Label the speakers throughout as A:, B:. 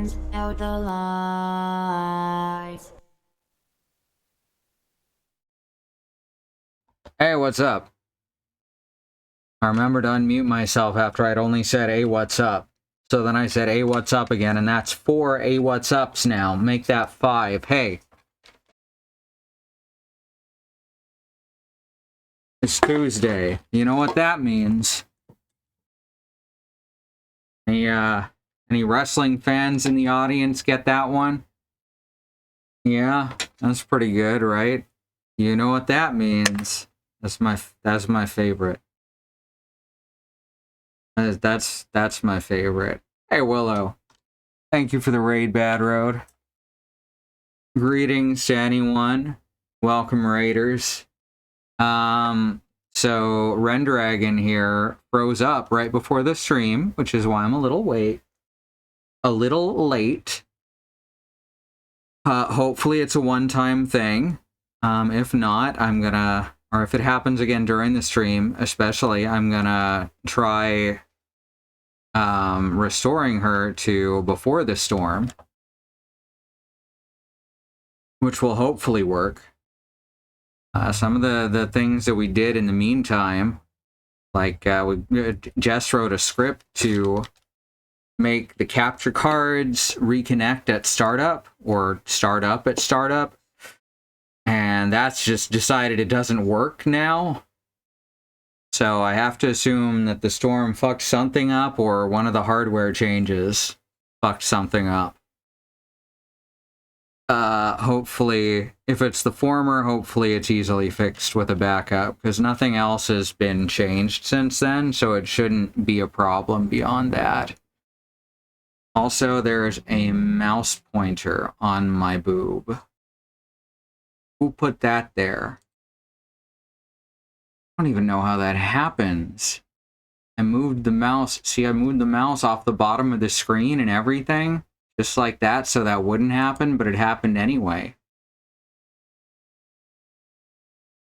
A: turns out the lights.
B: Hey, what's up? I remember to unmute myself after I'd only said, hey, what's up? So then I said, hey, what's up again, and that's 4 hey, what's ups now. Make that 5. Hey. It's Tuesday. You know what that means. Any wrestling fans in the audience get that one? Yeah, that's pretty good, right? You know what that means. That's my favorite. That's my favorite. Hey, Willow. Thank you for the raid, Bad Road. Greetings to anyone. Welcome, Raiders. So Rendragon here froze up right before the stream, which is why I'm a little late. Hopefully it's a one-time thing. If not, I'm gonna, or if it happens again during the stream, especially, I'm gonna try restoring her to before the storm, which will hopefully work. Some of the things that we did in the meantime, like Jess wrote a script to make the capture cards reconnect at startup or start up at startup, and that's just decided it doesn't work now. So I have to assume that the storm fucked something up, or one of the hardware changes fucked something up. Hopefully, if it's the former, hopefully it's easily fixed with a backup, because nothing else has been changed since then, so it shouldn't be a problem beyond that. Also, there's a mouse pointer on my boob. Who put that there? I don't even know how that happens. I moved the mouse. See, I moved the mouse off the bottom of the screen and everything, just like that, so that wouldn't happen, but it happened anyway.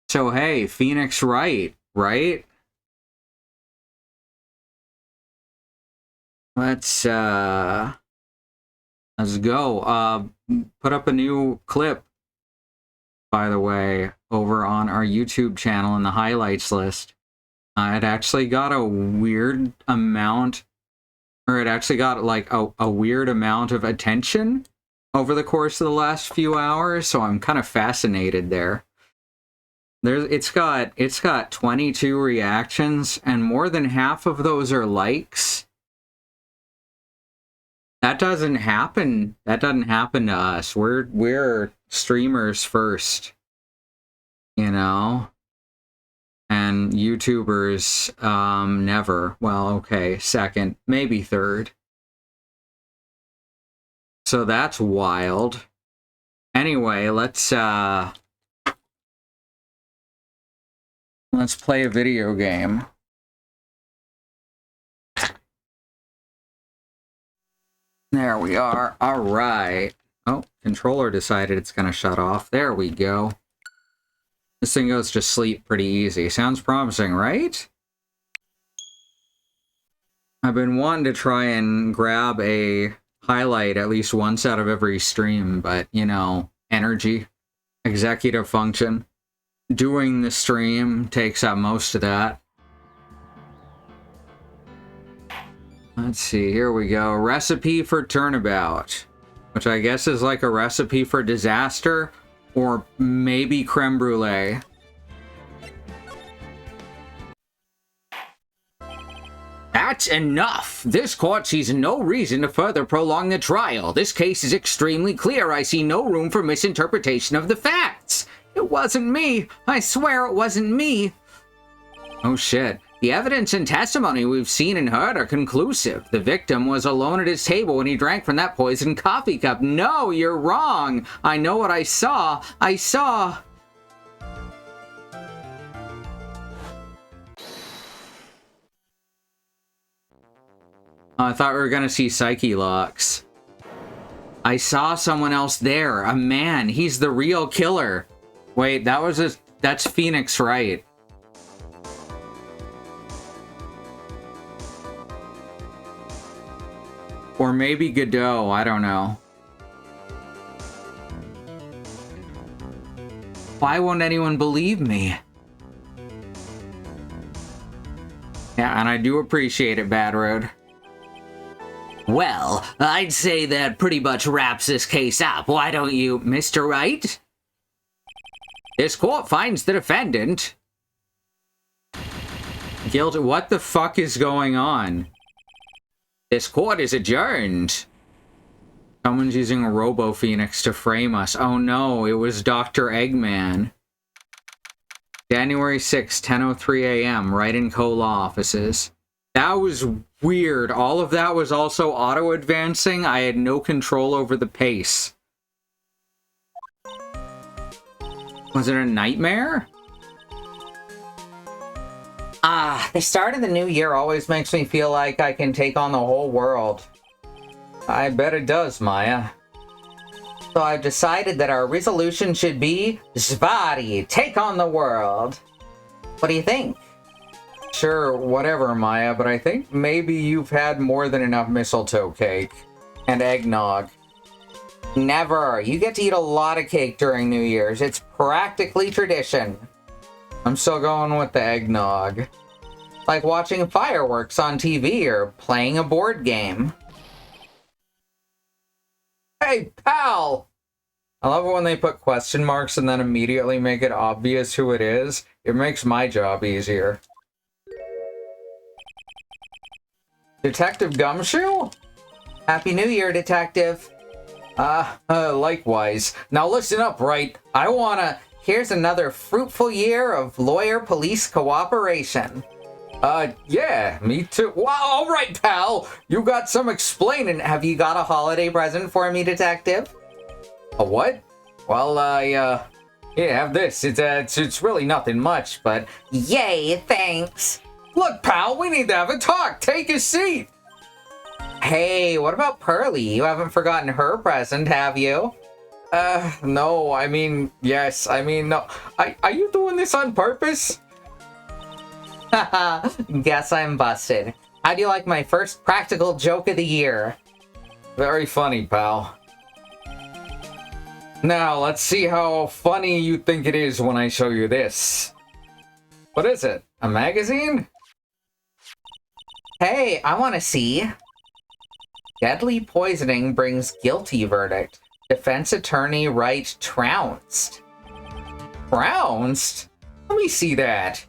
B: So hey, Phoenix Wright, right? Let's go. Put up a new clip, by the way, over on our YouTube channel in the highlights list. It actually got a weird amount, or it actually got like a weird amount of attention over the course of the last few hours, so I'm kind of fascinated there. It's got 22 reactions, and more than half of those are likes. That doesn't happen. That doesn't happen to us. We're streamers first, you know, and YouTubers never. Well, okay, second, maybe third. So that's wild. Anyway, let's play a video game. There we are. All right. Oh, controller decided it's going to shut off. There we go. This thing goes to sleep pretty easy. Sounds promising, right? I've been wanting to try and grab a highlight at least once out of every stream, but, you know, energy, executive function. Doing the stream takes up most of that. Let's see, here we go. Recipe for turnabout, which I guess is like a recipe for disaster, or maybe creme brulee. That's enough! This court sees no reason to further prolong the trial. This case is extremely clear. I see no room for misinterpretation of the facts. It wasn't me. I swear it wasn't me. Oh shit. The evidence and testimony we've seen and heard are conclusive. The victim was alone at his table when he drank from that poisoned coffee cup. No, you're wrong. I know what I saw. I saw... I thought we were gonna see Psyche Locks. I saw someone else there. A man. He's the real killer. Wait, that's Phoenix Wright. Or maybe Godot, I don't know. Why won't anyone believe me? Yeah, and I do appreciate it, Bad Road. Well, I'd say that pretty much wraps this case up. Why don't you, Mr. Wright? This court finds the defendant guilty. What the fuck is going on? This court is adjourned. Someone's using a Robo-Phoenix to frame us. Oh no, it was Dr. Eggman. January 6, 10:03 a.m., right in Cola offices. That was weird. All of that was also auto-advancing. I had no control over the pace. Was it a nightmare? The start of the new year always makes me feel like I can take on the whole world. I bet it does, Maya. So I've decided that our resolution should be, Zvadi, take on the world. What do you think? Sure, whatever, Maya, but I think maybe you've had more than enough mistletoe cake. And eggnog. Never. You get to eat a lot of cake during New Year's. It's practically tradition. I'm still going with the eggnog. Like watching fireworks on TV or playing a board game. Hey, pal! I love it when they put question marks and then immediately make it obvious who it is. It makes my job easier. Detective Gumshoe? Happy New Year, Detective. Likewise. Now listen up, right? Here's another fruitful year of lawyer-police cooperation. Yeah, me too. Wow, all right, pal. You got some explaining. Have you got a holiday present for me, Detective? A what? Well, yeah, have this. It's really nothing much, but... Yay, thanks. Look, pal, we need to have a talk. Take a seat. Hey, what about Pearly? You haven't forgotten her present, have you? No, I mean, yes, I mean, no. Are you doing this on purpose? Haha, guess I'm busted. How do you like my first practical joke of the year? Very funny, pal. Now, let's see how funny you think it is when I show you this. What is it? A magazine? Hey, I want to see. Deadly poisoning brings guilty verdict. Defense attorney Wright trounced. Trounced? Let me see that.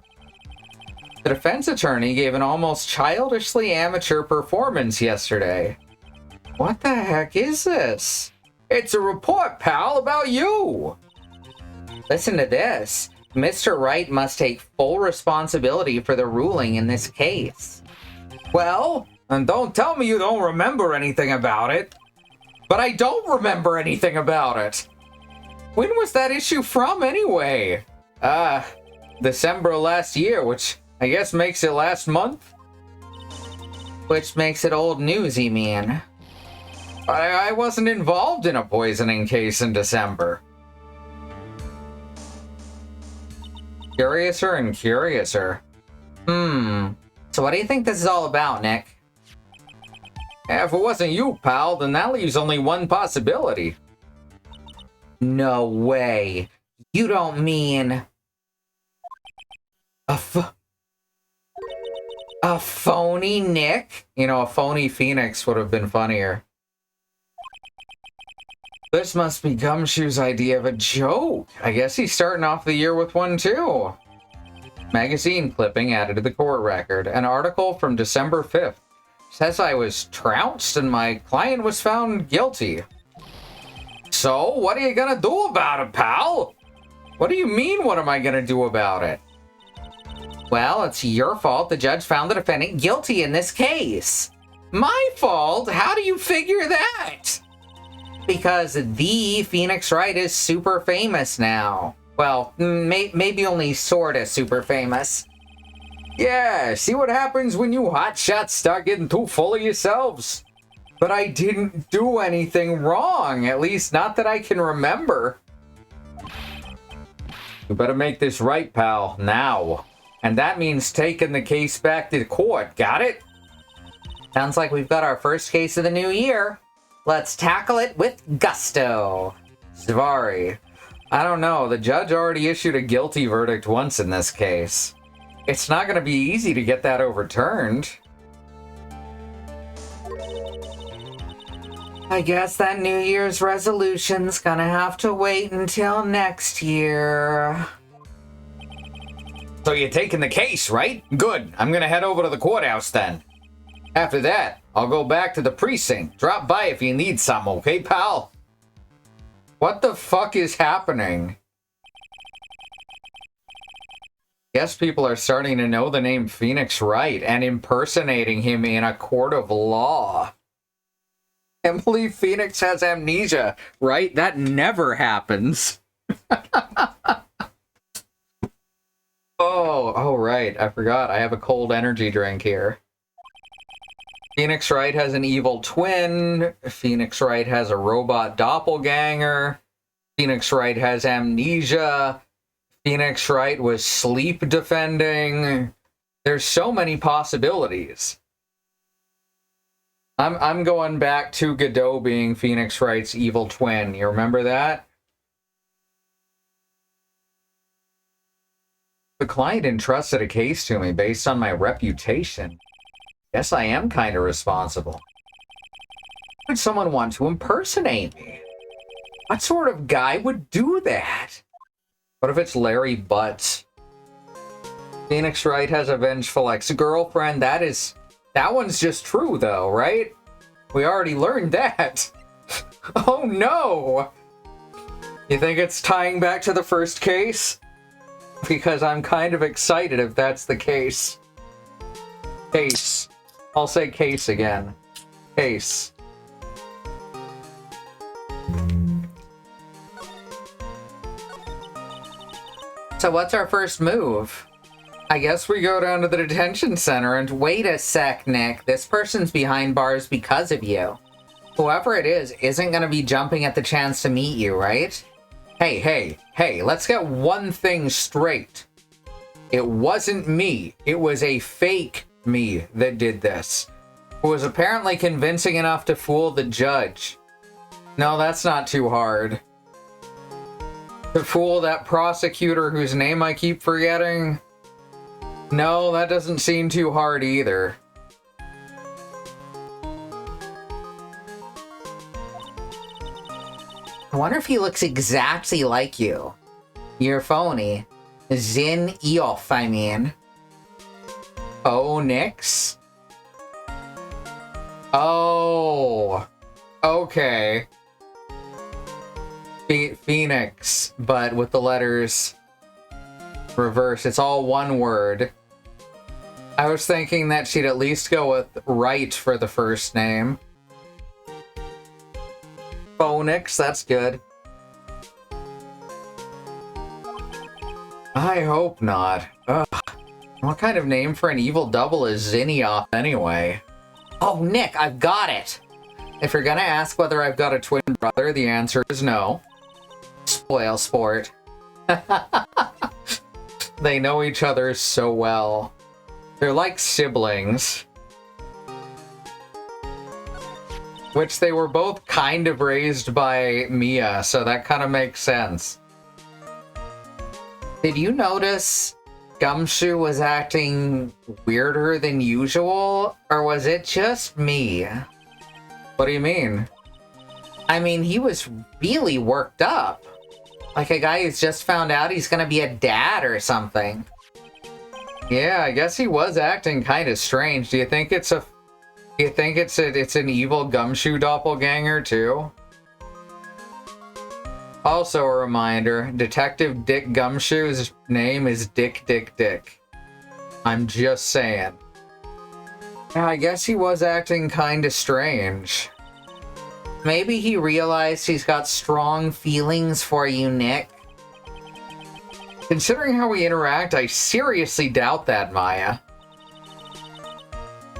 B: The defense attorney gave an almost childishly amateur performance yesterday. What the heck is this? It's a report, pal, about you. Listen to this. Mr. Wright must take full responsibility for the ruling in this case. Well, and don't tell me you don't remember anything about it. But I don't remember anything about it. When was that issue from, anyway? December last year, which I guess makes it last month? Which makes it old news, you mean? I wasn't involved in a poisoning case in December. Curiouser and curiouser. So what do you think this is all about, Nick? If it wasn't you, pal, then that leaves only one possibility. No way. You don't mean... A phony Nick? You know, a phony Phoenix would have been funnier. This must be Gumshoe's idea of a joke. I guess he's starting off the year with one, too. Magazine clipping added to the court record. An article from December 5th. Says I was trounced and my client was found guilty. So, what are you gonna do about it, pal? What do you mean, what am I gonna do about it? Well, it's your fault the judge found the defendant guilty in this case. My fault? How do you figure that? Because the Phoenix Wright is super famous now. Well, maybe only sorta super famous. Yeah, see what happens when you hotshots start getting too full of yourselves? But I didn't do anything wrong, at least not that I can remember. You better make this right, pal, now. And that means taking the case back to court, got it?
A: Sounds like we've got our first case of the new year. Let's tackle it with gusto.
B: Zvari. I don't know, the judge already issued a guilty verdict once in this case. It's not going to be easy to get that overturned.
A: I guess that New Year's resolution's gonna have to wait until next year.
B: So you're taking the case, right? Good. I'm going to head over to the courthouse then. After that, I'll go back to the precinct. Drop by if you need something, okay, pal? What the fuck is happening? Guess people are starting to know the name Phoenix Wright and impersonating him in a court of law. I can't believe Phoenix has amnesia, right? That never happens. Oh, right. I forgot. I have a cold energy drink here. Phoenix Wright has an evil twin. Phoenix Wright has a robot doppelganger. Phoenix Wright has amnesia. Phoenix Wright was sleep defending. There's so many possibilities. I'm going back to Godot being Phoenix Wright's evil twin. You remember that? The client entrusted a case to me based on my reputation. Guess I am kind of responsible. Would someone want to impersonate me? What sort of guy would do that? What if it's Larry Butts? Phoenix Wright has a vengeful ex-girlfriend. That one's just true, though, right? We already learned that. Oh, no! You think it's tying back to the first case? Because I'm kind of excited if that's the case. Case. I'll say case again. Case.
A: So what's our first move?
B: I guess we go down to the detention center and...
A: Wait a sec, Nick. This person's behind bars because of you. Whoever it is isn't gonna be jumping at the chance to meet you, right?
B: Hey, let's get one thing straight. It wasn't me. It was a fake me that did this, who was apparently convincing enough to fool the judge. No, that's not too hard. To fool that prosecutor whose name I keep forgetting? No, that doesn't seem too hard either.
A: I wonder if he looks exactly like you. You're phony. Zin Eof, I mean.
B: Oh, Nix? Oh. Okay. Phoenix, but with the letters reversed. It's all one word. I was thinking that she'd at least go with Wright for the first name. Phoenix, that's good. I hope not. Ugh. What kind of name for an evil double is Zinniop anyway?
A: Oh, Nick, I've got it!
B: If you're gonna ask whether I've got a twin brother, the answer is no.
A: Spoil sport.
B: They know each other so well. They're like siblings. Which they were both kind of raised by Mia, so that kind of makes sense.
A: Did you notice Gumshoe was acting weirder than usual? Or was it just me?
B: What do you mean?
A: I mean, he was really worked up. Like a guy who's just found out he's gonna be a dad or something.
B: Yeah, I guess he was acting kind of strange. Do you think it's an evil Gumshoe doppelganger too? Also a reminder, Detective Dick Gumshoe's name is Dick Dick Dick. I'm just saying. Yeah, I guess he was acting kind of strange.
A: Maybe he realized he's got strong feelings for you, Nick.
B: Considering how we interact, I seriously doubt that, Maya.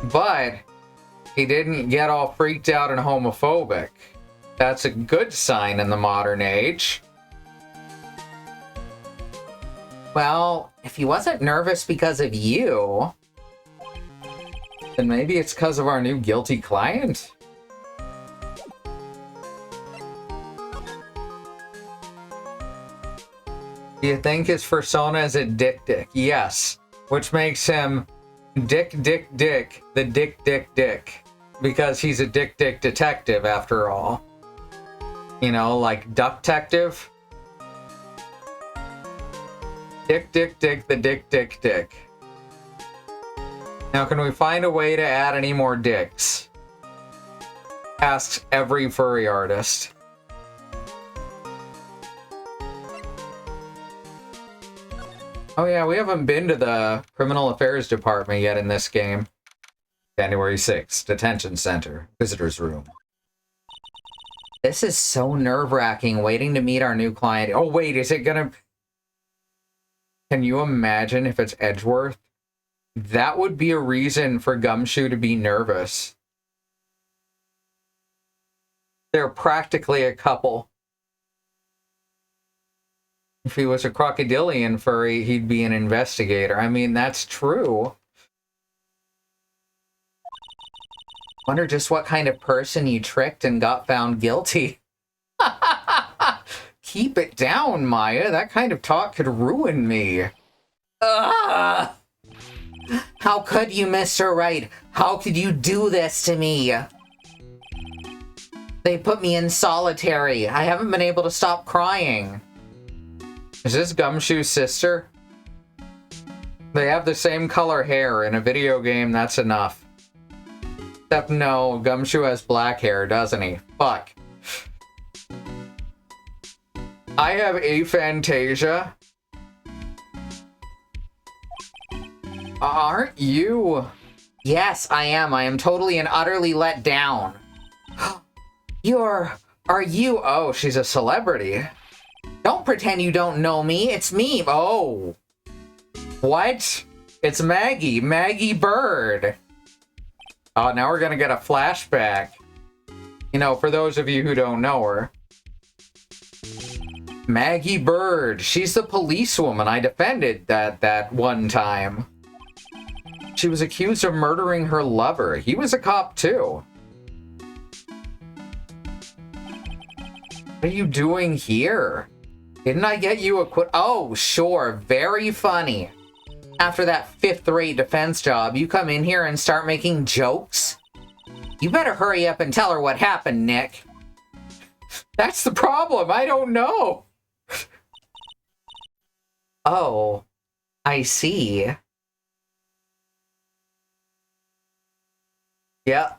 B: But he didn't get all freaked out and homophobic. That's a good sign in the modern age.
A: Well, if he wasn't nervous because of you... Then maybe it's because of our new guilty client? Do you think his persona is a dick? Yes. Which makes him Dick, the Dick. Because he's a Dick detective, after all. You know, like Duck-tective? Dick, the Dick. Now, can we find a way to add any more dicks? Asks every furry artist. Oh yeah, we haven't been to the Criminal Affairs Department yet in this game. January 6th, Detention Center, Visitor's Room. This is so nerve-wracking, waiting to meet our new client. Oh wait, is it gonna... Can you imagine if it's Edgeworth? That would be a reason for Gumshoe to be nervous. They're practically a couple. If he was a crocodilian furry, he'd be an investigator. I mean, that's true. Wonder just what kind of person you tricked and got found guilty. Keep it down, Maya. That kind of talk could ruin me. Ugh! How could you, Mr. Wright? How could you do this to me? They put me in solitary. I haven't been able to stop crying. Is this Gumshoe's sister? They have the same color hair. In a video game, that's enough. Except no, Gumshoe has black hair, doesn't he? Fuck. I have aphantasia. Aren't you? Yes, I am. I am totally and utterly let down. Are you? Oh, she's a celebrity. Don't pretend you don't know me. It's me. Oh. What? It's Maggie. Maggie Bird. Oh, now we're gonna get a flashback. You know, for those of you who don't know her. Maggie Bird. She's the policewoman I defended that one time. She was accused of murdering her lover. He was a cop too. What are you doing here? Didn't I get you a Oh, sure. Very funny. After that fifth-rate defense job, you come in here and start making jokes? You better hurry up and tell her what happened, Nick. That's the problem. I don't know. Oh, I see. Yeah,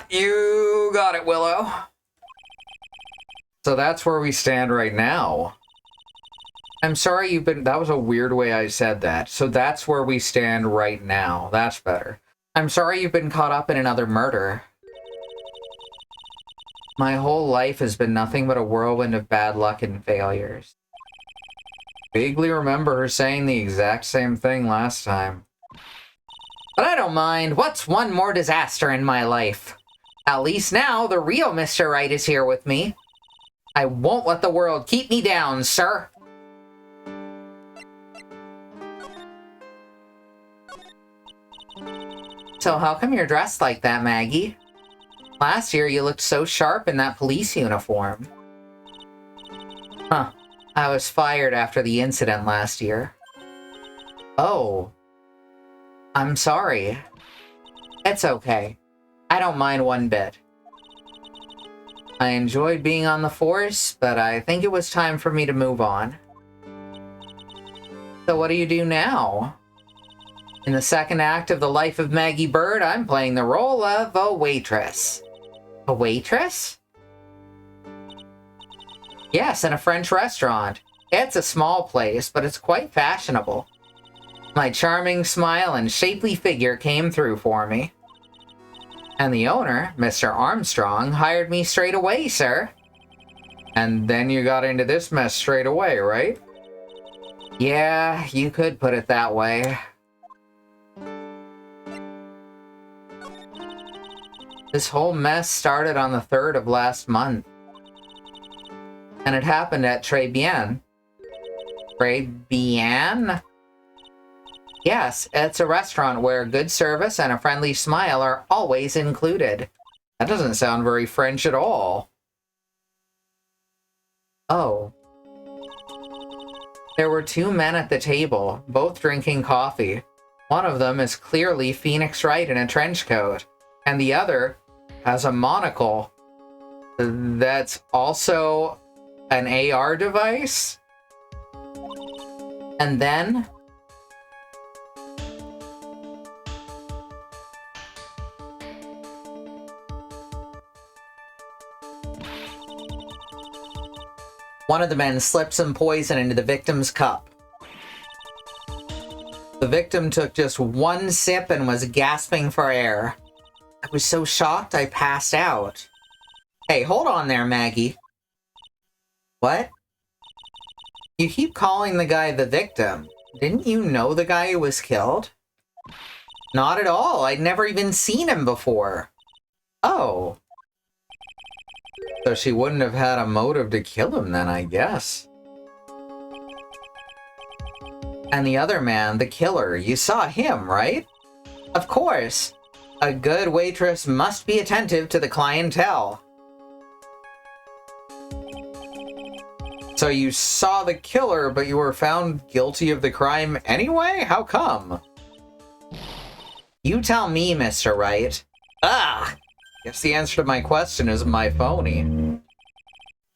A: you got it, Willow. So that's where we stand right now. I'm sorry you've been... That was a weird way I said that. So that's where we stand right now. That's better. I'm sorry you've been caught up in another murder. My whole life has been nothing but a whirlwind of bad luck and failures. Vaguely remember her saying the exact same thing last time. But I don't mind. What's one more disaster in my life? At least now, the real Mr. Right is here with me. I won't let the world keep me down, sir. So how come you're dressed like that, Maggie? Last year you looked so sharp in that police uniform. Huh. I was fired after the incident last year. Oh. I'm sorry. It's okay. I don't mind one bit. I enjoyed being on the force, but I think it was time for me to move on. So what do you do now? In the second act of The Life of Maggie Bird, I'm playing the role of a waitress. A waitress? Yes, in a French restaurant. It's a small place, but it's quite fashionable. My charming smile and shapely figure came through for me. And the owner, Mr. Armstrong, hired me straight away, sir. And then you got into this mess straight away, right? Yeah, you could put it that way. This whole mess started on the 3rd of last month. And it happened at Tribulations. Tribulations? Yes, it's a restaurant where good service and a friendly smile are always included. That doesn't sound very French at all. Oh. There were two men at the table, both drinking coffee. One of them is clearly Phoenix Wright in a trench coat, and the other has a monocle. That's also an AR device? And then... one of the men slipped some poison into the victim's cup. The victim took just one sip and was gasping for air. I was so shocked I passed out. Hey, hold on there, Maggie. What? You keep calling the guy the victim. Didn't you know the guy who was killed? Not at all. I'd never even seen him before. Oh. So she wouldn't have had a motive to kill him then, I guess. And the other man, the killer, you saw him, right? Of course. A good waitress must be attentive to the clientele. So you saw the killer, but you were found guilty of the crime anyway? How come? You tell me, Mr. Wright. Ah! Guess the answer to my question is my phony.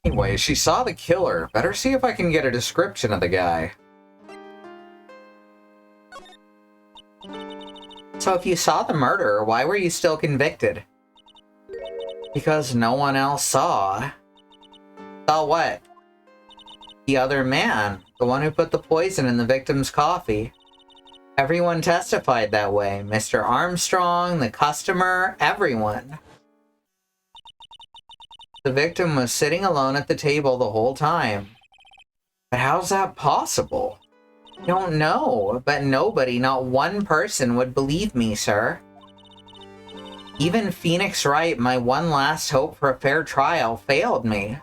A: Anyway, she saw the killer. Better see if I can get a description of the guy. So if you saw the murder, why were you still convicted? Because no one else saw. Saw what? The other man, the one who put the poison in the victim's coffee. Everyone testified that way. Mr. Armstrong, the customer, everyone. The victim was sitting alone at the table the whole time. But how's that possible? I don't know, but nobody, not one person, would believe me, sir. Even Phoenix Wright, my one last hope for a fair trial, failed me.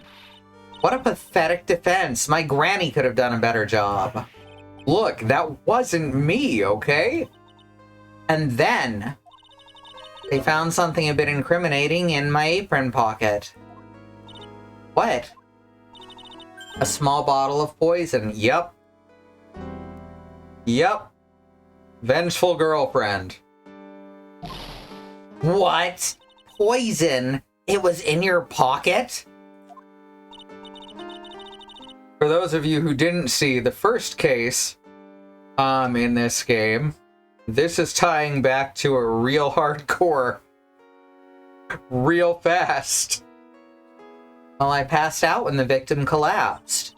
A: What a pathetic defense. My granny could have done a better job. Look, that wasn't me, okay? And then they found something a bit incriminating in my apron pocket. What? A small bottle of poison. Yep. Yep. Vengeful girlfriend. What? Poison? It was in your pocket? For those of you who didn't see the first case in this game, this is tying back to a real hardcore, real fast. Well, I passed out when the victim collapsed.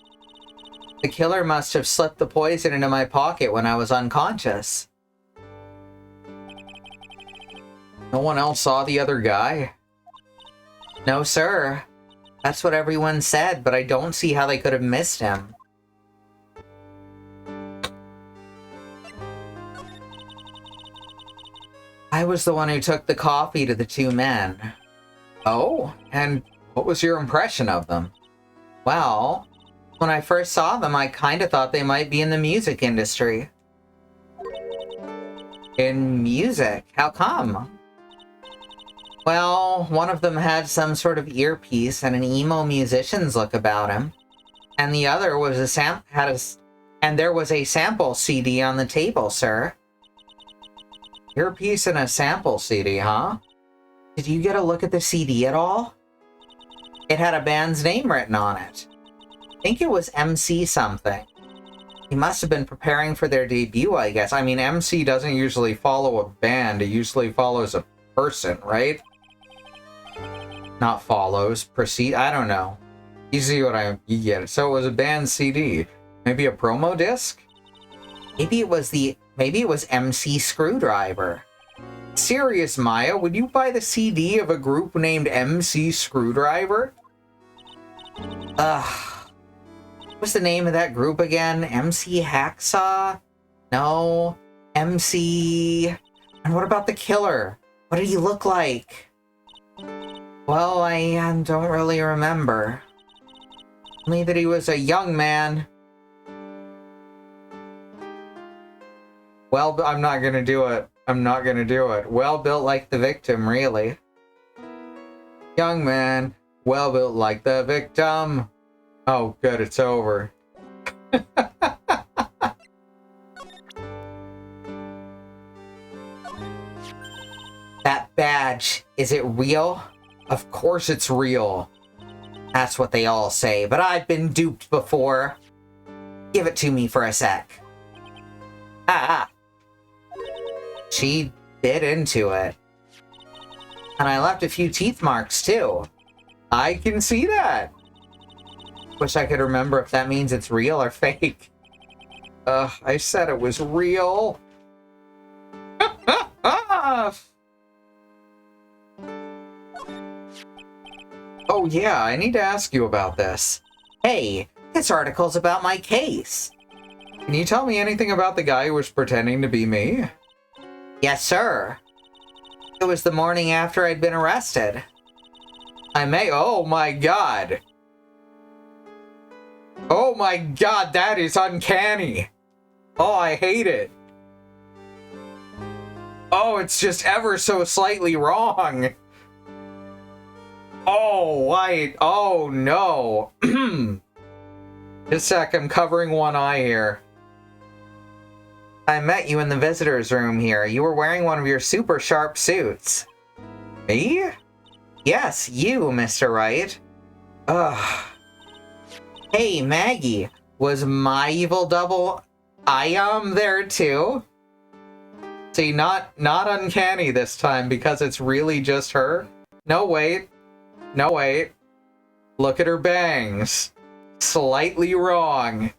A: The killer must have slipped the poison into my pocket when I was unconscious. No one else saw the other guy? No, sir. That's what everyone said, but I don't see how they could have missed him. I was the one who took the coffee to the two men. Oh? And what was your impression of them? Well, when I first saw them, I kind of thought they might be in the music industry. In music? How come? Well, one of them had some sort of earpiece and an emo musician's look about him, and the other was there was a sample CD on the table, sir. Earpiece and a sample CD, huh? Did you get a look at the CD at all? It had a band's name written on it. I think it was MC something. He must have been preparing for their debut, I guess. I mean, MC doesn't usually follow a band, it usually follows a person, right? Not follows, proceed, I don't know. You see what you get it. So it was a band CD. Maybe a promo disc? Maybe it was MC Screwdriver. Serious, Maya, would you buy the CD of a group named MC Screwdriver? What's the name of that group again? MC Hacksaw? No. MC... And what about the killer? What did he look like? Well, I don't really remember. Only that he was a young man. Well, I'm not gonna do it. I'm not gonna do it. Well built like the victim, really. Young man, well built like the victim. Oh, good, it's over. That badge, is it real? Of course it's real. That's what they all say, but I've been duped before. Give it to me for a sec. Ah. She bit into it. And I left a few teeth marks, too. I can see that. Wish I could remember if that means it's real or fake. I said it was real. Oh yeah, I need to ask you about this. Hey, this article's about my case. Can you tell me anything about the guy who was pretending to be me? Yes, sir. It was the morning after I'd been arrested. Oh my god. Oh my god, that is uncanny. Oh, I hate it. Oh, it's just ever so slightly wrong. Oh, wait. Oh, no. Just a sec, I'm covering one eye here. I met you in the visitor's room here. You were wearing one of your super sharp suits. Me? Yes, you, Mr. Wright. Ugh. Hey, Maggie. Was my evil double there too? See, not uncanny this time because it's really just her. No, wait. No, wait. Look at her bangs. Slightly wrong.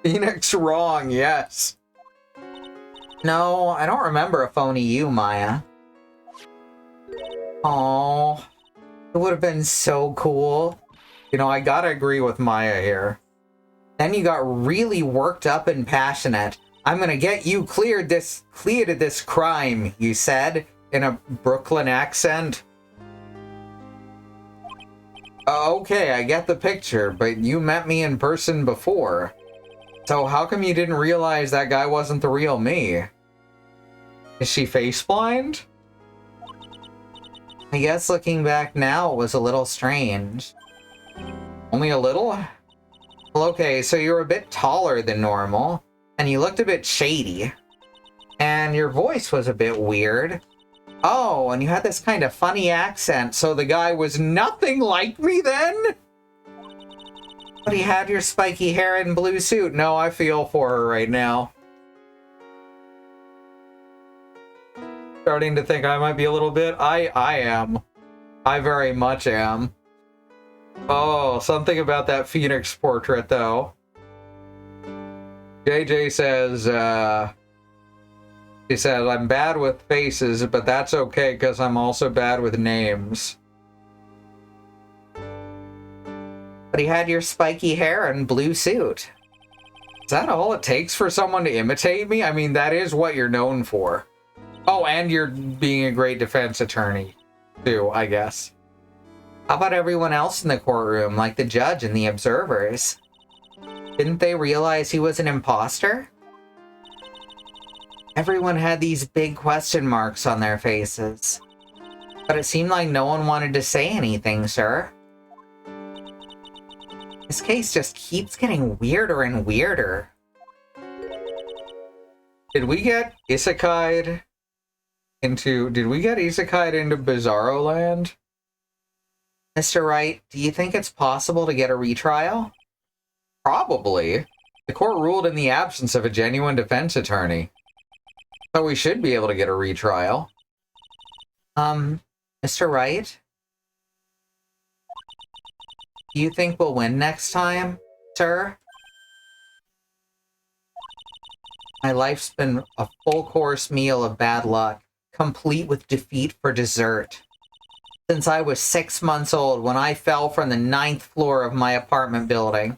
A: Phoenix wrong, yes. No, I don't remember a phony you, Maya. Oh, it would have been so cool. You know, I gotta agree with Maya here. Then you got really worked up and passionate. I'm gonna get you cleared of this crime, you said, in a Brooklyn accent. Okay, I get the picture, but you met me in person before. So how come you didn't realize that guy wasn't the real me? Is she face blind? I guess looking back now it was a little strange. Only a little? Well, okay, so you were a bit taller than normal, and you looked a bit shady. And your voice was a bit weird. Oh, and you had this kind of funny accent, so the guy was nothing like me then? But he had your spiky hair and blue suit. No, I feel for her right now. Starting to think I might be a little bit. I am. I very much am. Oh, something about that Phoenix portrait, though. JJ says, he says, I'm bad with faces, but that's okay, because I'm also bad with names. But he had your spiky hair and blue suit. Is that all it takes for someone to imitate me? I mean, that is what you're known for. Oh, and you're being a great defense attorney, too, I guess. How about everyone else in the courtroom, like the judge and the observers? Didn't they realize he was an imposter? Everyone had these big question marks on their faces. But it seemed like no one wanted to say anything, sir. This case just keeps getting weirder and weirder. Did we get isekai'd into Bizarro Land? Mr. Wright, do you think it's possible to get a retrial? Probably. The court ruled in the absence of a genuine defense attorney. So we should be able to get a retrial. Mr. Wright? Do you think we'll win next time, sir? My life's been a full-course meal of bad luck, complete with defeat for dessert. Since I was 6 months old when I fell from the 9th floor of my apartment building.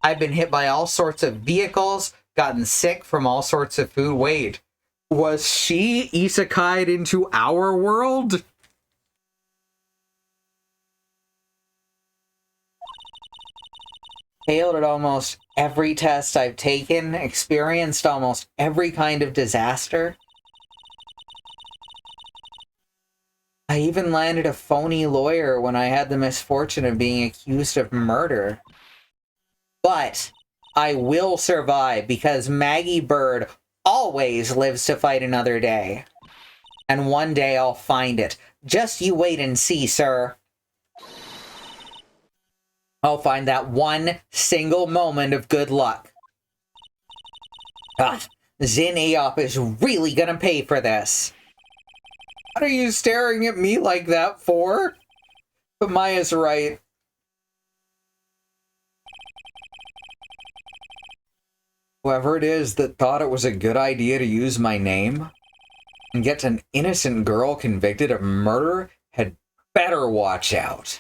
A: I've been hit by all sorts of vehicles, gotten sick from all sorts of food. Wait, was she isekai'd into our world? Failed at almost every test I've taken, experienced almost every kind of disaster. I even landed a phony lawyer when I had the misfortune of being accused of murder. But I will survive because Maggie Bird always lives to fight another day. And one day I'll find it. Just you wait and see, sir. I'll find that one single moment of good luck. Zin Eop is really gonna pay for this. What are you staring at me like that for? But Maya's right. Whoever it is that thought it was a good idea to use my name and get an innocent girl convicted of murder had better watch out.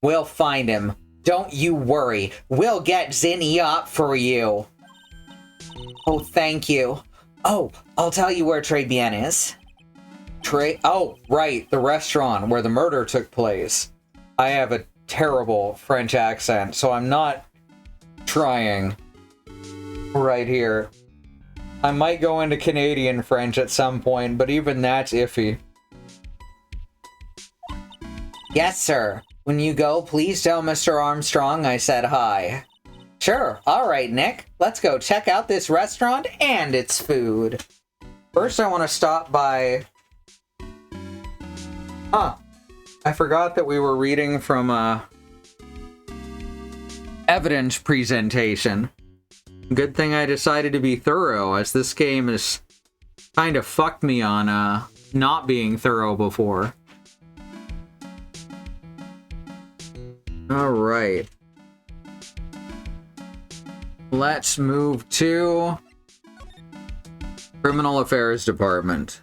A: We'll find him. Don't you worry. We'll get Zin Eop for you. Oh, thank you. Oh, I'll tell you where Très Bien is. Oh, right, the restaurant where the murder took place. I have a terrible French accent, so I'm not trying right here. I might go into Canadian French at some point, but even that's iffy. Yes, sir. When you go, please tell Mr. Armstrong I said hi. Sure. All right, Nick. Let's go check out this restaurant and its food. First, I want to stop by... I forgot that we were reading from a evidence presentation. Good thing I decided to be thorough, as this game has kind of fucked me on not being thorough before. Alright. Let's move to Criminal Affairs Department.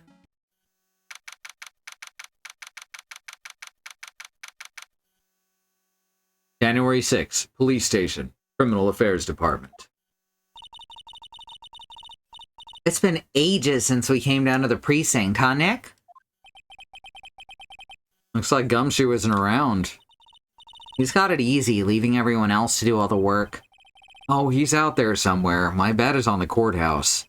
A: January 6th, Police Station, Criminal Affairs Department. It's been ages since we came down to the precinct, huh, Nick? Looks like Gumshoe isn't around. He's got it easy, leaving everyone else to do all the work. Oh, he's out there somewhere. My bet is on the courthouse.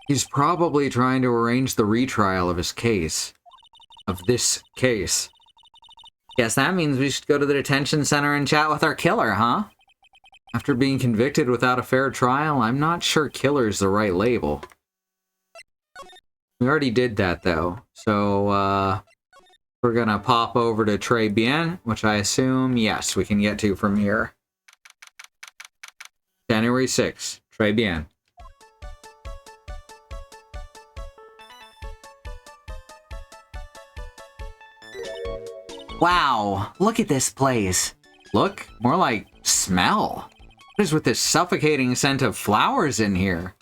A: He's probably trying to arrange the retrial of his case. Of this case. Guess that means we should go to the detention center and chat with our killer, huh? After being convicted without a fair trial, I'm not sure killer's the right label. We already did that, though. So, we're gonna pop over to Très Bien, which I assume, yes, we can get to from here. January 6th, Très Bien. Wow, look at this place. Look, more like smell. What is with this suffocating scent of flowers in here?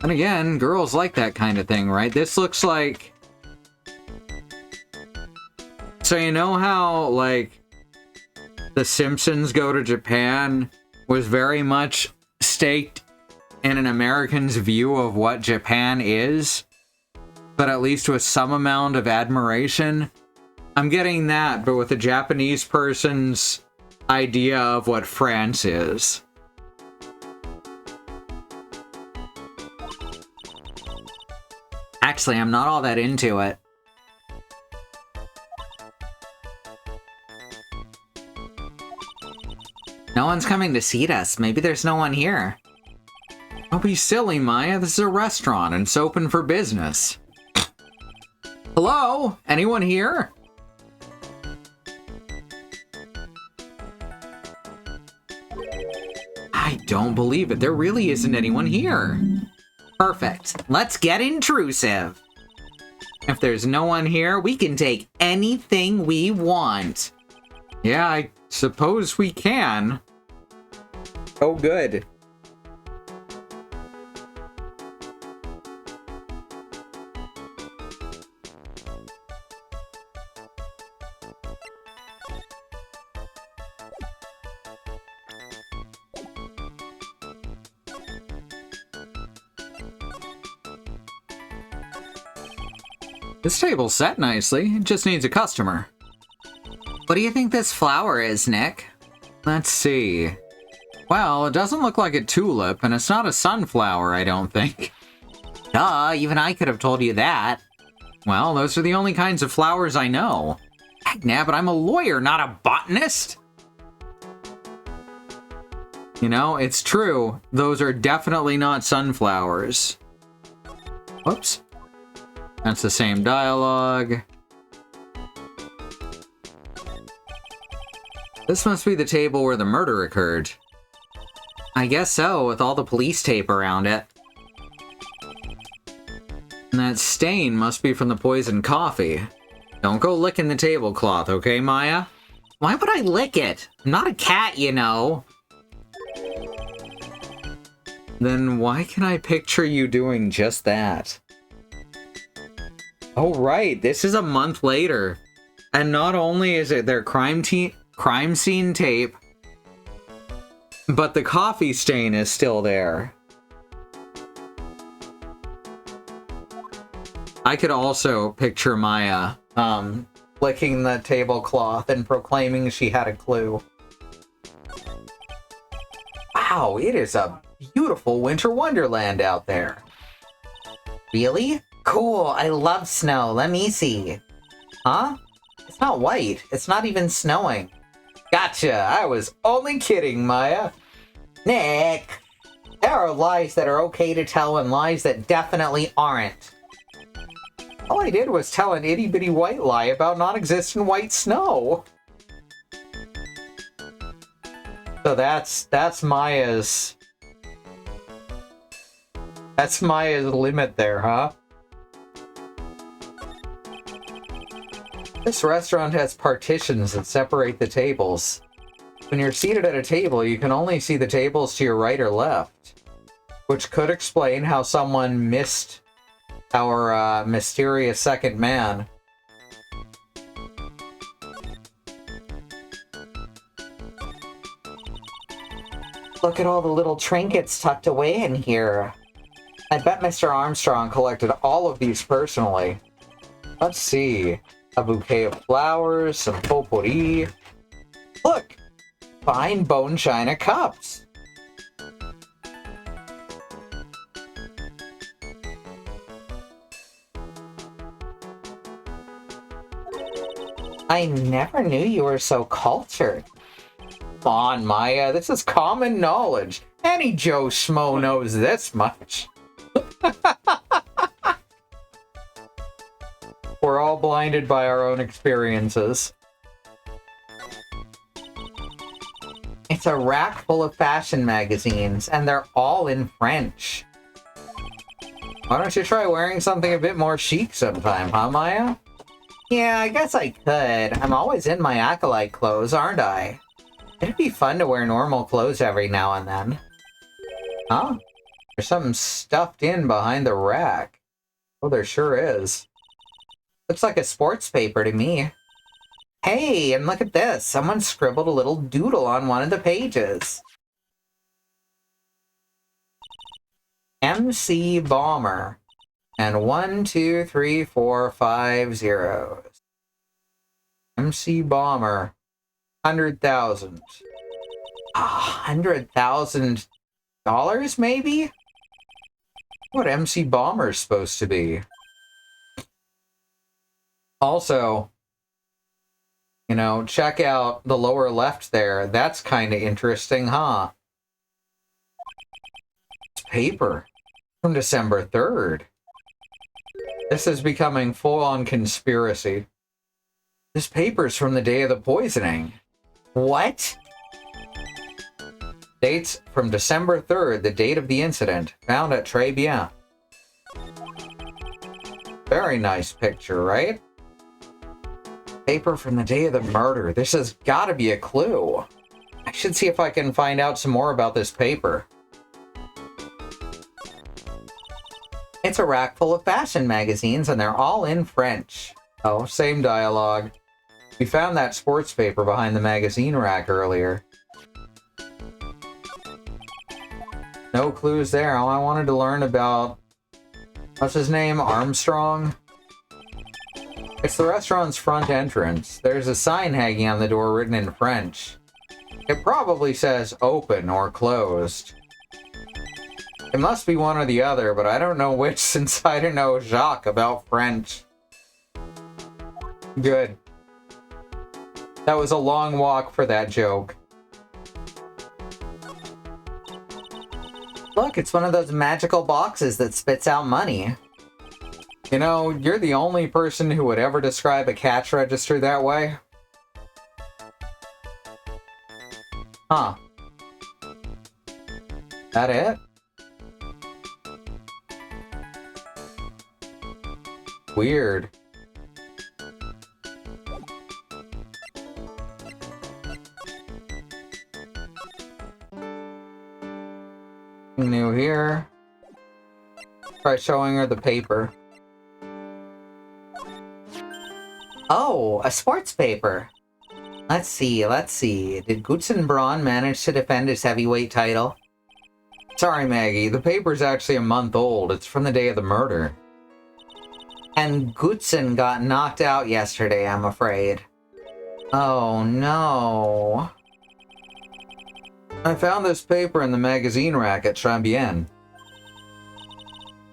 A: And again, girls like that kind of thing, right? This looks like... So you know how, like, The Simpsons Go to Japan was very much staked in an American's view of what Japan is, but at least with some amount of admiration? I'm getting that, but with a Japanese person's idea of what France is. Actually, I'm not all that into it. No one's coming to seat us. Maybe there's no one here. Don't be silly, Maya. This is a restaurant and it's open for business. Hello? Anyone here? I don't believe it. There really isn't anyone here. Perfect. Let's get intrusive. If there's no one here, we can take anything we want. Yeah, I suppose we can. Oh, good. This table's set nicely. It just needs a customer. What do you think this flower is, Nick?
B: Let's see. Well, it doesn't look like a tulip, and it's not a sunflower, I don't think.
A: Duh, even I could have told you that.
B: Well, those are the only kinds of flowers I know.
A: Heck, but I'm a lawyer, not a botanist.
B: You know, it's true. Those are definitely not sunflowers. Whoops. That's the same dialogue. This must be the table where the murder occurred.
A: I guess so, with all the police tape around it.
B: And that stain must be from the poisoned coffee. Don't go licking the tablecloth, okay, Maya?
A: Why would I lick it? I'm not a cat, you know.
B: Then why can I picture you doing just that? Oh, right, this is a month later. And not only is it their crime scene tape, but the coffee stain is still there. I could also picture Maya,
A: licking the tablecloth and proclaiming she had a clue. Wow, it is a beautiful winter wonderland out there. Really? Cool, I love snow. Let me see. Huh? It's not white. It's not even snowing. Gotcha, I was only kidding, Maya. Nick! There are lies that are okay to tell and lies that definitely aren't. All I did was tell an itty-bitty white lie about non-existent white snow. So that's Maya's... That's Maya's limit there, huh? This restaurant has partitions that separate the tables. When you're seated at a table, you can only see the tables to your right or left, which could explain how someone missed our mysterious second man. Look at all the little trinkets tucked away in here. I bet Mr. Armstrong collected all of these personally. Let's see. A bouquet of flowers, some potpourri. Look! Fine bone china cups. I never knew you were so cultured. Come on, Maya, this is common knowledge. Any Joe Schmo knows this much. We're all blinded by our own experiences. It's a rack full of fashion magazines, and they're all in French. Why don't you try wearing something a bit more chic sometime, huh, Maya? Yeah, I guess I could. I'm always in my acolyte clothes, aren't I? It'd be fun to wear normal clothes every now and then. Huh? There's something stuffed in behind the rack. Oh, there sure is. Looks like a sports paper to me. Hey, and look at this. Someone scribbled a little doodle on one of the pages. MC Bomber. And 1, 2, 3, 4, 5 zeros. MC Bomber. 100,000. $100,000 maybe? What MC Bomber's supposed to be? Also, you know, check out the lower left there. That's kind of interesting, huh? It's paper from December 3rd. This is becoming full-on conspiracy. This paper's from the day of the poisoning. What? Dates from December 3rd, the date of the incident, found at Tribulations. Very nice picture, right? Paper from the day of the murder. This has got to be a clue. I should see if I can find out some more about this paper. It's a rack full of fashion magazines, and they're all in French. Oh, same dialogue. We found that sports paper behind the magazine rack earlier. No clues there. All I wanted to learn about... What's his name? Armstrong? It's the restaurant's front entrance. There's a sign hanging on the door written in French. It probably says open or closed. It must be one or the other, but I don't know which since I don't know Jacques about French. Good. That was a long walk for that joke. Look, it's one of those magical boxes that spits out money. You know, you're the only person who would ever describe a cash register that way. Huh. That it? Weird. New here. Try showing her the paper. Oh, a sports paper. Let's see. Did Gutzen Braun manage to defend his heavyweight title? Sorry, Maggie, the paper's actually a month old. It's from the day of the murder. And Gutzen got knocked out yesterday, I'm afraid. Oh, no. I found this paper in the magazine rack at Tribulations.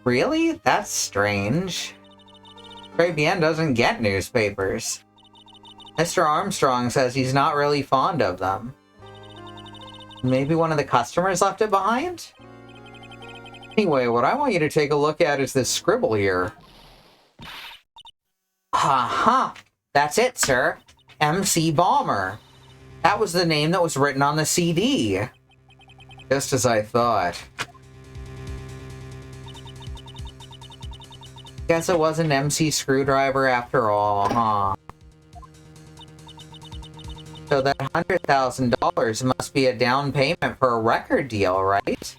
A: Really? That's strange. Tribulations doesn't get newspapers. Mr. Armstrong says he's not really fond of them. Maybe one of the customers left it behind? Anyway, what I want you to take a look at is this scribble here. Ha-ha! That's it, sir. MC Bomber. That was the name that was written on the CD. Just as I thought. Guess it wasn't MC Screwdriver after all, huh? So that $100,000 must be a down payment for a record deal, right?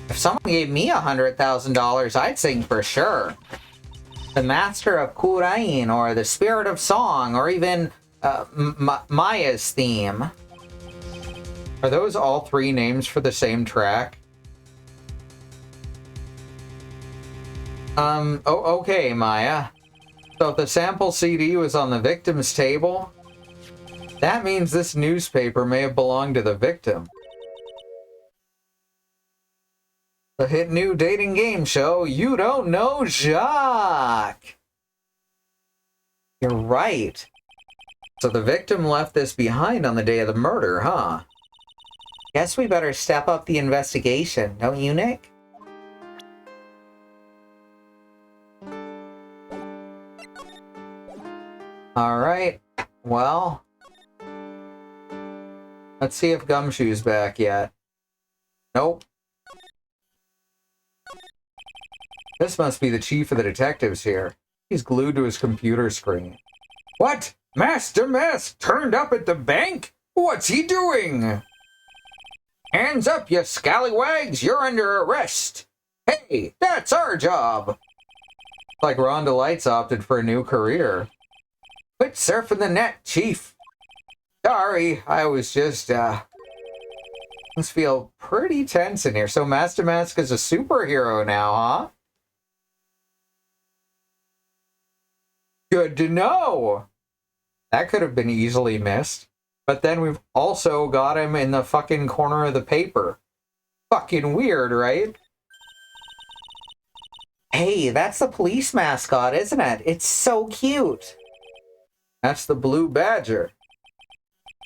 A: If someone gave me $100,000, I'd sing for sure. The Master of Kurain, or the Spirit of Song, or even Maya's theme. Are those all three names for the same track? Okay, Maya. So if the sample CD was on the victim's table, that means this newspaper may have belonged to the victim. The hit new dating game show, You Don't Know Jacques! You're right. So the victim left this behind on the day of the murder, huh? Guess we better step up the investigation, don't you, Nick? Alright, well... let's see if Gumshoe's back yet. Nope. This must be the chief of the detectives here. He's glued to his computer screen. What? Master Mask turned up at the bank? What's he doing? Hands up, you scallywags! You're under arrest! Hey, that's our job! Like Rhonda Lights opted for a new career. Quit surfing the net, Chief. Sorry, I was just, things feel pretty tense in here. So Master Mask is a superhero now, huh? Good to know! That could have been easily missed. But then we've also got him in the fucking corner of the paper. Fucking weird, right? Hey, that's the police mascot, isn't it? It's so cute. That's the blue badger.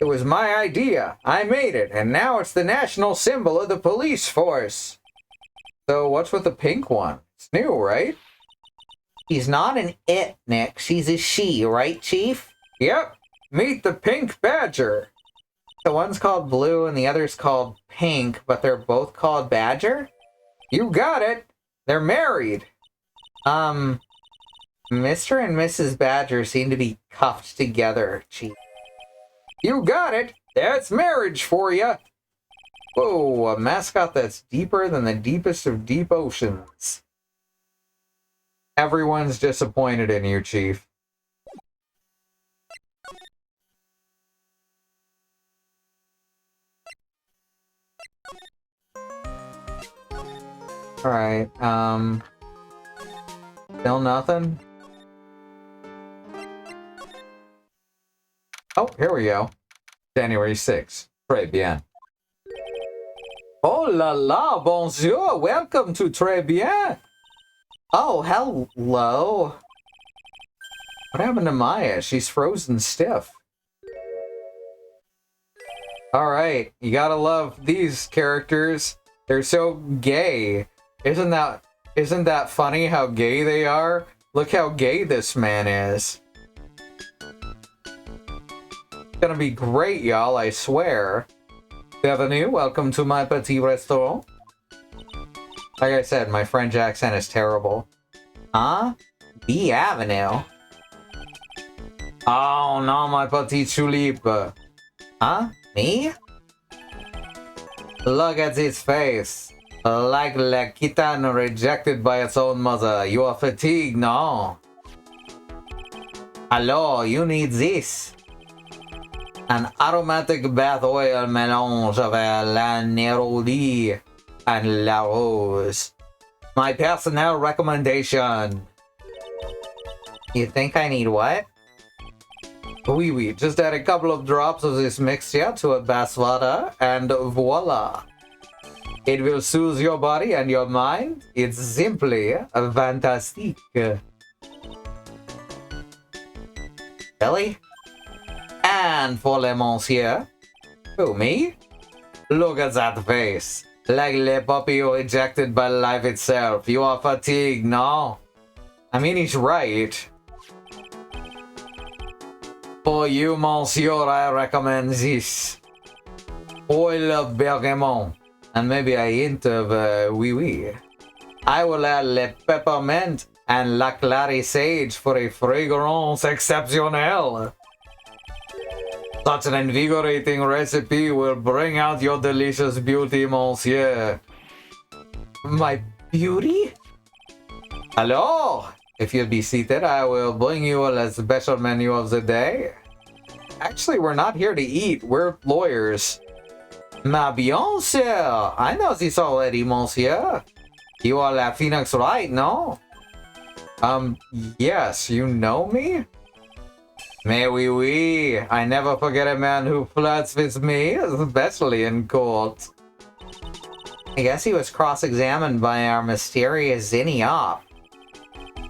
A: It was my idea. I made it, and now it's the national symbol of the police force. So what's with the pink one? It's new, right? She's not an it, Nick. She's a she, right, Chief? Yep. Meet the pink badger. The one's called blue and the other's called pink, but they're both called badger? You got it. They're married. Mr. and Mrs. Badger seem to be cuffed together, Chief. You got it. That's marriage for you. Whoa, a mascot that's deeper than the deepest of deep oceans. Everyone's disappointed in you, Chief. Alright, still nothing? Oh, here we go. January 6th. Très bien. Oh la la, bonjour, welcome to Très bien. Oh, hello. What happened to Maya? She's frozen stiff. Alright, you gotta love these characters. They're so gay. Isn't that funny how gay they are? Look how gay this man is. It's gonna be great, y'all, I swear. Bienvenue, welcome to my petit restaurant. Like I said, my French accent is terrible. Huh? B Avenue? Oh no, my petit tulipe. Huh? Me? Look at his face. Like La kitten rejected by its own mother. You are fatigued, no? Hello, you need this. An aromatic bath oil mélange avec la Néroli and La Rose. My personnel recommendation. You think I need what? Oui, just add a couple of drops of this mixture to a bath water and voila. It will soothe your body and your mind. It's simply fantastic. Really? And for le monsieur. Who, me? Look at that face. Like le puppy rejected by life itself. You are fatigued, no? I mean, he's right. For you, monsieur, I recommend this. Oil of bergamot. And maybe a hint of oui. I will add le peppermint and la clary sage for a fragrance exceptionnelle. Such an invigorating recipe will bring out your delicious beauty, monsieur. My beauty? Hello? If you'll be seated, I will bring you a special menu of the day. Actually, we're not here to eat. We're lawyers. Ma bien sûr. I know this already, monsieur. You are La Phoenix, right, no? Yes, you know me? Mais oui. I never forget a man who flirts with me, especially in court. I guess he was cross-examined by our mysterious Zinni op.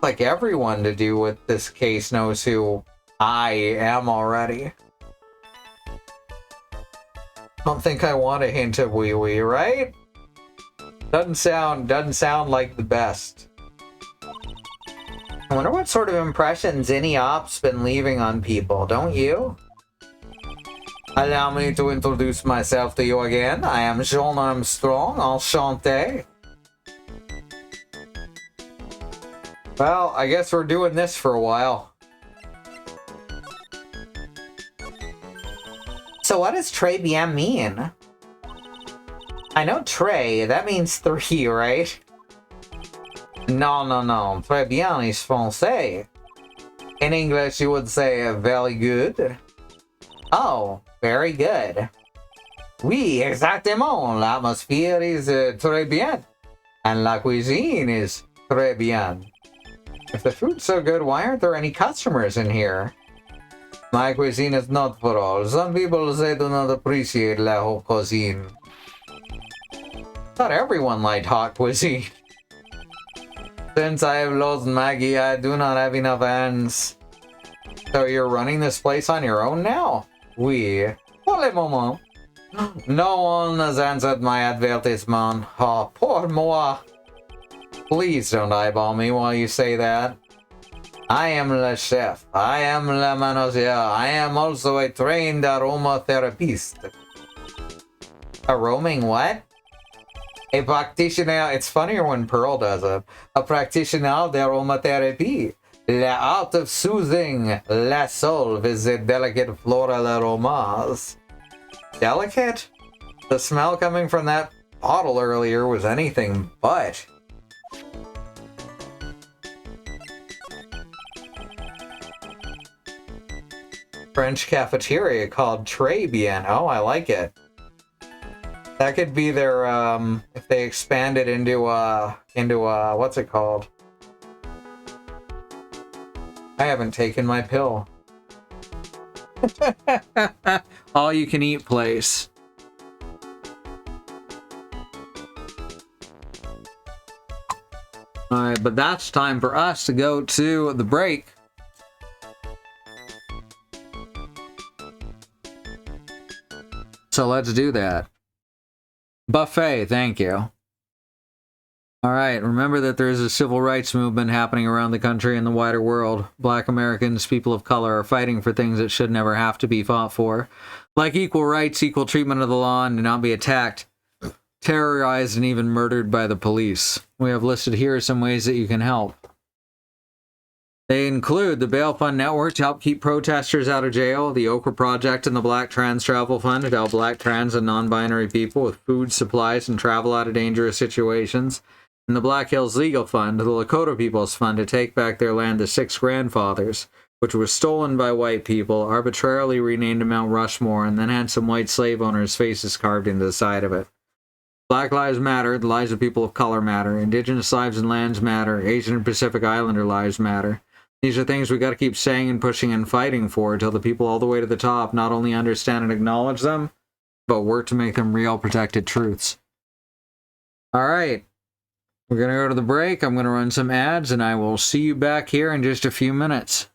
A: Like everyone to do with this case knows who I am already. Don't think I want a hint of wee wee, right? Doesn't sound like the best. I wonder what sort of impression Zinni op's been leaving on people, don't you? Allow me to introduce myself to you again. I am Jean Armstrong, enchanté. Well, I guess we're doing this for a while. So what does très bien mean? I know très, that means 3, right? No. Très bien is français. In English, you would say very good. Oh, very good. Oui, exactement. L'atmosphere is très bien. And la cuisine is très bien. If the food's so good, why aren't there any customers in here? My cuisine is not for all. Some people say do not appreciate la haute cuisine. Not everyone liked hot cuisine. Since I have lost Maggie, I do not have enough hands. So you're running this place on your own now? Oui. Pour le moment. No one has answered my advertisement. Oh, poor moi. Please don't eyeball me while you say that. I am le chef. I am le manager. I am also a trained aromatherapist. A roaming what? A practitioner. It's funnier when Pearl does it. A practitioner d'aromathérapie. L'art of soothing la soul with the delicate floral aromas. Delicate? The smell coming from that bottle earlier was anything but. French cafeteria called Très Bien. Oh, I like it. That could be their, if they expand it into what's it called? I haven't taken my pill.
B: All you can eat place. but that's time for us to go to the break. So let's do that. Buffet, thank you. All right, remember that there is a civil rights movement happening around the country and the wider world. Black Americans, people of color, are fighting for things that should never have to be fought for, like equal rights, equal treatment of the law, and to not be attacked, terrorized, and even murdered by the police. We have listed here some ways that you can help. They include the Bail Fund Network to help keep protesters out of jail, the Okra Project and the Black Trans Travel Fund to help black, trans, and non-binary people with food, supplies, and travel out of dangerous situations, and the Black Hills Legal Fund, the Lakota People's Fund to take back their land to 6 grandfathers, which was stolen by white people, arbitrarily renamed to Mount Rushmore, and then had some white slave owners' faces carved into the side of it. Black Lives Matter, the lives of people of color matter, Indigenous lives and lands matter, Asian and Pacific Islander lives matter. These are things we got to keep saying and pushing and fighting for until the people all the way to the top not only understand and acknowledge them, but work to make them real protected truths. All right. We're going to go to the break. I'm going to run some ads, and I will see you back here in just a few minutes.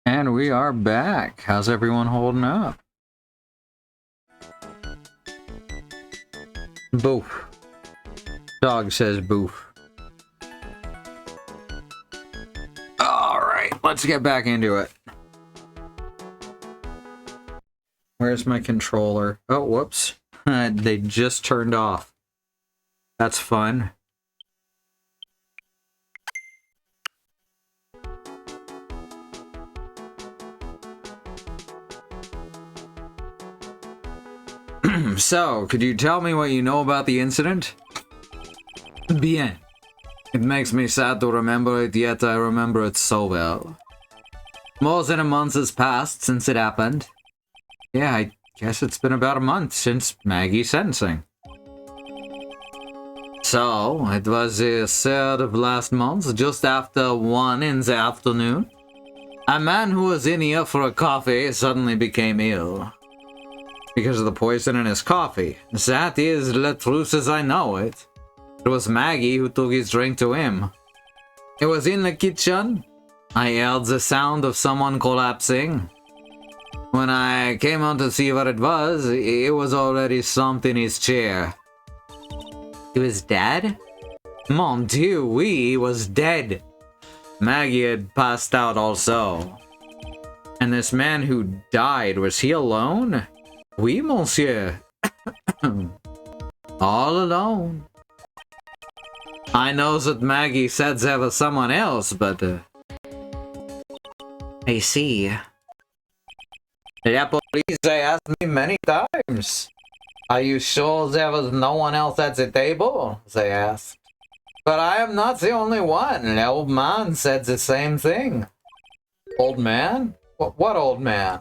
B: And we are back. How's everyone holding up? Boof. Dog says boof. Alright, let's get back into it. Where's my controller? Oh, whoops. They just turned off. That's fun. So, could you tell me what you know about the incident? Bien. It makes me sad to remember it, yet I remember it so well. More than a month has passed since it happened. Yeah, I guess it's been about a month since Maggie's sentencing. So, it was the 3rd of last month, just after 1 in the afternoon. A man who was in here for a coffee suddenly became ill. Because of the poison in his coffee. That is the truth as I know it. It was Maggie who took his drink to him. It was in the kitchen. I heard the sound of someone collapsing. When I came out to see what it was already slumped in his chair. He was dead? Mon Dieu, oui, he was dead. Maggie had passed out also. And this man who died, was he alone? Oui, monsieur. All alone. I know that Maggie said there was someone else, but... I see. The police, they asked me many times. Are you sure there was no one else at the table? They asked. But I am not the only one. The old man said the same thing. Old man? What old man?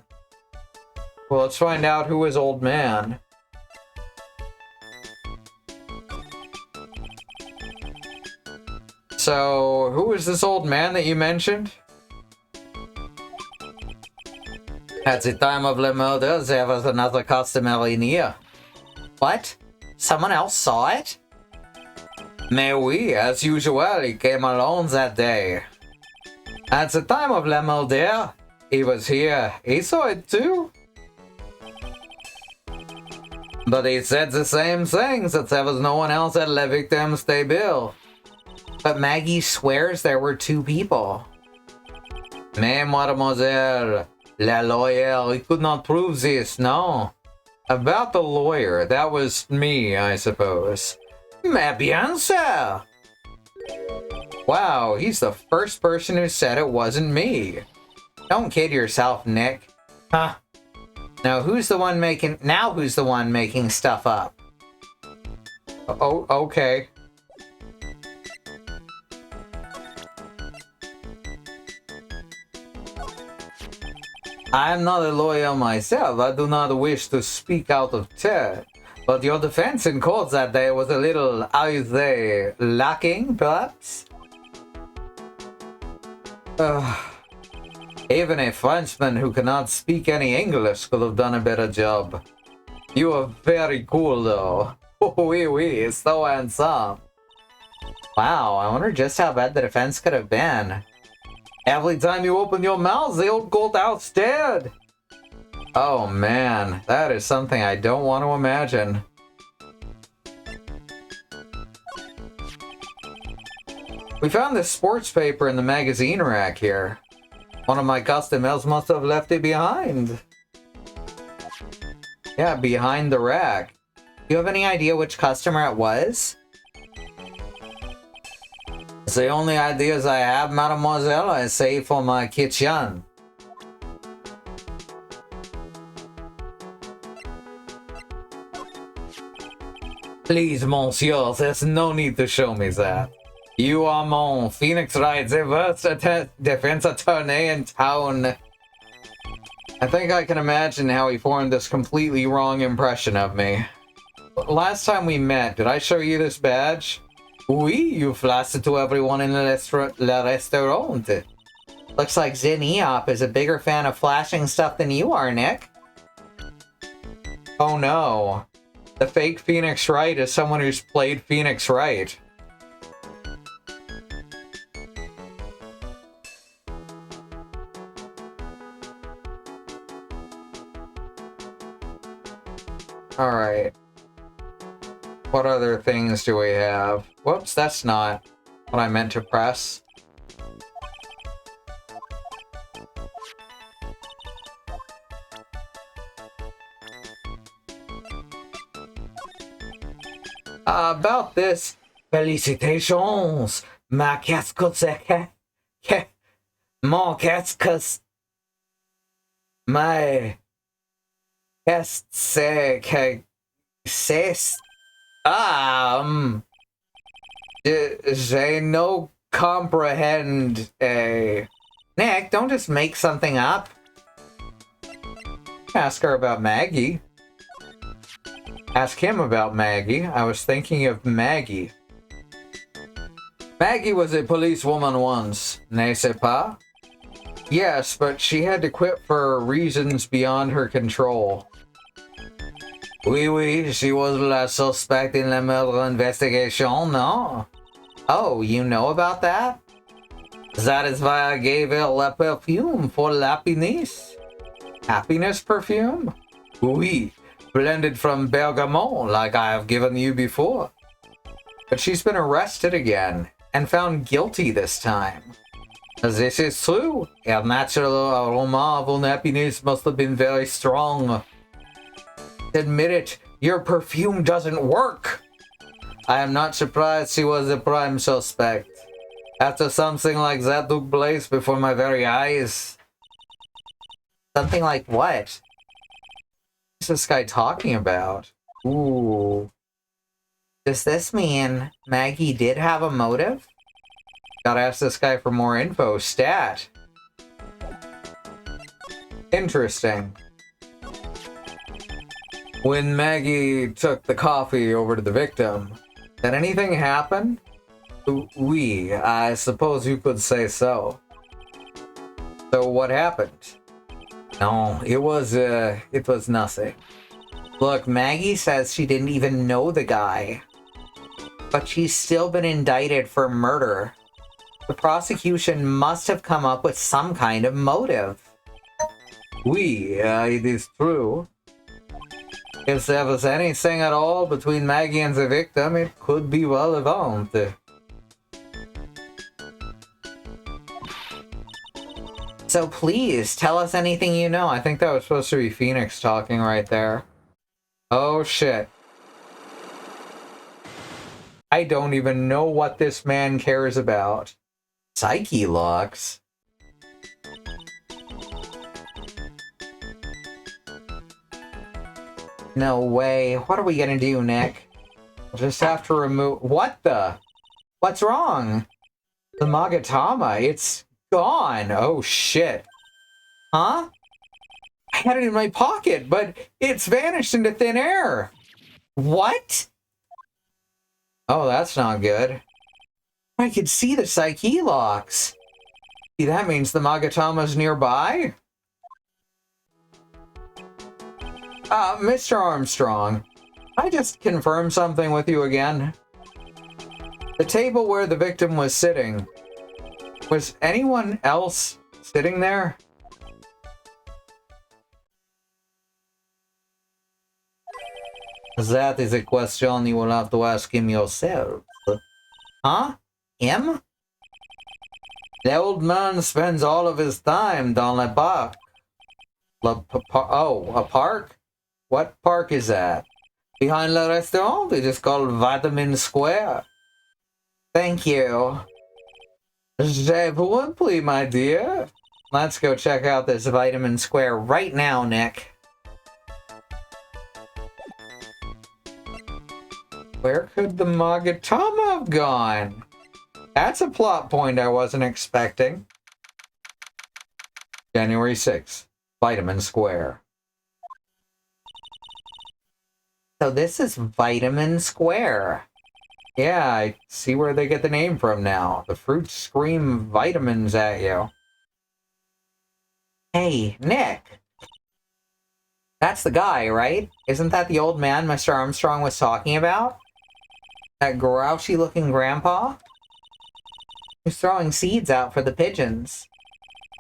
B: Well, let's find out who is old man. So, who is this old man that you mentioned? At the time of the murder, there was another customer in here. What? Someone else saw it? Mais oui, as usual, he came alone that day. At the time of the murder, he was here. He saw it too. But he said the same thing, that there was no one else at the victim's table. But Maggie swears there were 2 people. Mais mademoiselle, la lawyer, he could not prove this, no. About the lawyer, that was me, I suppose. Mais bien sûr! Wow, he's the first person who said it wasn't me. Don't kid yourself, Nick. Huh. Now who's the one making stuff up? Oh, okay. I am not a lawyer myself. I do not wish to speak out of turn. But your defense in court that day was a little, how you say, lacking, perhaps? Even a Frenchman who cannot speak any English could have done a better job. You are very cool, though. Oui, oui, so handsome. Wow, I wonder just how bad the defense could have been. Every time you open your mouth, the old courthouse dead. Oh man, that is something I don't want to imagine. We found this sports paper in the magazine rack here. One of my customers must have left it behind. Yeah, behind the rack. Do you have any idea which customer it was? The only ideas I have, mademoiselle, I save for my kitchen. Please, monsieur, there's no need to show me that. You are mon Phoenix Wright, the worst defense attorney in town. I think I can imagine how he formed this completely wrong impression of me. Last time we met, did I show you this badge? Oui, you flashed it to everyone in the restaurant. Looks like Zin Eop is a bigger fan of flashing stuff than you are, Nick. Oh no. The fake Phoenix Wright is someone who's played Phoenix Wright.
A: Alright. What other things do we have? Whoops, that's not what I meant to press. About this, felicitations, ma casque, mon casque, my c'est j'ai no comprehend a Nick, don't just make something up. Ask her about Maggie. Ask him about Maggie. I was thinking of Maggie. Maggie was a policewoman once, n'est-ce pas? Yes, but she had to quit for reasons beyond her control. Oui, oui, she was la suspect in la murder investigation, no? Oh, you know about that? That is why I gave her la perfume for happiness. Happiness perfume? Oui, blended from bergamot like I have given you before. But she's been arrested again, and found guilty this time. This is true. Her natural aroma of unhappiness must have been very strong. Admit it, your perfume doesn't work. I am not surprised she was a prime suspect. After something like that took place before my very eyes. Something like what? What's this guy talking about? Ooh. Does this mean Maggie did have a motive? Gotta ask this guy for more info. Stat. Interesting. When Maggie took the coffee over to the victim, did anything happen? Oui, I suppose you could say so. So what happened? No, it was nothing. Look, Maggie says she didn't even know the guy. But she's still been indicted for murder. The prosecution must have come up with some kind of motive. Oui, it is true. If there was anything at all between Maggie and the victim, it could be relevant. So please, tell us anything you know. I think that was supposed to be Phoenix talking right there. Oh shit. I don't even know what this man cares about. Psyche locks? No way. What are we gonna do, Nick? We'll just have to remove... What the? What's wrong? The Magatama, it's gone. Oh shit. Huh? I had it in my pocket, but it's vanished into thin air. What? Oh, that's not good. I could see the Psyche locks. See, that means the Magatama's nearby? Mr. Armstrong, I just confirm something with you again. The table where the victim was sitting, was anyone else sitting there? That is a question you will have to ask him yourself. Huh? Him? The old man spends all of his time dans le parc. Oh, a park? What park is that? Behind the restaurant? It is called Vitamin Square. Thank you. Je vous en prie, my dear. Let's go check out this Vitamin Square right now, Nick. Where could the Magatama have gone? That's a plot point I wasn't expecting. January 6th, Vitamin Square. So this is Vitamin Square. Yeah, I see where they get the name from now. The fruits scream vitamins at you. Hey, Nick. That's the guy, right? Isn't that the old man Mr. Armstrong was talking about? That grouchy-looking grandpa? He's throwing seeds out for the pigeons.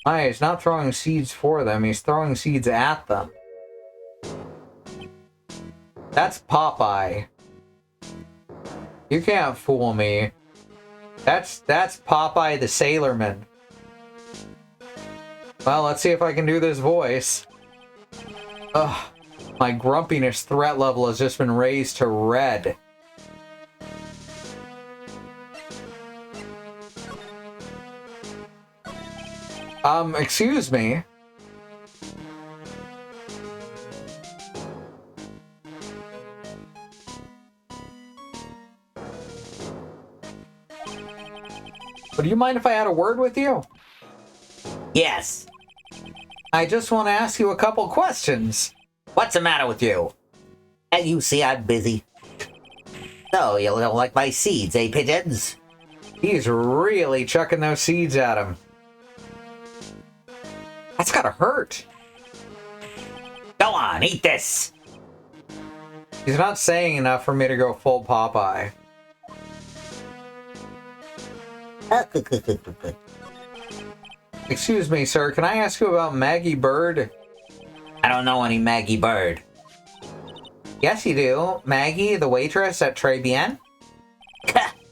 A: Why, he's not throwing seeds for them, he's throwing seeds at them. That's Popeye. You can't fool me. That's Popeye the Sailorman. Well, let's see if I can do this voice. Ugh, my grumpiness threat level has just been raised to red. Excuse me. But do you mind if I had a word with you?
C: Yes.
A: I just want to ask you a couple questions.
C: What's the matter with you? And you see I'm busy. So, you don't like my seeds, eh, pigeons?
A: He's really chucking those seeds at him. That's gotta hurt.
C: Go on, eat this.
A: He's not saying enough for me to go full Popeye. Excuse me, sir, can I ask you about Maggie Bird?
C: I don't know any Maggie Bird.
A: Yes, you do. Maggie, the waitress at Tribulations?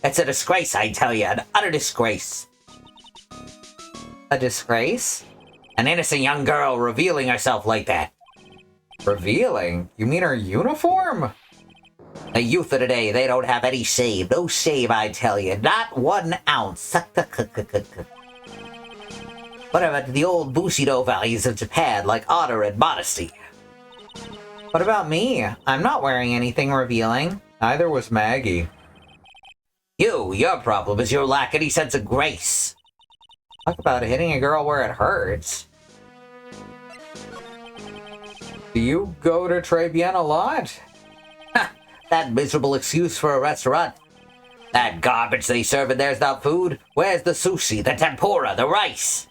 C: It's a disgrace, I tell you. An utter disgrace.
A: A disgrace?
C: An innocent young girl revealing herself like that.
A: Revealing? You mean her uniform?
C: The youth of today, they don't have any shame. No shame, I tell you. Not 1 ounce. What about the old Bushido values of Japan, like honor and modesty?
A: What about me? I'm not wearing anything revealing. Neither was Maggie.
C: Your problem is you lack any sense of grace.
A: Talk about hitting a girl where it hurts. Do you go to Tribulations a lot?
C: That miserable excuse for a restaurant. That garbage they serve in there's not food. Where's the sushi, the tempura, the rice?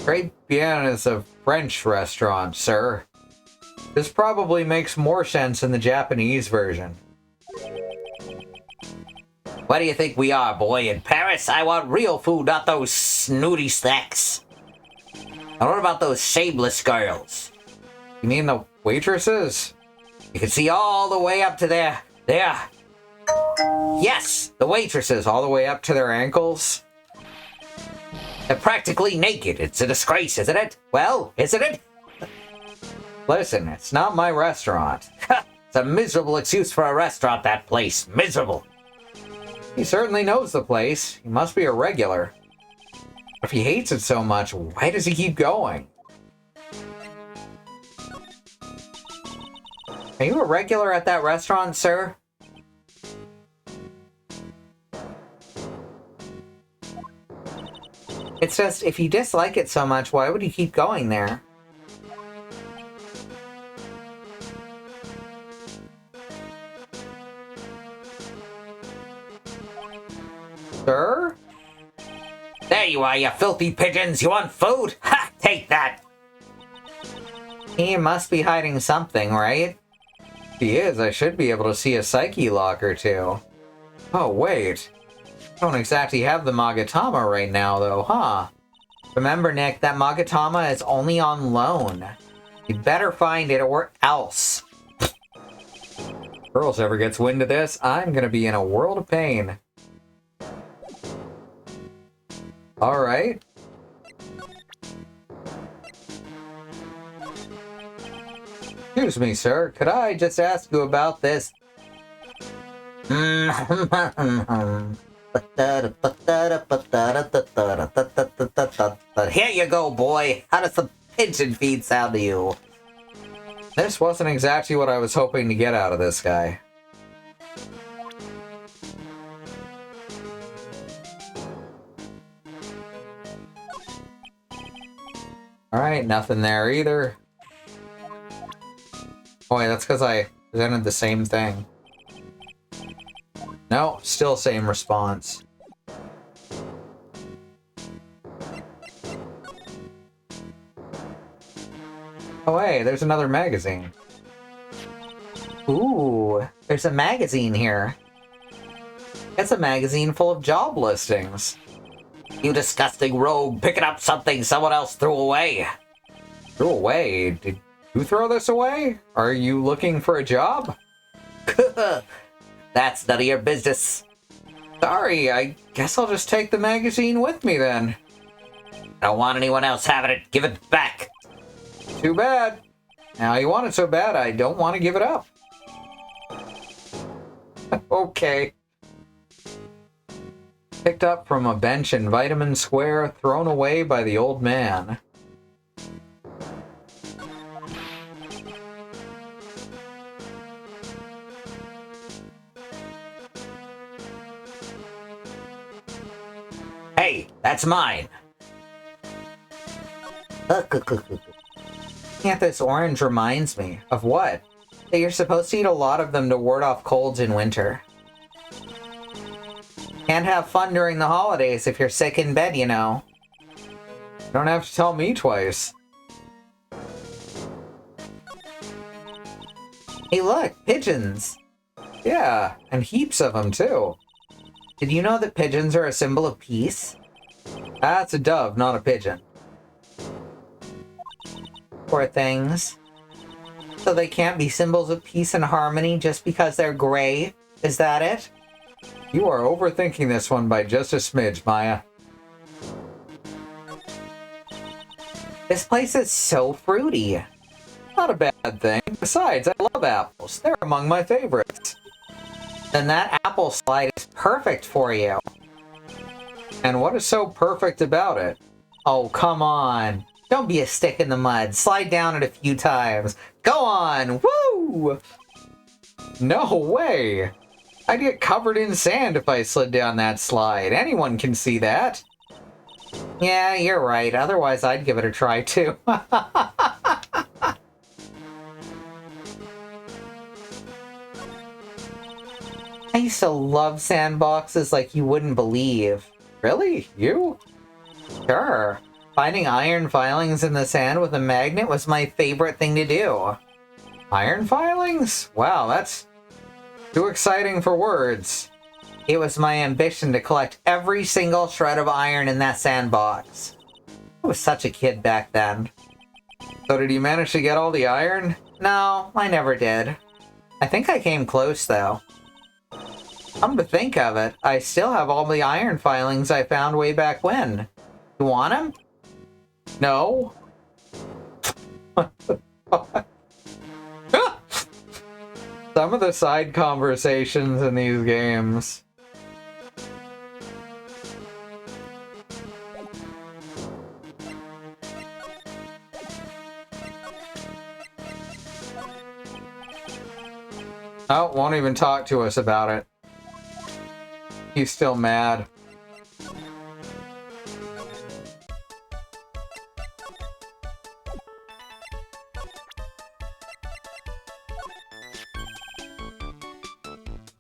A: Tribulations is a French restaurant, sir. This probably makes more sense in the Japanese version.
C: What do you think we are, boy? In Paris? I want real food, not those snooty snacks. And what about those shameless girls?
A: You mean the waitresses?
C: You can see all the way up to there. Yes, the waitresses.
A: All the way up to their ankles?
C: They're practically naked. It's a disgrace, isn't it? Well, isn't it?
A: Listen, it's not my restaurant.
C: It's a miserable excuse for a restaurant, that place. Miserable.
A: He certainly knows the place. He must be a regular. If he hates it so much, why does he keep going? Are you a regular at that restaurant, sir? It's just, if you dislike it so much, why would you keep going there? Sir?
C: There you are, you filthy pigeons. You want food? Ha! Take that.
A: He must be hiding something, right? If he is, I should be able to see a psyche lock or two. Oh, wait. I don't exactly have the Magatama right now, though, huh? Remember, Nick, that Magatama is only on loan. You'd better find it or else. Girls ever gets wind of this, I'm gonna be in a world of pain. Alright. Excuse me, sir. Could I just ask you about this?
C: Here you go, boy. How does the pigeon feed sound to you?
A: This wasn't exactly what I was hoping to get out of this guy. Alright, nothing there either. Boy, that's because I presented the same thing. No, still same response. Oh hey, there's another magazine. Ooh, there's a magazine here. It's a magazine full of job listings.
C: You disgusting rogue, picking up something someone else threw away.
A: Threw away? Did You throw this away? Are you looking for a job?
C: That's none of your business.
A: Sorry, I guess I'll just take the magazine with me then.
C: I don't want anyone else having it. Give it back.
A: Too bad. Now you want it so bad, I don't want to give it up. Okay. Picked up from a bench in Vitamin Square, thrown away by the old man.
C: Hey, that's mine.
A: Yeah, this orange reminds me. Of what? That you're supposed to eat a lot of them to ward off colds in winter. Can't have fun during the holidays if you're sick in bed, you know. You don't have to tell me twice. Hey look, pigeons! Yeah, and heaps of them too. Did you know that pigeons are a symbol of peace? That's a dove, not a pigeon. Poor things. So they can't be symbols of peace and harmony just because they're gray? Is that it? You are overthinking this one by just a smidge, Maya. This place is so fruity. Not a bad thing. Besides, I love apples. They're among my favorites. Then that apple slide is perfect for you. And what is so perfect about it? Oh, come on. Don't be a stick in the mud. Slide down it a few times. Go on! Woo! No way! I'd get covered in sand if I slid down that slide. Anyone can see that. Yeah, you're right. Otherwise, I'd give it a try, too. I used to love sandboxes like you wouldn't believe. Really? You? Sure. Finding iron filings in the sand with a magnet was my favorite thing to do. Iron filings? Wow, that's too exciting for words. It was my ambition to collect every single shred of iron in that sandbox. I was such a kid back then. So did you manage to get all the iron? No, I never did. I think I came close, though. Come to think of it, I still have all the iron filings I found way back when. You want them? No? Some of the side conversations in these games. Oh, won't even talk to us about it. He's still mad.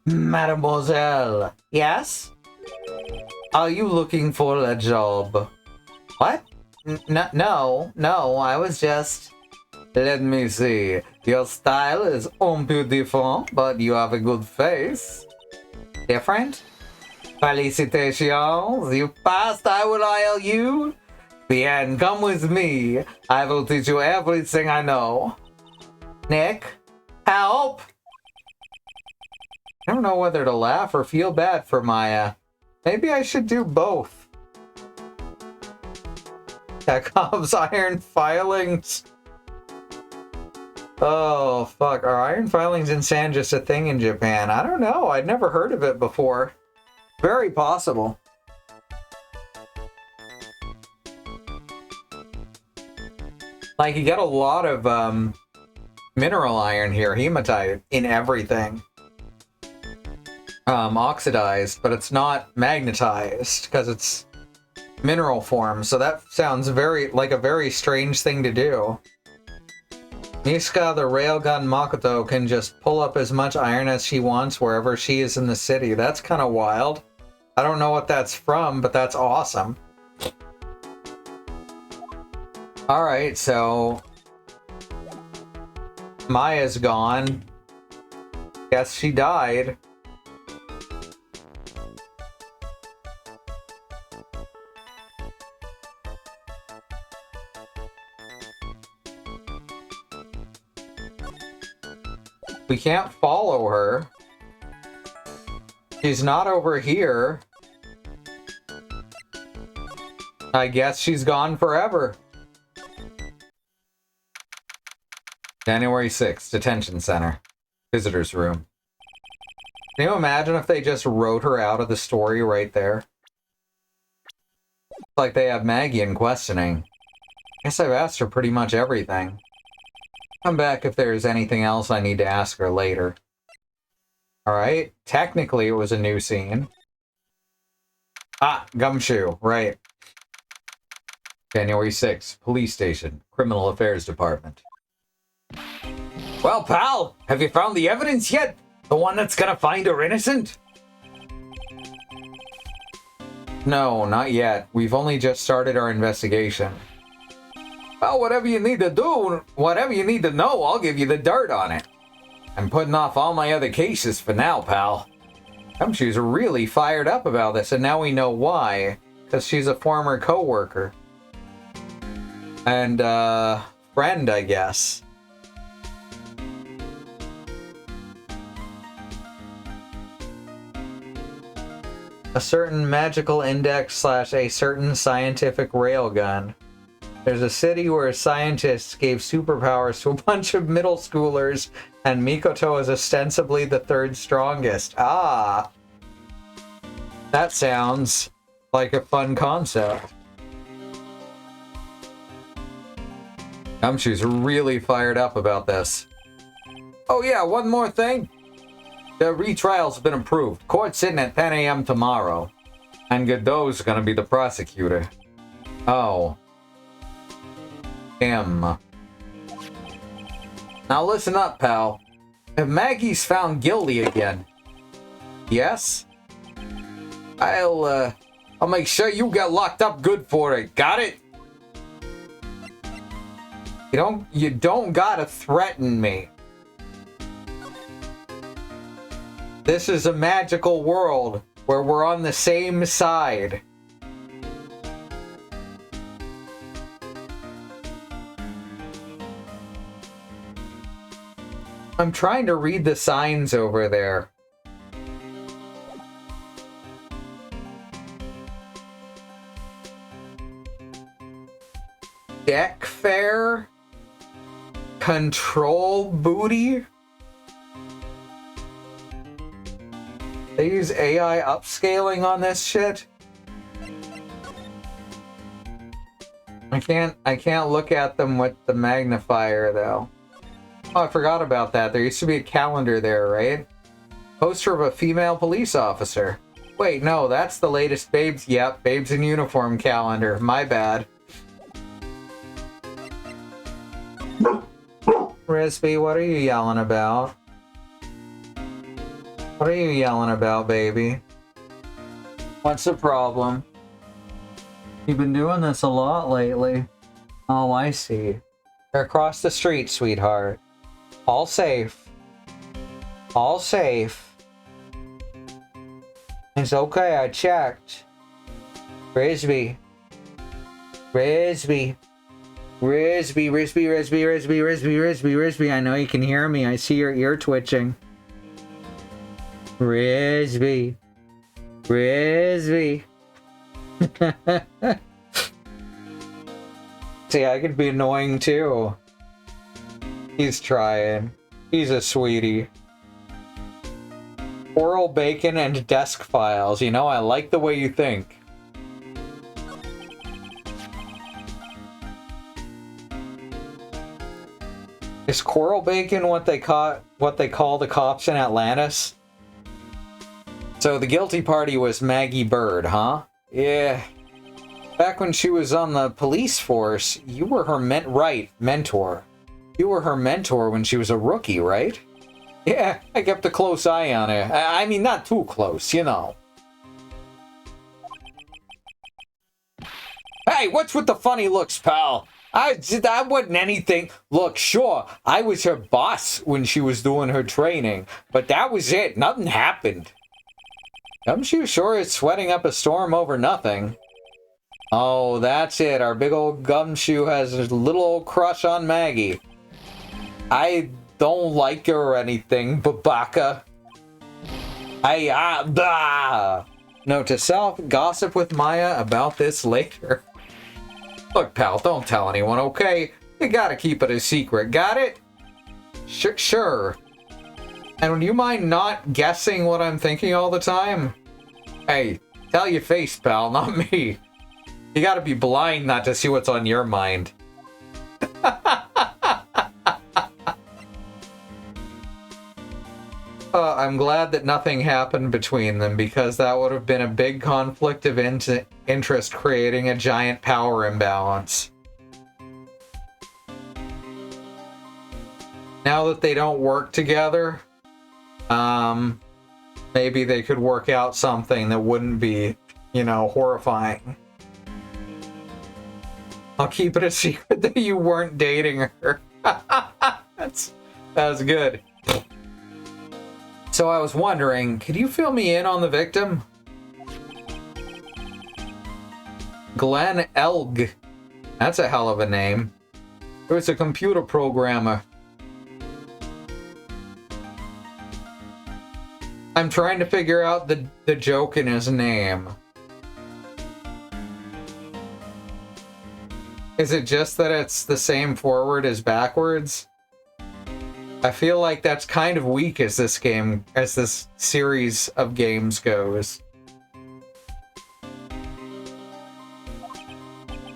A: Mademoiselle. Yes? Are you looking for a job? What? No, I was just... Let me see. Your style is un peu different, but you have a good face. Different? Felicitations, you passed, I will hire you. Bien, come with me. I will teach you everything I know. Nick? Help! I don't know whether to laugh or feel bad for Maya. Maybe I should do both. Chekhov's iron filings. Oh, fuck. Are iron filings in sand just a thing in Japan? I don't know. I'd never heard of it before. Very possible. Like, you get a lot of mineral iron here, hematite, in everything. Oxidized, but it's not magnetized because it's mineral form, so that sounds like a very strange thing to do. Niska, the railgun Makoto, can just pull up as much iron as she wants wherever she is in the city. That's kind of wild. I don't know what that's from, but that's awesome. Alright, so... Maya's gone. Guess she died. We can't follow her. She's not over here. I guess she's gone forever. January 6th, detention center. Visitor's room. Can you imagine if they just wrote her out of the story right there? It's like they have Maggie in questioning. Guess I've asked her pretty much everything. Come back if there's anything else I need to ask her later. Alright, technically it was a new scene. Ah, Gumshoe, right. January 6th, police station, criminal affairs department.
C: Well, pal, have you found the evidence yet? The one that's gonna find her innocent?
A: No, not yet. We've only just started our investigation.
C: Well, whatever you need to do, whatever you need to know, I'll give you the dirt on it. I'm putting off all my other cases for now, pal.
A: Gumshoe's really fired up about this, and now we know why. Because she's a former co-worker. And, friend, I guess. A certain magical index / a certain scientific railgun. There's a city where scientists gave superpowers to a bunch of middle schoolers, and Mikoto is ostensibly the third strongest. Ah! That sounds like a fun concept. Gumshoe's really fired up about this.
C: Oh yeah, one more thing. The retrial's been approved. Court's sitting at 10 a.m. tomorrow. And Godot's gonna be the prosecutor.
A: Oh. Him.
C: Now listen up, pal. If Maggie's found guilty again,
A: Yes?
C: I'll make sure you get locked up good for it. Got it?
A: You don't gotta threaten me. This is a magical world where we're on the same side. I'm trying to read the signs over there. Deck fair? Control booty? They use AI upscaling on this shit? I can't look at them with the magnifier though. Oh, I forgot about that. There used to be a calendar there, right? Poster of a female police officer. Wait, no, that's the latest Babes. Yep, Babes in Uniform calendar. My bad. Risby, what are you yelling about? What are you yelling about, baby? What's the problem? You've been doing this a lot lately. Oh, I see. They're across the street, sweetheart. All safe. All safe. It's okay, I checked. Risby. Risby. Risby, Risby, Risby, Risby, Risby, Risby, Risby. I know you can hear me. I see your ear twitching. Risby. Risby. See, I could be annoying too. He's trying. He's a sweetie. Oral bacon and desk files. You know, I like the way you think. Is coral bacon what they call the cops in Atlantis? So the guilty party was Maggie Bird, huh? Yeah. Back when she was on the police force, you were her mentor. You were her mentor when she was a rookie, right? Yeah, I kept a close eye on her. I mean, not too close, you know.
C: Hey, what's with the funny looks, pal? I wasn't anything. Look, sure, I was her boss when she was doing her training, but that was it. Nothing happened.
A: Gumshoe sure is sweating up a storm over nothing. Oh, that's it. Our big old Gumshoe has a little old crush on Maggie. I
C: don't like her or anything, Babaka.
A: Note to self, gossip with Maya about this later.
C: Look, pal, don't tell anyone, okay? You gotta keep it a secret, got it?
A: Sure. And would you mind not guessing what I'm thinking all the time?
C: Hey, tell your face, pal, not me. You gotta be blind not to see what's on your mind.
A: I'm glad that nothing happened between them, because that would have been a big conflict of interest, creating a giant power imbalance. Now that they don't work together, maybe they could work out something that wouldn't be, horrifying. I'll keep it a secret that you weren't dating her. That was good. So I was wondering, could you fill me in on the victim? Glenn Elg. That's a hell of a name. He was a computer programmer. I'm trying to figure out the joke in his name. Is it just that it's the same forward as backwards? I feel like that's kind of weak as this series of games goes.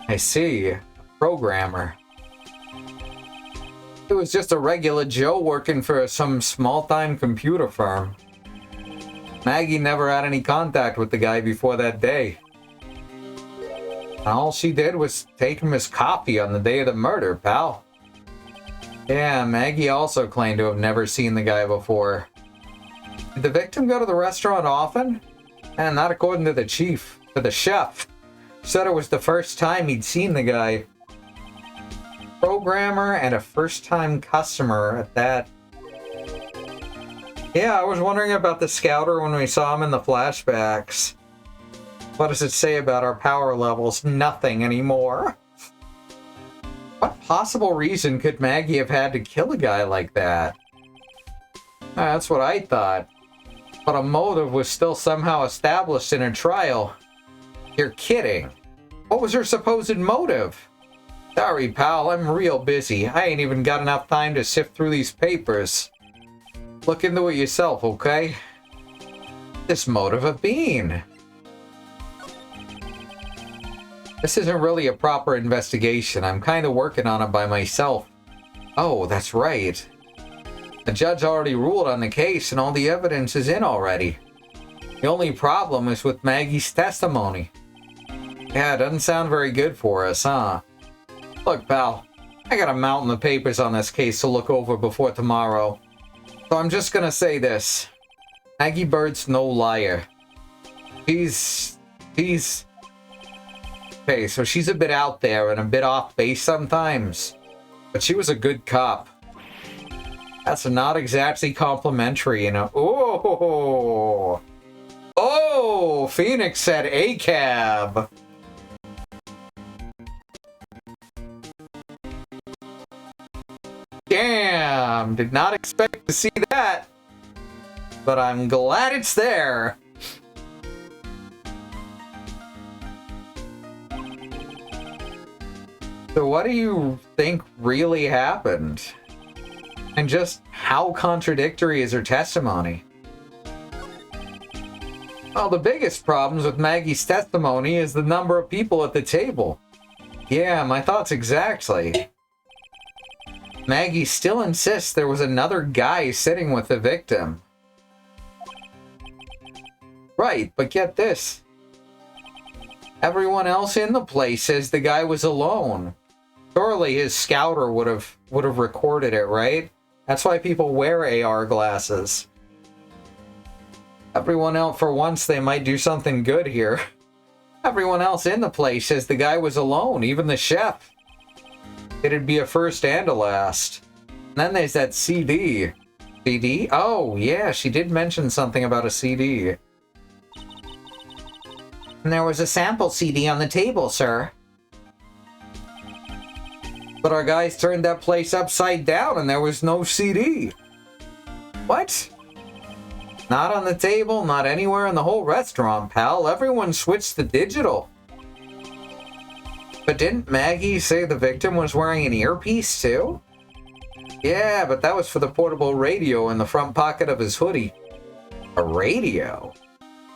A: I see. A programmer. It was just a regular Joe working for some small-time computer firm. Maggie never had any contact with the guy before that day. All she did was take him his coffee on the day of the murder, pal. Yeah, Maggie also claimed to have never seen the guy before. Did the victim go to the restaurant often? And not according to the chief, to the chef. Said it was the first time he'd seen the guy. Programmer and a first-time customer at that. Yeah, I was wondering about the scouter when we saw him in the flashbacks. What does it say about our power levels? Nothing anymore. What possible reason could Maggie have had to kill a guy like that? That's what I thought. But a motive was still somehow established in a trial. You're kidding. What was her supposed motive? Sorry, pal, I'm real busy. I ain't even got enough time to sift through these papers. Look into it yourself, okay? This motive of being. This isn't really a proper investigation. I'm kind of working on it by myself. Oh, that's right. The judge already ruled on the case and all the evidence is in already. The only problem is with Maggie's testimony. Yeah, it doesn't sound very good for us, huh? Look, pal, I got a mountain of papers on this case to look over before tomorrow. So I'm just gonna say this. Maggie Bird's no liar. She's... Okay, so she's a bit out there and a bit off base sometimes. But she was a good cop. That's not exactly complimentary, Oh! Oh! Phoenix said ACAB! Damn! Did not expect to see that. But I'm glad it's there. So what do you think really happened? And just how contradictory is her testimony? Well, the biggest problems with Maggie's testimony is the number of people at the table. Yeah, my thoughts exactly. Maggie still insists there was another guy sitting with the victim. Right, but get this. Everyone else in the place says the guy was alone. Surely his scouter would have recorded it, right? That's why people wear AR glasses. Everyone else, for once, they might do something good here. Everyone else in the place says the guy was alone, even the chef. It'd be a first and a last. And then there's that CD. CD? Oh, yeah, she did mention something about a CD. And there was a sample CD on the table, sir.
C: But our guys turned that place upside down and there was no CD. What? Not on the table, not anywhere in the whole restaurant, pal. Everyone switched to digital. But didn't Maggie say the victim was wearing an earpiece too? Yeah, but that was for the portable radio in the front pocket of his hoodie. A radio?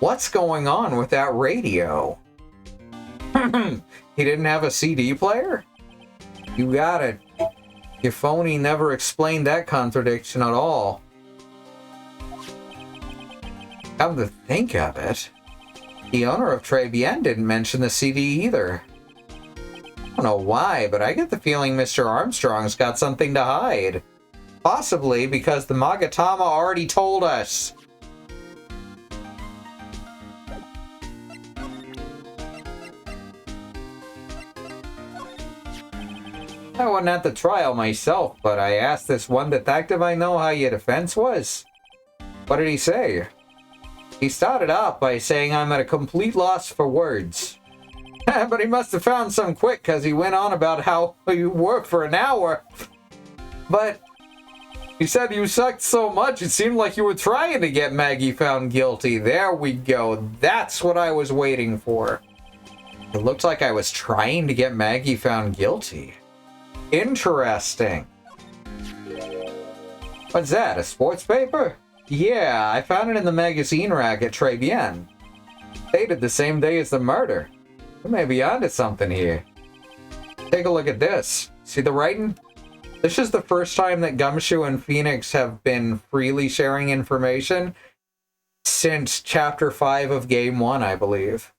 C: What's going on with that radio? He didn't have a CD player? You got it. Your phony never explained that contradiction at all. Come to think of it, the owner of Tribulations didn't mention the CD either. I don't know why, but I get the feeling Mr. Armstrong's got something to hide. Possibly because the Magatama already told us. I wasn't at the trial myself, but I asked this one detective I know how your defense was. What did he say? He started off by saying I'm at a complete loss for words. But he must have found some quick, because he went on about how you worked for an hour. But he said you sucked so much it seemed like you were trying to get Maggie found guilty. There we go. That's what I was waiting for. It looked like I was trying to get Maggie found guilty. Interesting. What's that, a sports paper? Yeah, I found it in the magazine rack at Tribulations. Dated the same day as the murder. We may be onto something here. Take a look at this. See the writing? This is the first time that Gumshoe and Phoenix have been freely sharing information since Chapter 5 of Game 1, I believe.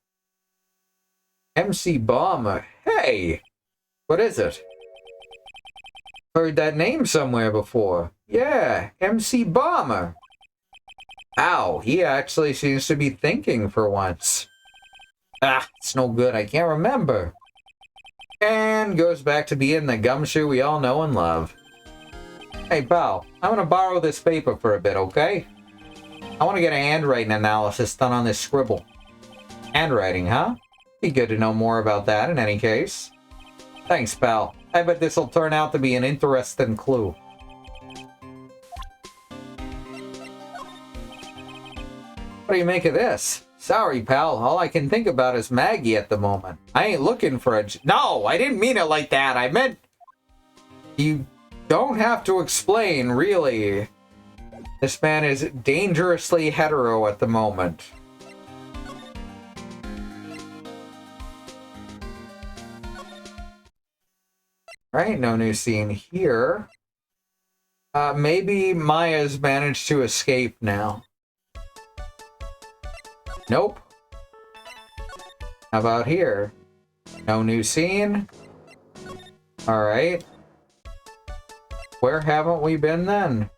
C: MC Bomber. Hey! What is it? Heard that name somewhere before. Yeah, MC Bomber. Ow, he actually seems to be thinking for once. Ah, it's no good, I can't remember. And goes back to being the Gumshoe we all know and love. Hey, pal, I'm gonna borrow this paper for a bit, okay? I want to get a handwriting analysis done on this scribble. Handwriting, huh? Be good to know more about that in any case. Thanks, pal. I bet this'll turn out to be an interesting clue. What do you make of this? Sorry, pal. All I can think about is Maggie at the moment. I ain't looking for a... No, I didn't mean it like that. I meant... You don't have to explain, really. This man is dangerously hetero at the moment. Right, no new scene here. Maybe Maya's managed to escape now. Nope. How about here? No new scene? Alright. Where haven't we been then?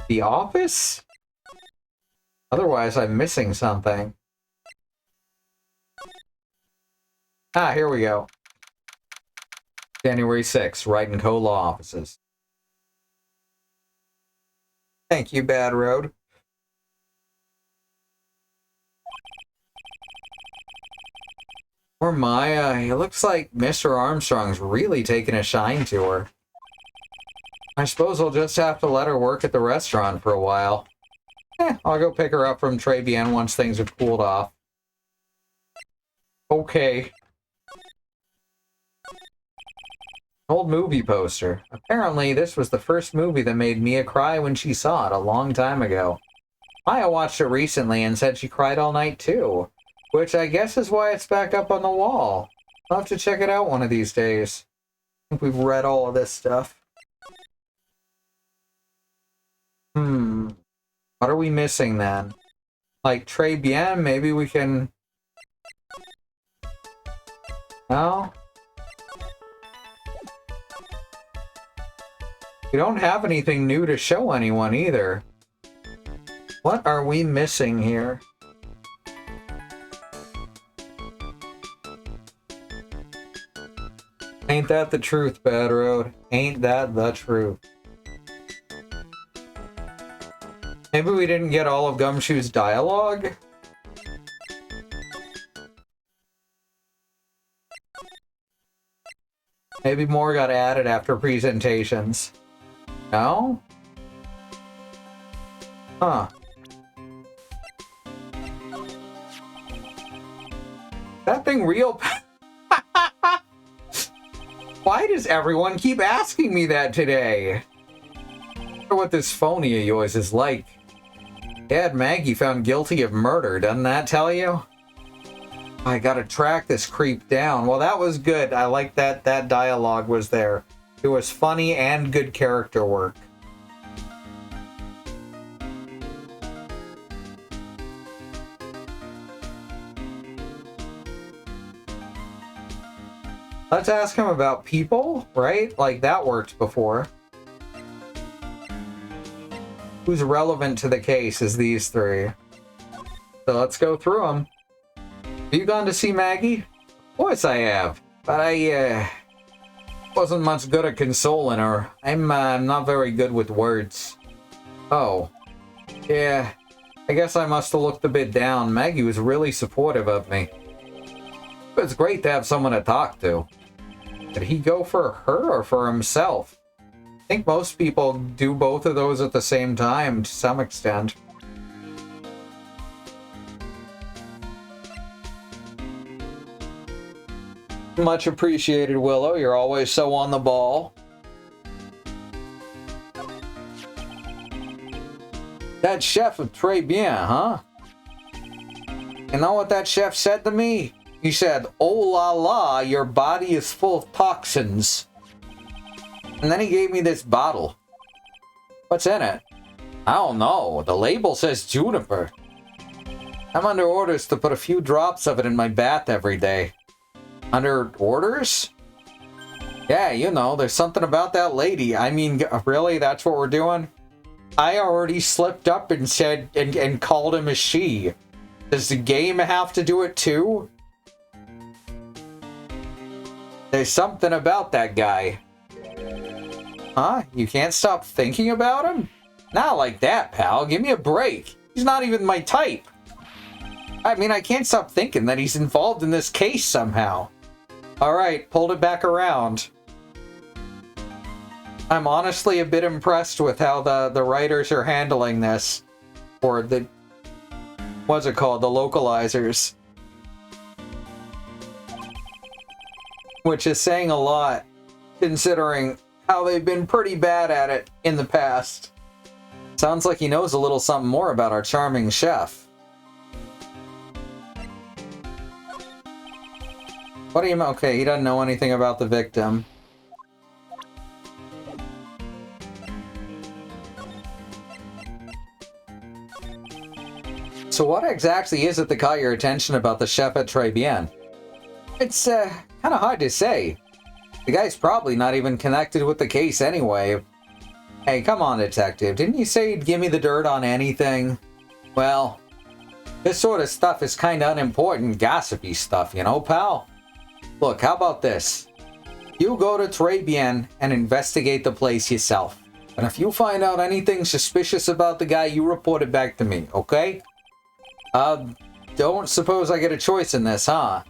C: The office? Otherwise, I'm missing something. Ah, here we go. January 6th, Wright & Co. Law Offices. Thank you, Bad Road. Poor Maya. It looks like Mr. Armstrong's really taking a shine to her. I suppose I'll just have to let her work at the restaurant for a while. I'll go pick her up from Tribulations once things have cooled off. Okay. Old movie poster. Apparently, this was the first movie that made Mia cry when she saw it a long time ago. Maya watched it recently and said she cried all night too, which I guess is why it's back up on the wall. I'll have to check it out one of these days. I think we've read all of this stuff. What are we missing then? Like Tribulations, maybe we can... No? We don't have anything new to show anyone either. What are we missing here? Ain't that the truth, Bad Road? Ain't that the truth? Maybe we didn't get all of Gumshoe's dialogue? Maybe more got added after presentations. No? Huh. That thing real? Why does everyone keep asking me that today? I wonder what this phony of yours is like. Dad Maggie found guilty of murder, doesn't that tell you? I gotta track this creep down. Well, that was good. I like that dialogue was there. It was funny and good character work. Let's ask him about people, right? Like, that worked before. Who's relevant to the case is these three. So let's go through them. Have you gone to see Maggie? Of course I have. But I, wasn't much good at consoling her. I'm not very good with words. Oh. Yeah. I guess I must have looked a bit down. Maggie was really supportive of me. It's great to have someone to talk to. Did he go for her or for himself? I think most people do both of those at the same time, to some extent. Much appreciated, Willow. You're always so on the ball. That chef of Très Bien, huh? You know what that chef said to me? He said, "Oh la la, your body is full of toxins." And then he gave me this bottle. What's in it? I don't know. The label says juniper. I'm under orders to put a few drops of it in my bath every day. Under orders? Yeah, you know, there's something about that lady. I mean, really? That's what we're doing? I already slipped up and said, and called him a she. Does the game have to do it too? There's something about that guy. Huh? You can't stop thinking about him? Not like that, pal. Give me a break. He's not even my type. I mean, I can't stop thinking that he's involved in this case somehow. Alright, pulled it back around. I'm honestly a bit impressed with how the writers are handling this. Or the... what's it called? The localizers. Which is saying a lot, considering how they've been pretty bad at it in the past. Sounds like he knows a little something more about our charming chef. What do you mean? Okay, he doesn't know anything about the victim. So what exactly is it that caught your attention about the chef at Très Bien? It's, kind of hard to say. The guy's probably not even connected with the case anyway. Hey, come on, detective. Didn't you say you'd give me the dirt on anything? Well, this sort of stuff is kind of unimportant, gossipy stuff, you know, pal? Look, how about this? You go to Très Bien and investigate the place yourself. And if you find out anything suspicious about the guy, you report it back to me, okay? Don't suppose I get a choice in this, huh?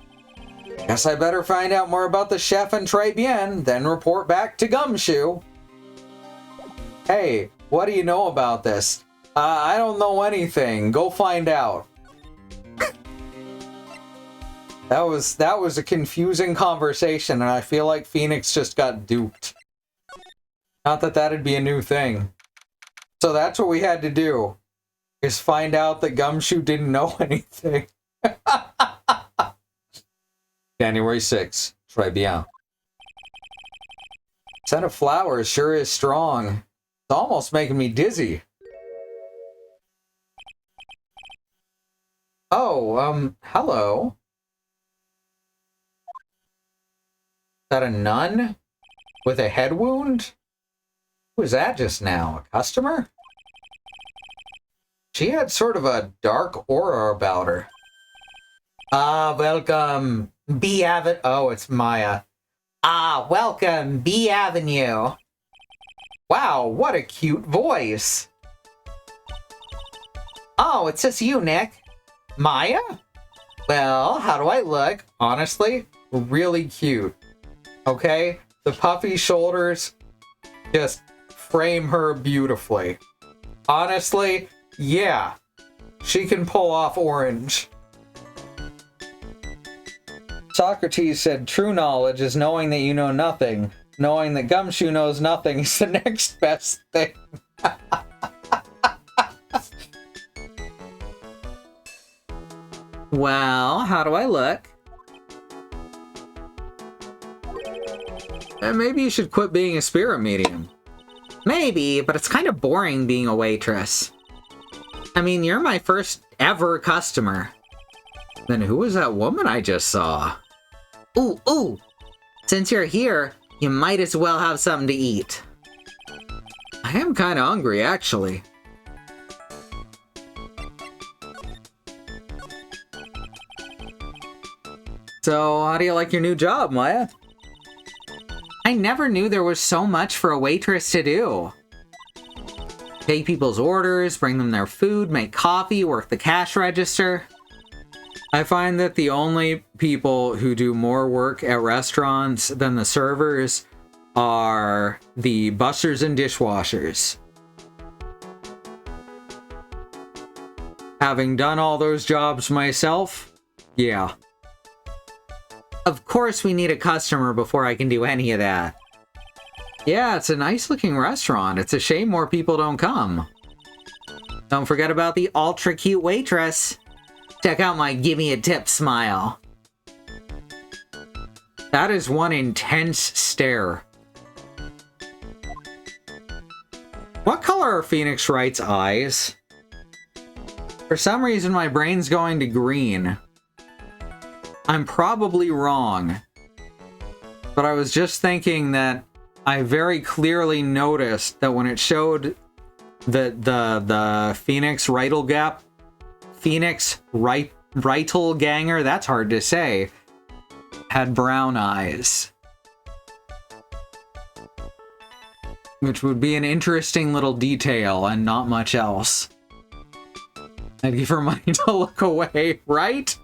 C: Guess I better find out more about the chef in Très Bien, then report back to Gumshoe. Hey, what do you know about this? I don't know anything. Go find out. That was a confusing conversation, and I feel like Phoenix just got duped. Not that that'd be a new thing. So that's what we had to do, is find out that Gumshoe didn't know anything. January 6th, Très Bien. Scent of flowers sure is strong. It's almost making me dizzy. Oh, hello. Is that a nun? With a head wound? Who was that just now? A customer? She had sort of a dark aura about her. Welcome. B Avenue. Oh, it's Maya. Welcome, B Avenue. Wow, what a cute voice. Oh, it's just you, Nick. Maya? Well, how do I look? Honestly, really cute. Okay? The puffy shoulders just frame her beautifully. Honestly, yeah, she can pull off orange. Socrates said, true knowledge is knowing that you know nothing. Knowing that Gumshoe knows nothing is the next best thing.
A: Well, how do I look?
B: Maybe you should quit being a spirit medium.
A: Maybe, but it's kind of boring being a waitress. I mean, you're my first ever customer.
B: Then who was that woman I just saw?
A: Ooh! Since you're here, you might as well have something to eat.
B: I am kind of hungry, actually. So, how do you like your new job, Maya?
A: I never knew there was so much for a waitress to do. Take people's orders, bring them their food, make coffee, work the cash register.
B: I find that the only people who do more work at restaurants than the servers are the busters and dishwashers. Having done all those jobs myself, yeah.
A: Of course we need a customer before I can do any of that.
B: Yeah, it's a nice looking restaurant. It's a shame more people don't come.
A: Don't forget about the ultra cute waitress. Check out my give me a tip smile.
B: That is one intense stare. What color are Phoenix Wright's eyes? For some reason my brain's going to green. I'm probably wrong. But I was just thinking that I very clearly noticed that when it showed the Phoenix Reitelganger, that's hard to say, had brown eyes. Which would be an interesting little detail and not much else. I'd give her money to look away, right?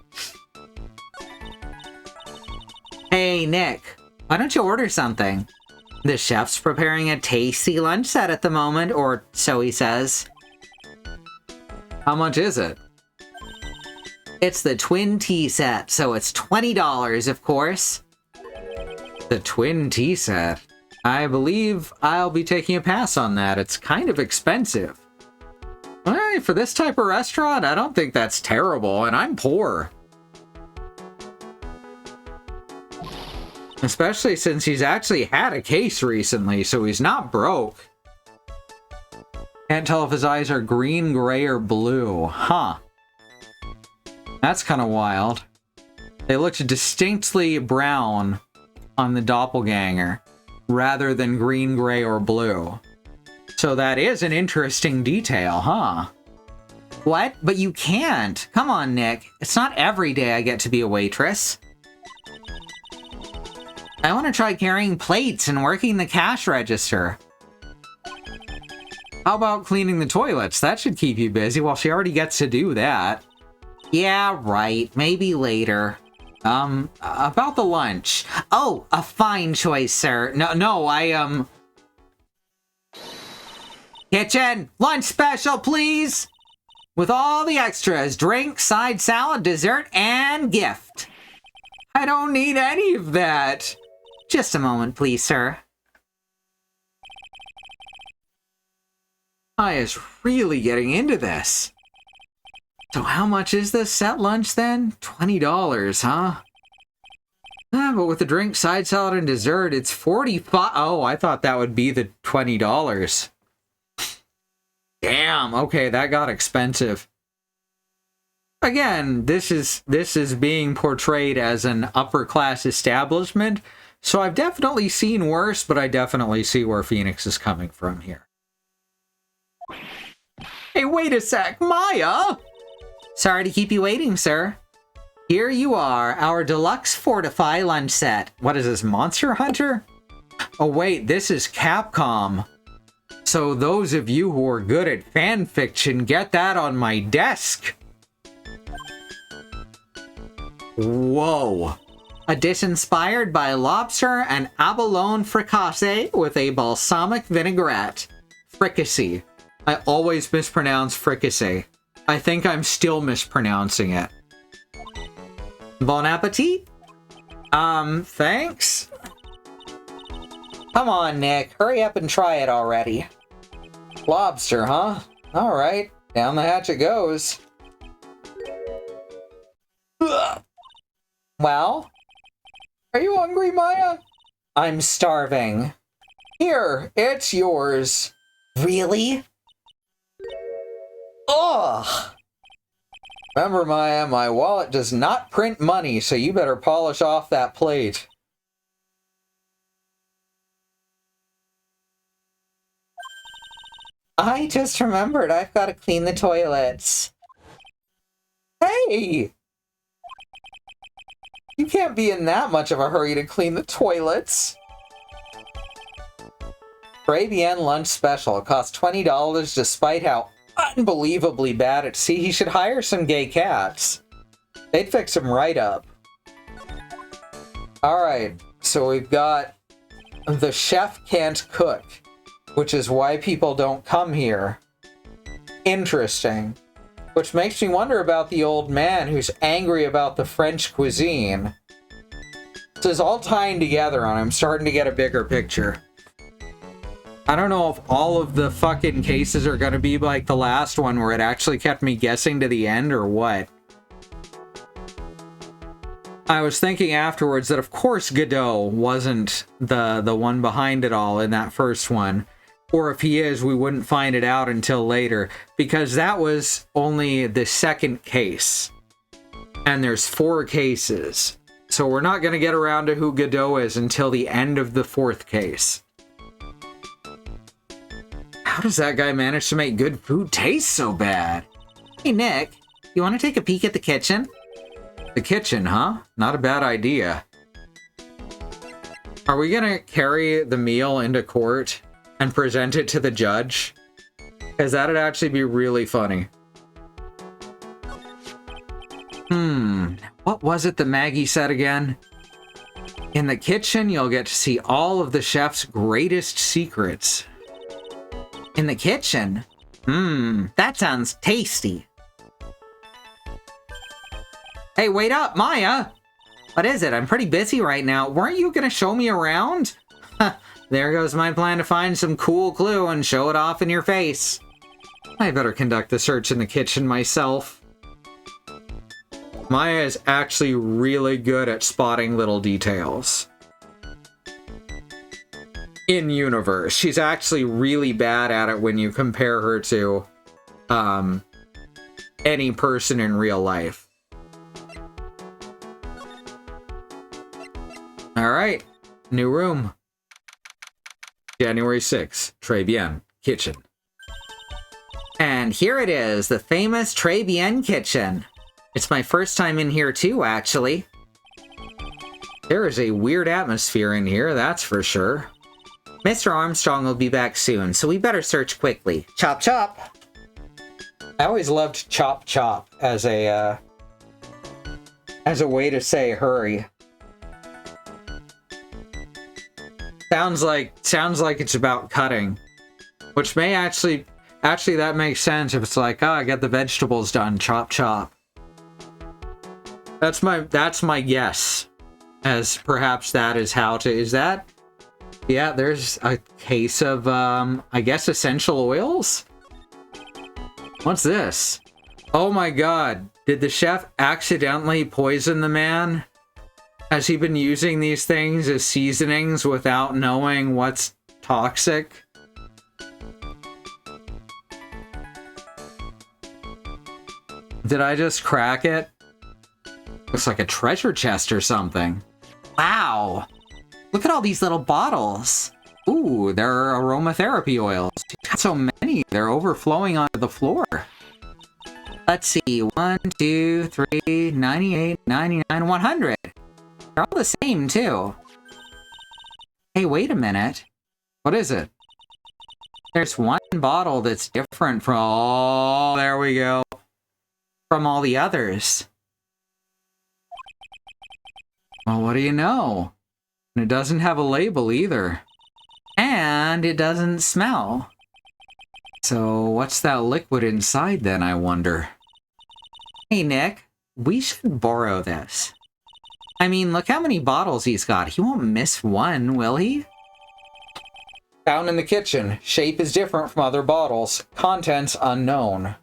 A: Hey, Nick, why don't you order something? The chef's preparing a tasty lunch set at the moment, or so he says.
B: How much is it?
A: It's the twin tea set, so it's $20, of course.
B: The twin tea set? I believe I'll be taking a pass on that. It's kind of expensive. Well, for this type of restaurant, I don't think that's terrible, and I'm poor. Especially since he's actually had a case recently, so he's not broke. Can't tell if his eyes are green, gray, or blue. Huh. That's kind of wild. They looked distinctly brown on the doppelganger, rather than green, gray, or blue. So that is an interesting detail, huh?
A: What? But you can't. Come on, Nick. It's not every day I get to be a waitress. I want to try carrying plates and working the cash register.
B: How about cleaning the toilets? That should keep you busy. Well, she already gets to do that.
A: Yeah, right. Maybe later.
B: About the lunch.
A: Oh, a fine choice, sir. No, Kitchen! Lunch special, please! With all the extras. Drink, side salad, dessert, and gift.
B: I don't need any of that.
A: Just a moment, please, sir.
B: I is really getting into this. So how much is this set lunch then? $20, huh? But with the drink, side salad, and dessert, it's $45. Oh, I thought that would be the $20. Damn, okay, that got expensive. Again, this is being portrayed as an upper-class establishment, so I've definitely seen worse, but I definitely see where Phoenix is coming from here. Hey, wait a sec, Maya!
A: Sorry to keep you waiting, sir. Here you are, our deluxe Fortify lunch set.
B: What is this, Monster Hunter? Oh wait, this is Capcom. So those of you who are good at fan fiction, get that on my desk. Whoa. A dish inspired by lobster and abalone fricassee with a balsamic vinaigrette. Fricassee. I always mispronounce fricassee. I think I'm still mispronouncing it. Bon appetit? Thanks?
A: Come on, Nick. Hurry up and try it already.
C: Lobster, huh? Alright, down the hatch it goes. Ugh.
A: Well?
C: Are you hungry, Maya?
A: I'm starving.
C: Here, it's yours.
A: Really? Ugh!
C: Remember, Maya, my wallet does not print money, so you better polish off that plate.
A: I just remembered I've got to clean the toilets.
C: Hey! You can't be in that much of a hurry to clean the toilets. Tribulations lunch special. It costs $20 despite how unbelievably bad it. See, he should hire some gay cats. They'd fix him right up. Alright, so we've got the chef can't cook, which is why people don't come here. Interesting. Which makes me wonder about the old man who's angry about the French cuisine. This is all tying together and I'm starting to get a bigger picture. I don't know if all of the fucking cases are gonna be like the last one where it actually kept me guessing to the end or what. I was thinking afterwards that of course Godot wasn't the one behind it all in that first one. Or if he is, we wouldn't find it out until later, because that was only the second case. And there's 4 cases. So we're not going to get around to who Godot is until the end of the 4th case. How does that guy manage to make good food taste so bad?
A: Hey, Nick, you want to take a peek at the kitchen?
C: The kitchen, huh? Not a bad idea. Are we going to carry the meal into court and present it to the judge? Because that'd actually be really funny. What was it that Maggie said again? In the kitchen, you'll get to see all of the chef's greatest secrets.
A: In the kitchen? That sounds tasty. Hey, wait up, Maya! What is it? I'm pretty busy right now. Weren't you gonna show me around?
C: There goes my plan to find some cool clue and show it off in your face. I better conduct the search in the kitchen myself. Maya is actually really good at spotting little details. In universe, she's actually really bad at it when you compare her to any person in real life. Alright, new room. January 6th, Tribulations kitchen.
A: And here it is, the famous Tribulations kitchen. It's my first time in here too, actually.
C: There is a weird atmosphere in here, that's for sure.
A: Mr. Armstrong will be back soon, so we better search quickly. Chop chop!
C: I always loved chop chop as a way to say hurry. Sounds like it's about cutting, which may actually that makes sense if it's like, oh, I got the vegetables done, chop chop. That's my guess, as perhaps that is how to, is that? Yeah, there's a case of, I guess essential oils? What's this? Oh my god, did the chef accidentally poison the man? Has he been using these things as seasonings without knowing what's toxic? Did I just crack it? Looks like a treasure chest or something.
A: Wow! Look at all these little bottles.
C: Ooh, they're aromatherapy oils. You've got so many, they're overflowing onto the floor.
A: Let's see, 1, 2, 3, 98, 99, 100. They're all the same, too. Hey, wait a minute.
C: What is it?
A: There's one bottle that's different from... Oh, there we go. From all the others.
B: Well, what do you know? And it doesn't have a label either. And it doesn't smell. So what's that liquid inside then, I wonder? Hey, Nick, we should borrow this. I mean, look how many bottles he's got. He won't miss one, will he?
C: Found in the kitchen. Shape is different from other bottles. Contents unknown.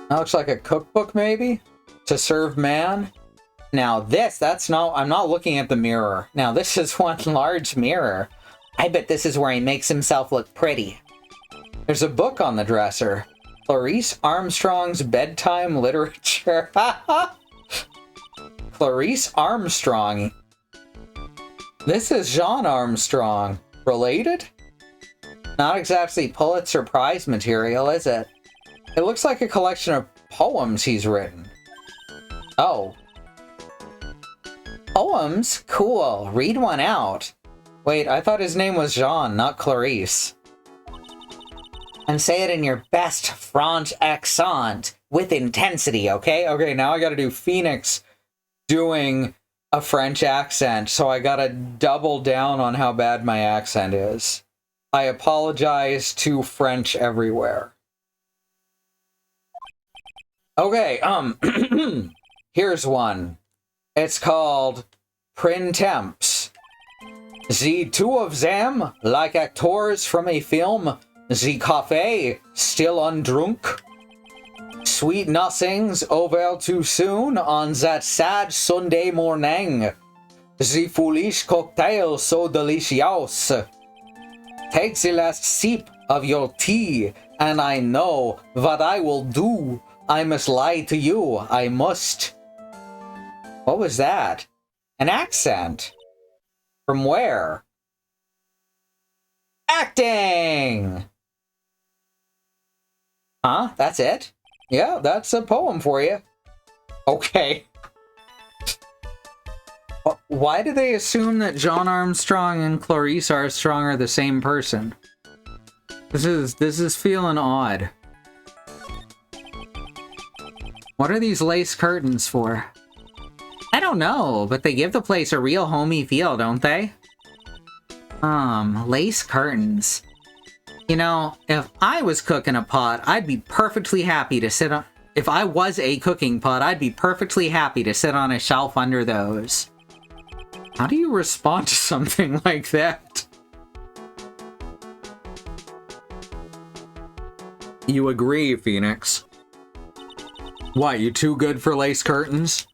C: That looks like a cookbook, maybe? To serve man? Now that's not, I'm not looking at the mirror. Now this is one large mirror. I bet this is where he makes himself look pretty. There's a book on the dresser. Clarice Armstrong's Bedtime Literature. Clarice Armstrong. This is Jean Armstrong. Related? Not exactly Pulitzer Prize material, is it? It looks like a collection of poems he's written. Oh. Poems? Cool. Read one out. Wait, I thought his name was Jean, not Clarice. And say it in your best French accent with intensity, okay? Okay, now I gotta do Phoenix doing a French accent, so I gotta double down on how bad my accent is. I apologize to French everywhere. Okay, here's one. It's called Printemps. The two of them, like actors from a film, the cafe, still undrunk. Sweet nothings over too soon on that sad Sunday morning. The foolish cocktail so delicious. Take the last sip of your tea, and I know what I will do. I must lie to you. I must. What was that? An accent? From where? Acting! Huh? That's it? Yeah, that's a poem for you. Okay.
B: Why do they assume that John Armstrong and Clarice Armstrong are the same person? This is feeling odd. What are these lace curtains for? I don't know, but they give the place a real homey feel, don't they? Lace curtains. You know, if I was cooking a pot, I'd be perfectly happy to sit on... If I was a cooking pot, I'd be perfectly happy to sit on a shelf under those. How do you respond to something like that? You agree, Phoenix. What, you too good for lace curtains?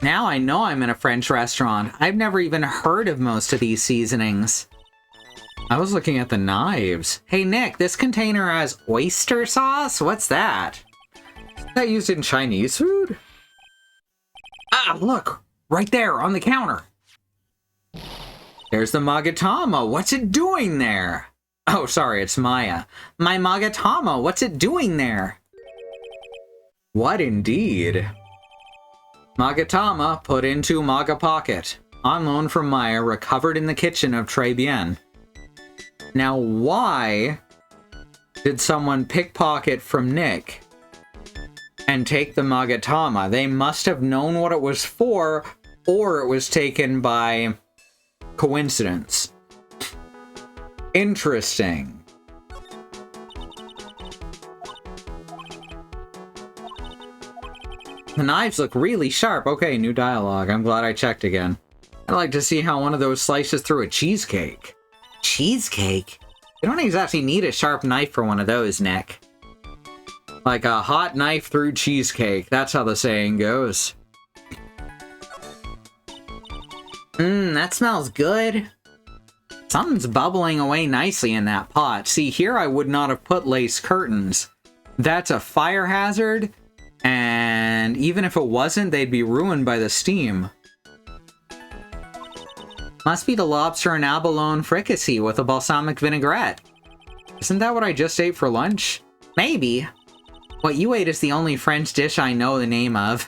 B: Now I know I'm in a French restaurant. I've never even heard of most of these seasonings. I was looking at the knives. Hey Nick, this container has oyster sauce? What's that? Is that used in Chinese food? Ah, look! Right there, on the counter! There's the Magatama. What's it doing there? Oh, sorry, it's Maya. My Magatama, what's it doing there? What indeed? Magatama put into Maga Pocket. On loan from Maya, recovered in the kitchen of Tribulations. Now, why did someone pickpocket from Nick and take the Magatama? They must have known what it was for, or it was taken by coincidence. Interesting. The knives look really sharp. Okay, new dialogue. I'm glad I checked again. I'd like to see how one of those slices through a cheesecake. Cheesecake? You don't exactly need a sharp knife for one of those, Nick. Like a hot knife through cheesecake. That's how the saying goes. That smells good. Something's bubbling away nicely in that pot. See, here I would not have put lace curtains. That's a fire hazard, and even if it wasn't, they'd be ruined by the steam. Must be the lobster and abalone fricassee with a balsamic vinaigrette. Isn't that what I just ate for lunch? Maybe. What you ate is the only French dish I know the name of.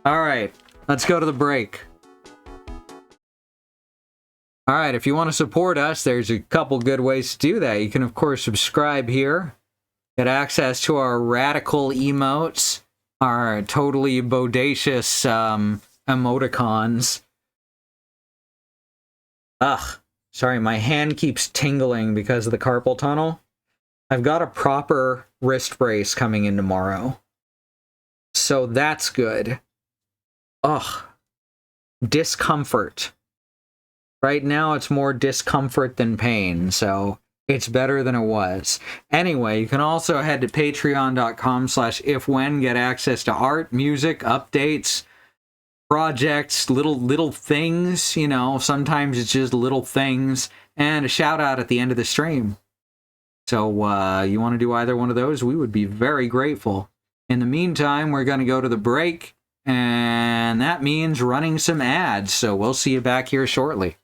B: Alright, let's go to the break. Alright, if you want to support us, there's a couple good ways to do that. You can, of course, subscribe here. Get access to our radical emotes. our totally bodacious emoticons. Ugh, sorry, my hand keeps tingling because of the carpal tunnel. I've got a proper wrist brace coming in tomorrow. So that's good. Ugh. Discomfort. Right now it's more discomfort than pain, so it's better than it was. Anyway, you can also head to patreon.com/ifwhen, get access to art, music, updates, projects, little things, you know, sometimes it's just little things, and a shout out at the end of the stream. So you want to do either one of those, we would be very grateful. In the meantime, we're going to go to the break, and that means running some ads, so we'll see you back here shortly.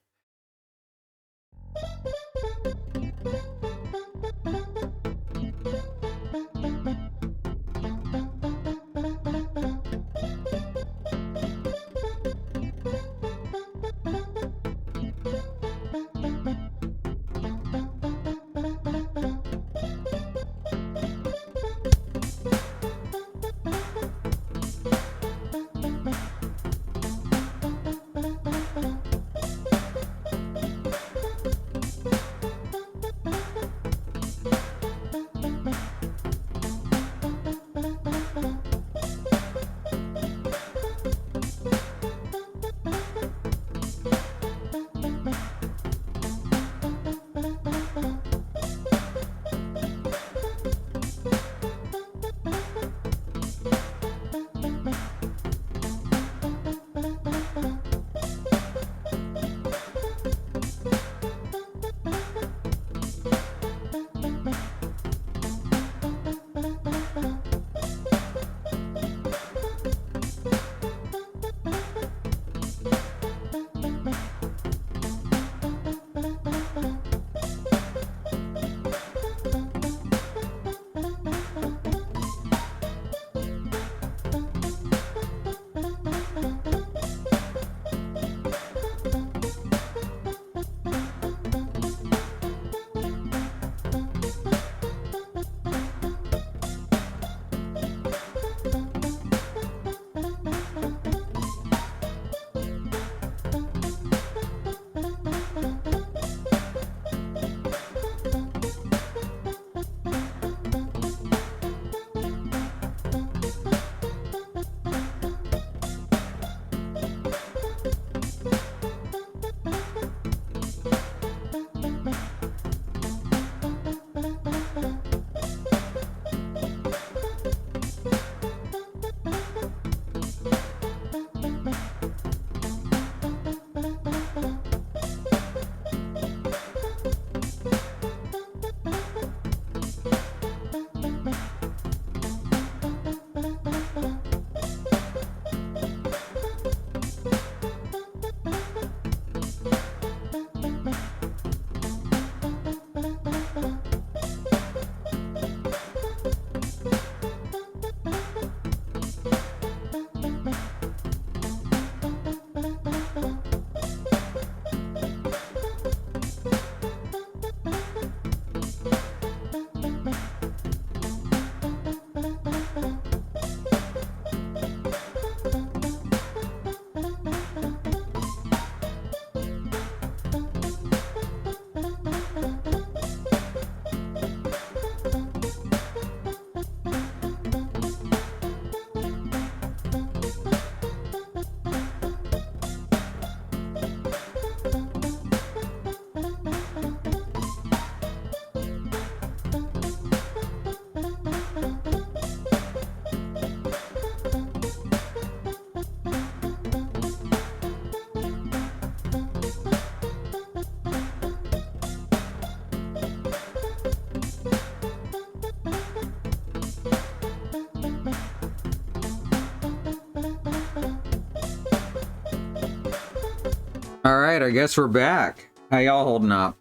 B: Alright, I guess we're back. How y'all holding up?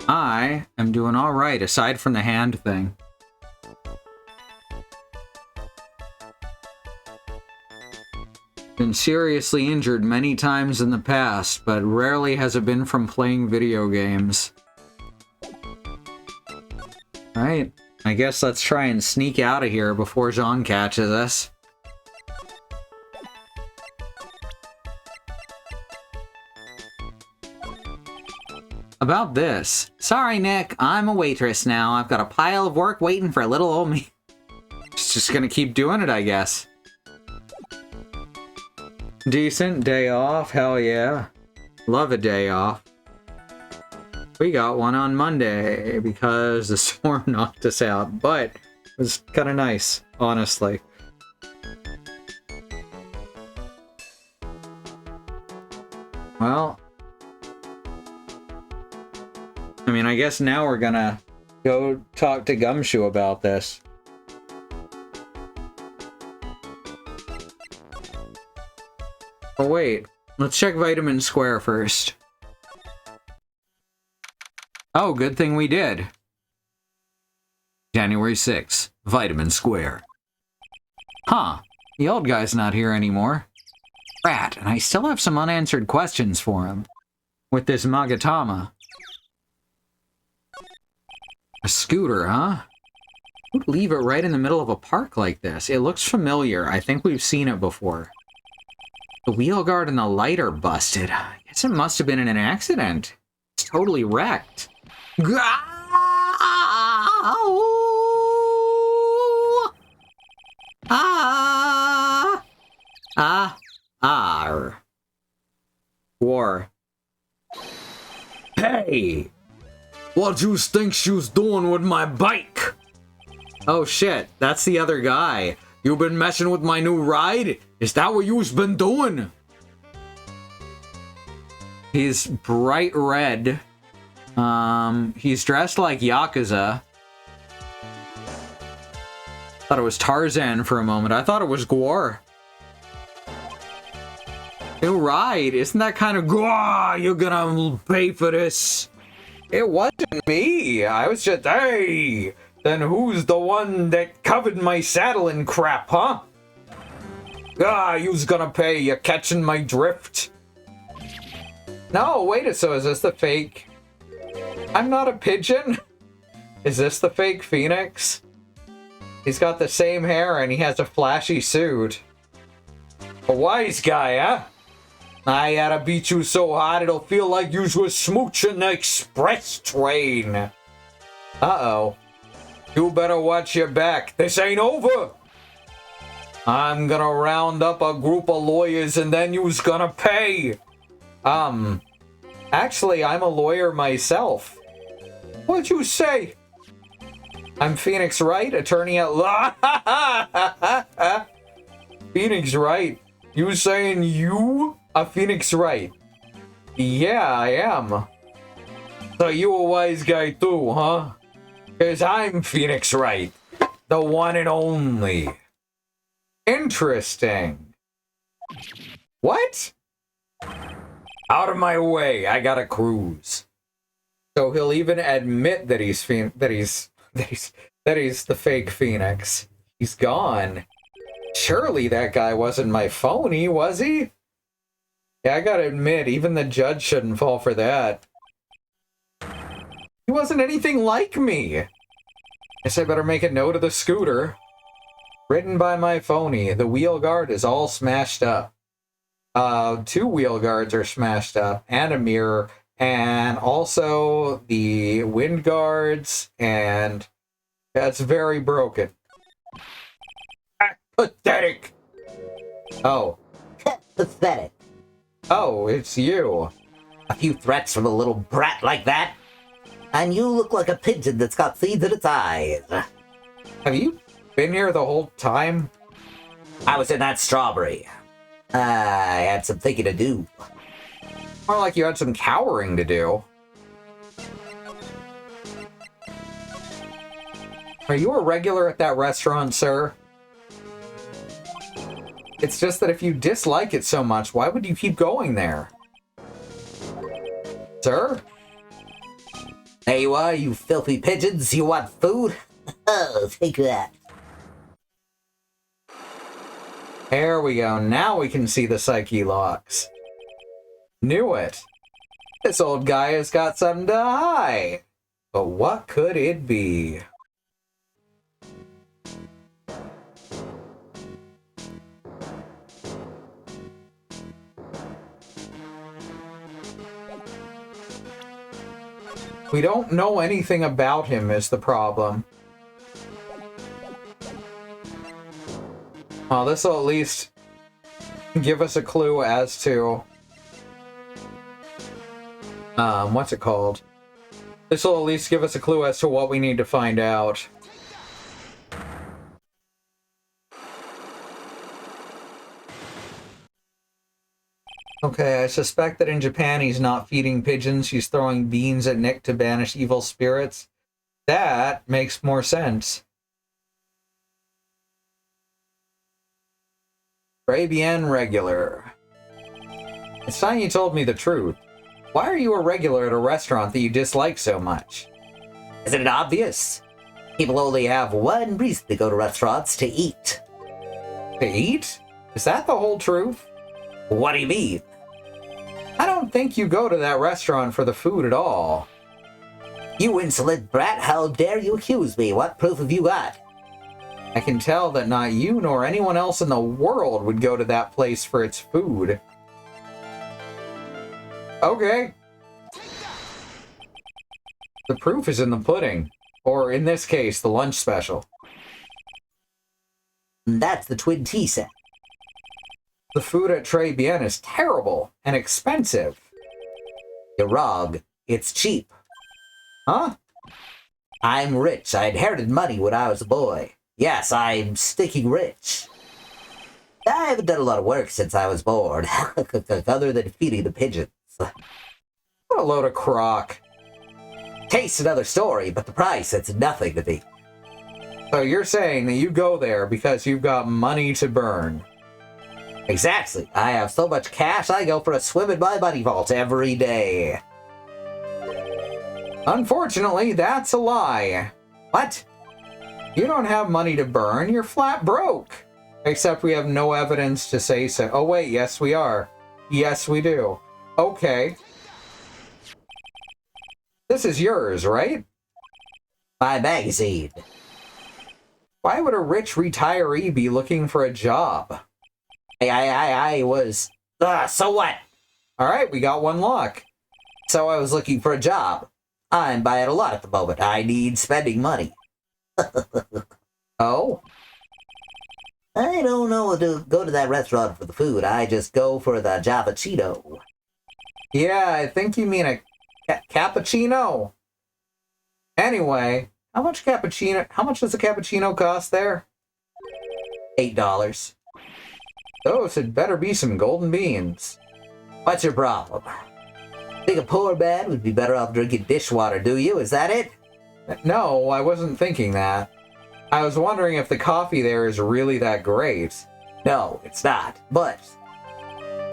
B: I am doing alright, aside from the hand thing. Been seriously injured many times in the past, but rarely has it been from playing video games. Alright, I guess let's try and sneak out of here before Jean catches us. About this. Sorry, Nick. I'm a waitress now. I've got a pile of work waiting for little old me. Just gonna keep doing it, I guess. Decent day off. Hell yeah. Love a day off. We got one on Monday because the storm knocked us out, but it was kind of nice, honestly. Well, I mean, I guess now we're gonna go talk to Gumshoe about this. Oh wait, let's check Vitamin Square first. Oh, good thing we did. January 6th, Vitamin Square. Huh, the old guy's not here anymore. Rat, and I still have some unanswered questions for him. With this Magatama. A scooter, huh? Who'd leave it right in the middle of a park like this? It looks familiar. I think we've seen it before. The wheel guard and the light are busted. I guess it must have been in an accident. It's totally wrecked. War.
C: Hey! What you think she's doing with my bike?
B: Oh shit, that's the other guy.
C: You been messing with my new ride? Is that what you's been doing?
B: He's bright red. He's dressed like Yakuza. Thought it was Tarzan for a moment. I thought it was Gwar. New ride? Isn't that kind of
C: Gwar, you're gonna pay for this. It wasn't me. I was just, hey! Then who's the one that covered my saddle in crap, huh? You's gonna pay. You're catching my drift. No, wait a so is this the fake? I'm not a pigeon. Is this the fake Phoenix? He's got the same hair and he has a flashy suit. A wise guy, huh? I oughta beat you so hard it'll feel like you were smooching the express train. Uh-oh. You better watch your back. This ain't over. I'm gonna round up a group of lawyers and then you's gonna pay. Actually, I'm a lawyer myself. What'd you say? I'm Phoenix Wright, attorney at law. Phoenix Wright? You saying you a Phoenix Wright? Yeah, I am. So you a wise guy too, huh? 'Cause I'm Phoenix Wright, the one and only. Interesting. What? Out of my way, I gotta cruise. So he'll even admit that he's the fake Phoenix. He's gone. Surely that guy wasn't my phony, was he? Yeah, I gotta admit, even the judge shouldn't fall for that. He wasn't anything like me. Guess I better make a note of the scooter. Written by my phony. The wheel guard is all smashed up. 2 wheel guards are smashed up, and a mirror, and also the wind guards, and that's very broken. Pathetic. Oh.
D: Pathetic.
C: Oh, it's you.
D: A few threats from a little brat like that? And you look like a pigeon that's got seeds in its eyes.
C: Have you been here the whole time?
D: I was in that strawberry. I had some thinking to do.
C: More like you had some cowering to do. Are you a regular at that restaurant, sir? It's just that if you dislike it so much, why would you keep going there? Sir?
D: There you are, you filthy pigeons. You want food? Oh, take that.
C: There we go. Now we can see the psyche locks. Knew it. This old guy has got something to hide. But what could it be? We don't know anything about him is the problem. Well, this will at least give us a clue as to... what's it called? This will at least give us a clue as to what we need to find out. Okay, I suspect that in Japan he's not feeding pigeons, he's throwing beans at Nick to banish evil spirits. That makes more sense. Tribulation regular. It's time you told me the truth. Why are you a regular at a restaurant that you dislike so much?
D: Isn't it obvious? People only have one reason to go to restaurants: to eat.
C: To eat? Is that the whole truth?
D: What do you mean?
C: I don't think you go to that restaurant for the food at all.
D: You insolent brat, how dare you accuse me? What proof have you got?
C: I can tell that not you nor anyone else in the world would go to that place for its food. Okay. The proof is in the pudding. Or, in this case, the lunch special.
D: That's the twin tea set.
C: The food at Tribulations is terrible and expensive.
D: You're wrong. It's cheap.
C: Huh?
D: I'm rich. I inherited money when I was a boy. Yes, I'm sticking rich. I haven't done a lot of work since I was born, other than feeding the pigeons.
C: What a load of crock.
D: Taste's another story, but the price, it's nothing to me.
C: So you're saying that you go there because you've got money to burn?
D: Exactly. I have so much cash, I go for a swim in my money vault every day.
C: Unfortunately, that's a lie.
D: What?
C: You don't have money to burn, you're flat broke. Except we have no evidence to say so. Oh wait, yes we are. Yes we do. Okay. This is yours, right?
D: My magazine.
C: Why would a rich retiree be looking for a job?
D: I was... so what?
C: Alright, we got one lock.
D: So I was looking for a job. I'm buying a lot at the moment. I need spending money.
C: Oh?
D: I don't know to go to that restaurant for the food. I just go for the Javachino.
C: Yeah, I think you mean a cappuccino. Anyway, how much does a cappuccino cost there?
D: $8.
C: Those had better be some golden beans.
D: What's your problem? Think a poor man would be better off drinking dishwater, do you? Is that it?
C: No, I wasn't thinking that. I was wondering if the coffee there is really that great.
D: No, it's not. But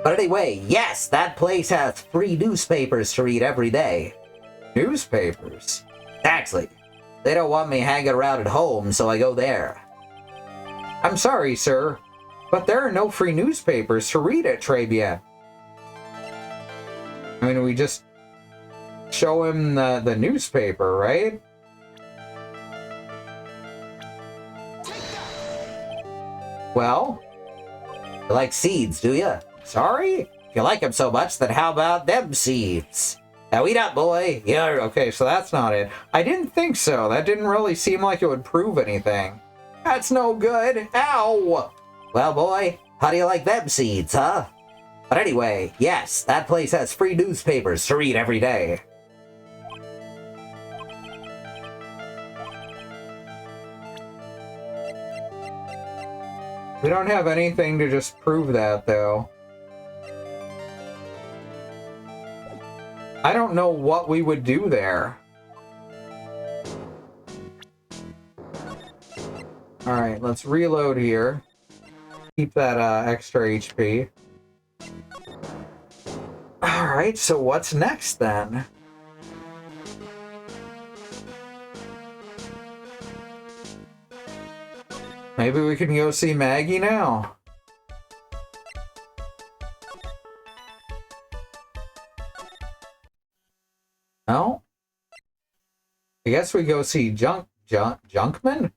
D: anyway, yes, that place has free newspapers to read every day.
C: Newspapers?
D: Exactly. They don't want me hanging around at home, so I go there.
C: I'm sorry, sir, but there are no free newspapers to read at Tribulations. I mean, we just show him the newspaper, right? Well?
D: You like seeds, do you?
C: Sorry?
D: If you like them so much, then how about them seeds? Now eat up, boy.
C: Yeah, okay, so that's not it. I didn't think so. That didn't really seem like it would prove anything. That's no good. Ow!
D: Well, boy, how do you like them seeds, huh? But anyway, yes, that place has free newspapers to read every day.
C: We don't have anything to just prove that, though. I don't know what we would do there. Alright, let's reload here. Keep that extra HP. Alright, so what's next then? Maybe we can go see Maggie now. No? I guess we go see Junkman?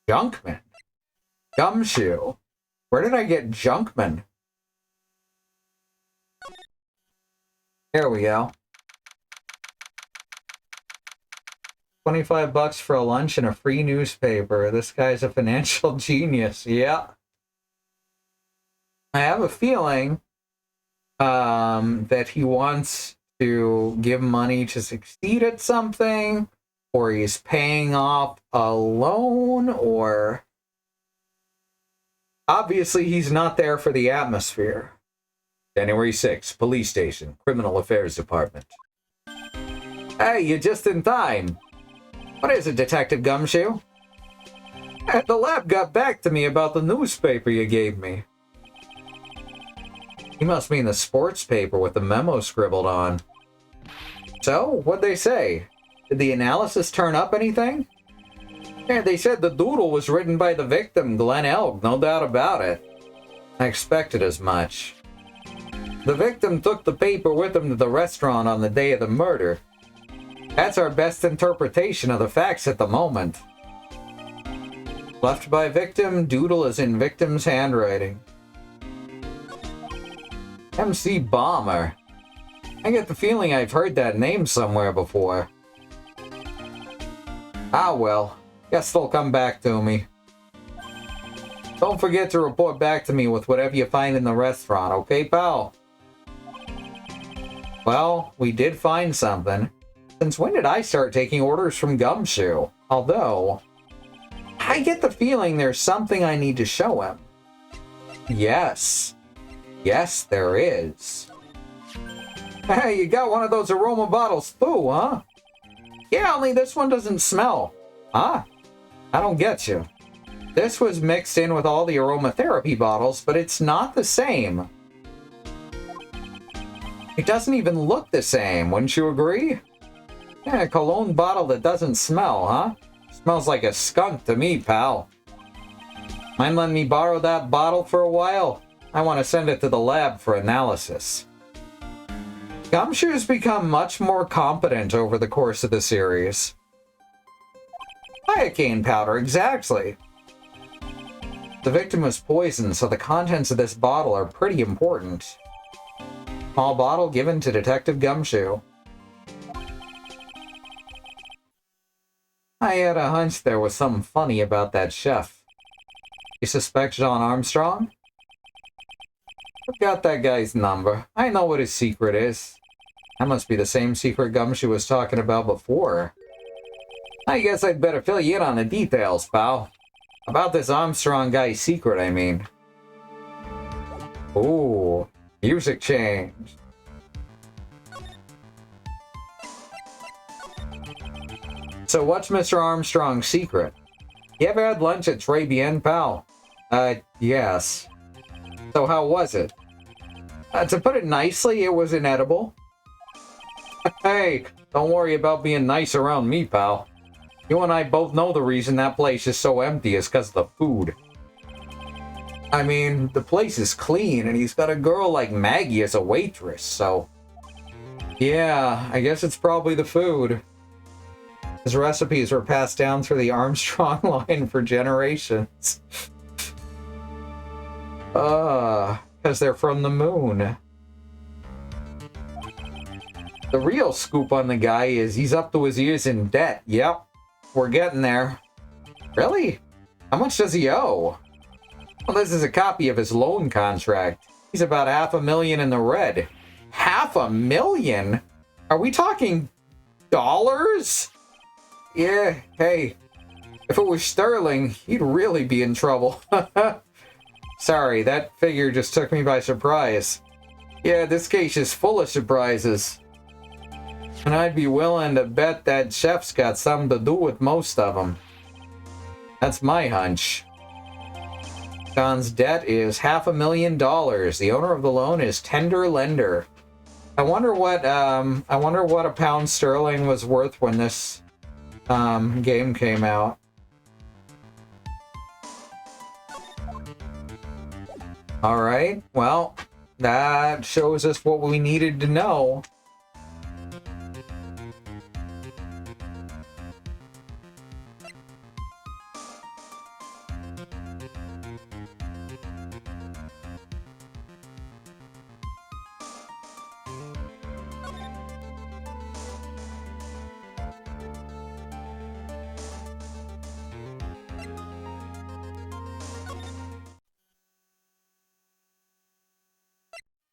C: Junkman? Gumshoe. Where did I get Junkman? There we go. $25 for a lunch and a free newspaper. This guy's a financial genius. Yeah. I have a feeling that he wants to give money to succeed at something, or he's paying off a loan, or obviously he's not there for the atmosphere. January 6th, police station, criminal affairs department. Hey, you're just in time. What is it, Detective Gumshoe? The lab got back to me about the newspaper you gave me. You must mean the sports paper with the memo scribbled on. So, what'd they say? Did the analysis turn up anything? Yeah, they said the doodle was written by the victim, Glenn Elk, no doubt about it. I expected as much. The victim took the paper with him to the restaurant on the day of the murder. That's our best interpretation of the facts at the moment. Left by victim, doodle is in victim's handwriting. MC Bomber. I get the feeling I've heard that name somewhere before. Ah well, guess they'll come back to me. Don't forget to report back to me with whatever you find in the restaurant, okay, pal? Well, we did find something. Since when did I start taking orders from Gumshoe? Although, I get the feeling there's something I need to show him. Yes. Yes, there is. Hey, you got one of those aroma bottles too, huh? Yeah, only this one doesn't smell. Huh? I don't get you. This was mixed in with all the aromatherapy bottles, but it's not the same. It doesn't even look the same, wouldn't you agree? Yeah, a cologne bottle that doesn't smell, huh? Smells like a skunk to me, pal. Mind letting me borrow that bottle for a while? I want to send it to the lab for analysis. Gumshoe's become much more competent over the course of the series. Iocane powder, exactly. The victim was poisoned, so the contents of this bottle are pretty important. Small bottle given to Detective Gumshoe. I had a hunch there was something funny about that chef. You suspect John Armstrong? I've got that guy's number. I know what his secret is. That must be the same secret Gumshoe was talking about before. I guess I'd better fill you in on the details, pal. About this Armstrong guy's secret, I mean. Ooh, music change. So what's Mr. Armstrong's secret? You ever had lunch at Tribulations, pal? Yes. So how was it? To put it nicely, it was inedible. Hey, don't worry about being nice around me, pal. You and I both know the reason that place is so empty is because of the food. I mean, the place is clean, and he's got a girl like Maggie as a waitress, so... Yeah, I guess it's probably the food. His recipes were passed down through the Armstrong line for generations. Because they're from the moon. The real scoop on the guy is he's up to his ears in debt. Yep, we're getting there. Really? How much does he owe? Well, this is a copy of his loan contract. He's about $500,000 in the red. $500,000? Are we talking dollars? Yeah, hey, if it was sterling, he'd really be in trouble. Sorry, that figure just took me by surprise. Yeah, this case is full of surprises. And I'd be willing to bet that chef's got something to do with most of them. That's my hunch. John's debt is $500,000. The owner of the loan is tender lender. I wonder what a pound sterling was worth when this game came out. Alright, well, that shows us what we needed to know.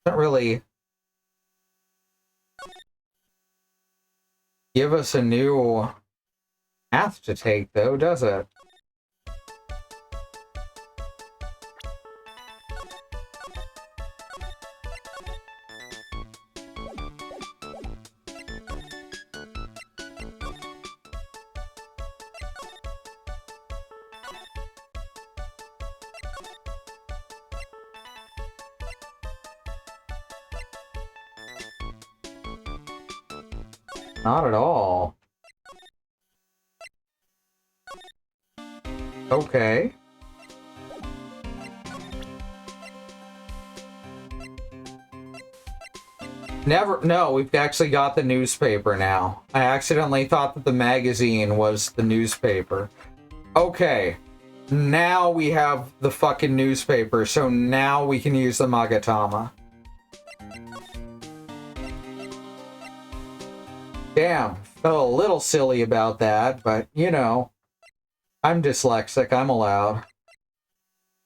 C: Doesn't really give us a new path to take, though, does it? Not at all. Okay. No, we've actually got the newspaper now. I accidentally thought that the magazine was the newspaper. Okay. Now we have the fucking newspaper, so now we can use the Magatama. Damn, felt a little silly about that, but, you know, I'm dyslexic, I'm allowed.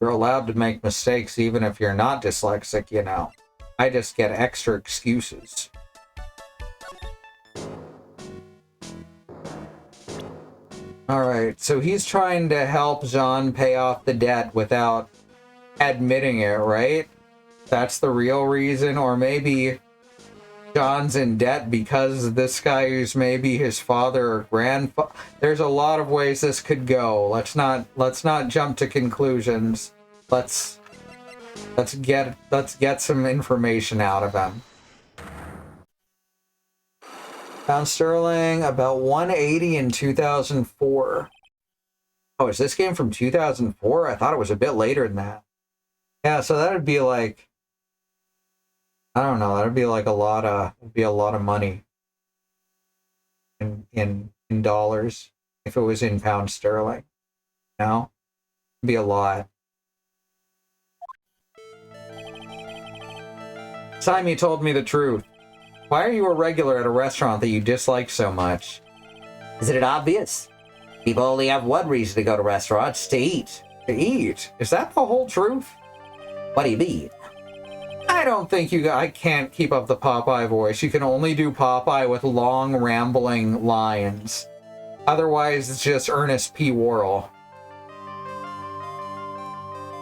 C: You're allowed to make mistakes even if you're not dyslexic, you know. I just get extra excuses. Alright, so he's trying to help Jean pay off the debt without admitting it, right? That's the real reason, or maybe John's in debt because this guy who's maybe his father or grandfather. There's a lot of ways this could go. Let's not jump to conclusions. Let's get some information out of him. Pound sterling about 180 in 2004. Oh, is this game from 2004? I thought it was a bit later than that. Yeah, so that'd be like, I don't know, that'd be like a lot of money in dollars if it was in pound sterling. No? It'd be a lot. Time you told me the truth. Why are you a regular at a restaurant that you dislike so much?
D: Isn't it obvious? People only have one reason to go to restaurants, to eat.
C: To eat? Is that the whole truth?
D: What do you mean?
C: I don't think I can't keep up the Popeye voice. You can only do Popeye with long, rambling lines. Otherwise, it's just Ernest P. Worrell.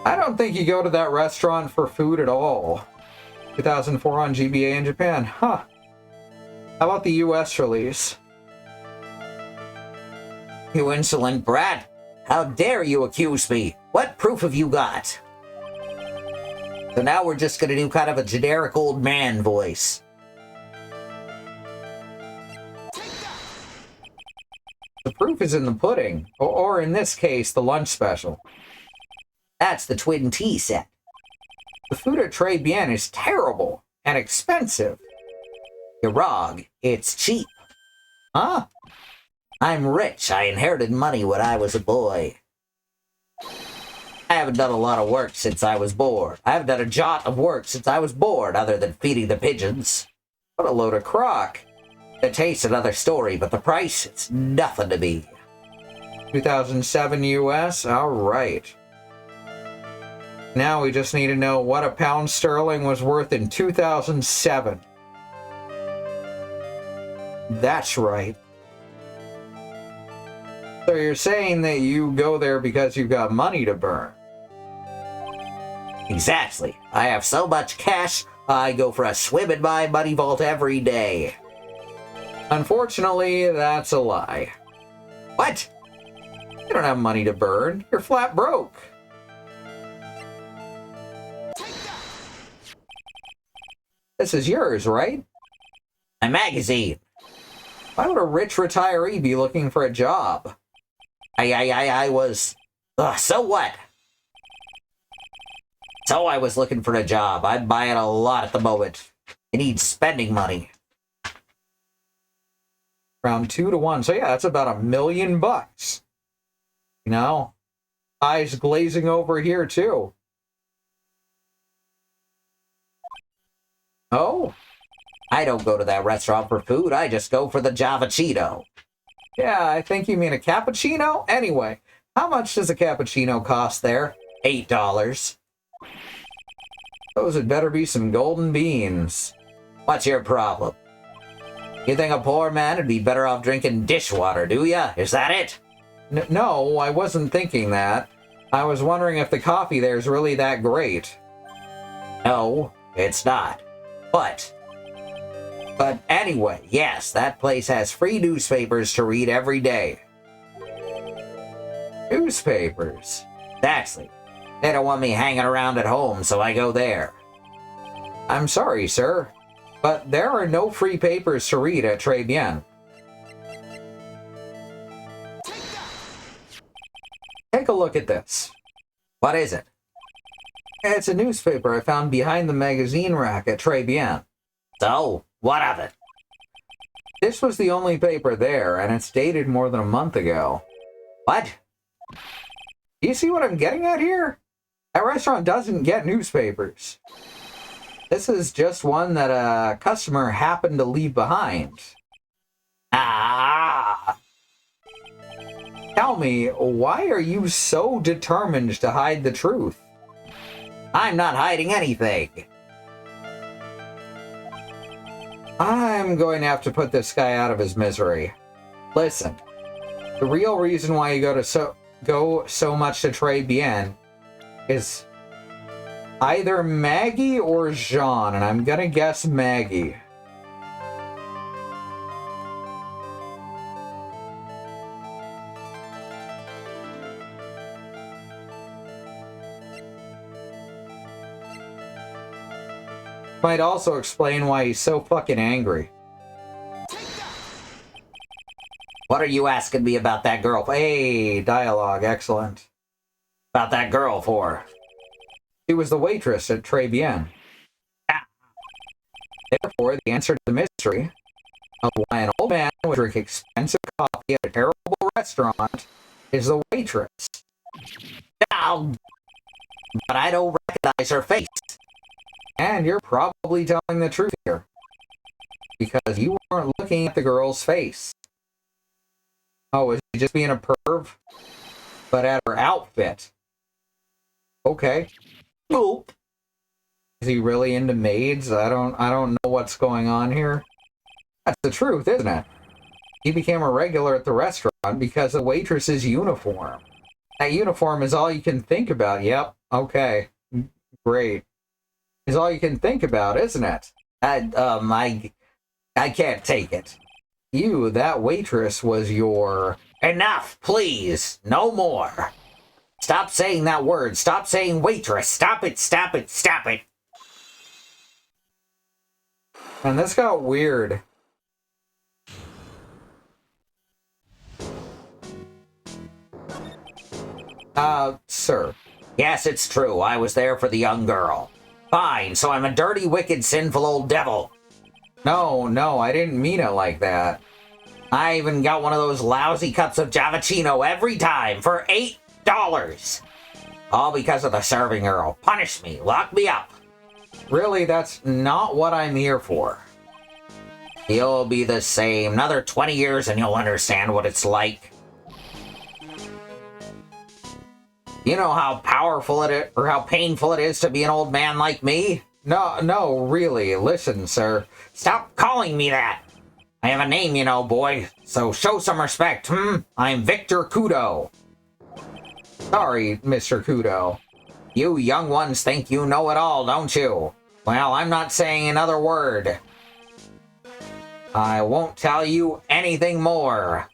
C: I don't think you go to that restaurant for food at all. 2004 on GBA in Japan. Huh. How about the US release?
D: You insolent brat! How dare you accuse me? What proof have you got? So now we're just gonna do kind of a generic old man voice.
C: The proof is in the pudding. Or in this case, the lunch special.
D: That's the twin tea set.
C: The food at Très Bien is terrible and expensive.
D: You're wrong. It's cheap.
C: Huh?
D: I'm rich. I inherited money when I was a boy. I haven't done a lot of work since I was bored. I haven't done a jot of work since I was bored, other than feeding the pigeons.
C: What a load of crock.
D: The taste's another story, but the price, it's nothing to me.
C: 2007 US? Alright. Now we just need to know what a pound sterling was worth in 2007. That's right. So you're saying that you go there because you've got money to burn?
D: Exactly. I have so much cash, I go for a swim in my money vault every day.
C: Unfortunately, that's a lie.
D: What?
C: You don't have money to burn. You're flat broke. This is yours, right?
D: A magazine.
C: Why would a rich retiree be looking for a job?
D: I was... so what? So I was looking for a job. I'm buying a lot at the moment. I need spending money.
C: Around 2 to 1. So yeah, that's about $1 million. You know? Eyes glazing over here, too. Oh?
D: I don't go to that restaurant for food. I just go for the Javachino.
C: Yeah, I think you mean a cappuccino? Anyway, how much does a cappuccino cost there?
D: $8.
C: Those had better be some golden beans.
D: What's your problem? You think a poor man would be better off drinking dishwater, do ya? Is that it?
C: No, I wasn't thinking that. I was wondering if the coffee there's really that great.
D: No, it's not. But anyway, yes, that place has free newspapers to read every day.
C: Newspapers?
D: Exactly. They don't want me hanging around at home, so I go there.
C: I'm sorry, sir, but there are no free papers to read at Tribulations. Take a look at this.
D: What is it?
C: It's a newspaper I found behind the magazine rack at Tribulations.
D: So, what of it?
C: This was the only paper there, and it's dated more than a month ago.
D: What?
C: Do you see what I'm getting at here? That restaurant doesn't get newspapers. This is just one that a customer happened to leave behind.
D: Ah!
C: Tell me, why are you so determined to hide the truth?
D: I'm not hiding anything.
C: I'm going to have to put this guy out of his misery. Listen, the real reason why you go so much to Tribulations is either Maggie or Jean, and I'm gonna guess Maggie. Might also explain why he's so fucking angry.
D: What are you asking me about that girl?
C: Hey, dialogue, excellent.
D: About that girl for?
C: She was the waitress at Tribulations. Therefore, the answer to the mystery of why an old man would drink expensive coffee at a terrible restaurant is the waitress.
D: Oh, but I don't recognize her face.
C: And you're probably telling the truth here. Because you weren't looking at the girl's face. Oh, was she just being a perv? But at her outfit. Okay.
D: Nope.
C: Is he really into maids? I don't know what's going on here. That's the truth, isn't it? He became a regular at the restaurant because of the waitress's uniform. That uniform is all you can think about. Yep. Okay. Great. Is all you can think about, isn't it?
D: I can't take it.
C: You, that waitress was your...
D: Enough, please. No more. Stop saying that word. Stop saying waitress. Stop it, stop it, stop it.
C: And this got weird. Sir.
D: Yes, it's true. I was there for the young girl. Fine, so I'm a dirty, wicked, sinful old devil.
C: No, I didn't mean it like that.
D: I even got one of those lousy cups of Javachino every time for $8. All because of the serving girl. Punish me. Lock me up.
C: Really, that's not what I'm here for.
D: You'll be the same. Another 20 years and you'll understand what it's like. You know how powerful it is, or how painful it is to be an old man like me?
C: No, really. Listen, sir.
D: Stop calling me that. I have a name, you know, boy. So show some respect, I'm Victor Kudo.
C: Sorry, Mr. Kudo.
D: You young ones think you know it all, don't you? Well, I'm not saying another word. I won't tell you anything more.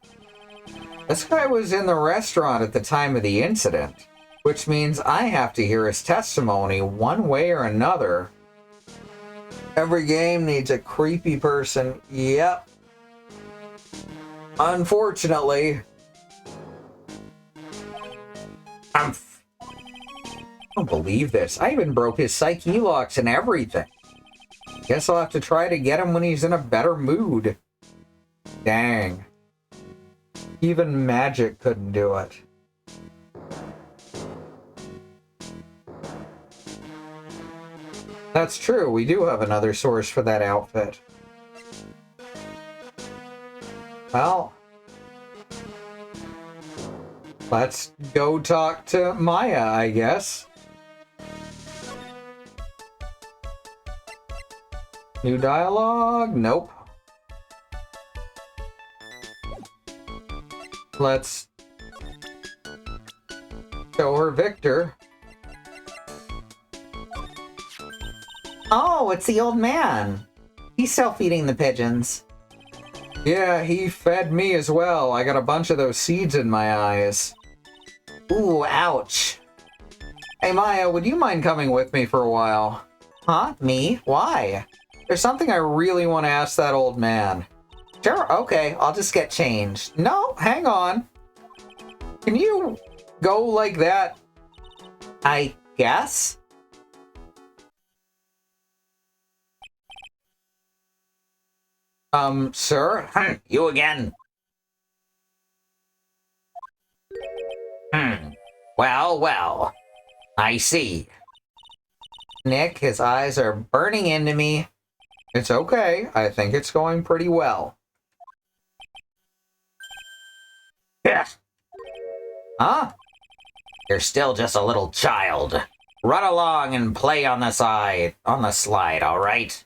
C: This guy was in the restaurant at the time of the incident, which means I have to hear his testimony one way or another. Every game needs a creepy person. Yep. Unfortunately. I don't believe this. I even broke his psyche locks and everything. Guess I'll have to try to get him when he's in a better mood. Dang. Even magic couldn't do it. That's true, we do have another source for that outfit. Well, let's go talk to Maya, I guess. New dialogue? Nope. Let's show her Victor.
D: Oh, it's the old man. He's still feeding the pigeons.
C: Yeah, he fed me as well. I got a bunch of those seeds in my eyes.
D: Ooh, ouch.
C: Hey Maya, would you mind coming with me for a while?
D: Huh? Me? Why?
C: There's something I really want to ask that old man.
D: Sure, okay, I'll just get changed.
C: No, hang on. Can you go like that?
D: I guess?
C: Sir?
D: You again. Well, well. I see.
C: Nick, his eyes are burning into me. It's okay. I think it's going pretty well.
D: Yeah. Huh? You're still just a little child. Run along and play on the slide, all right?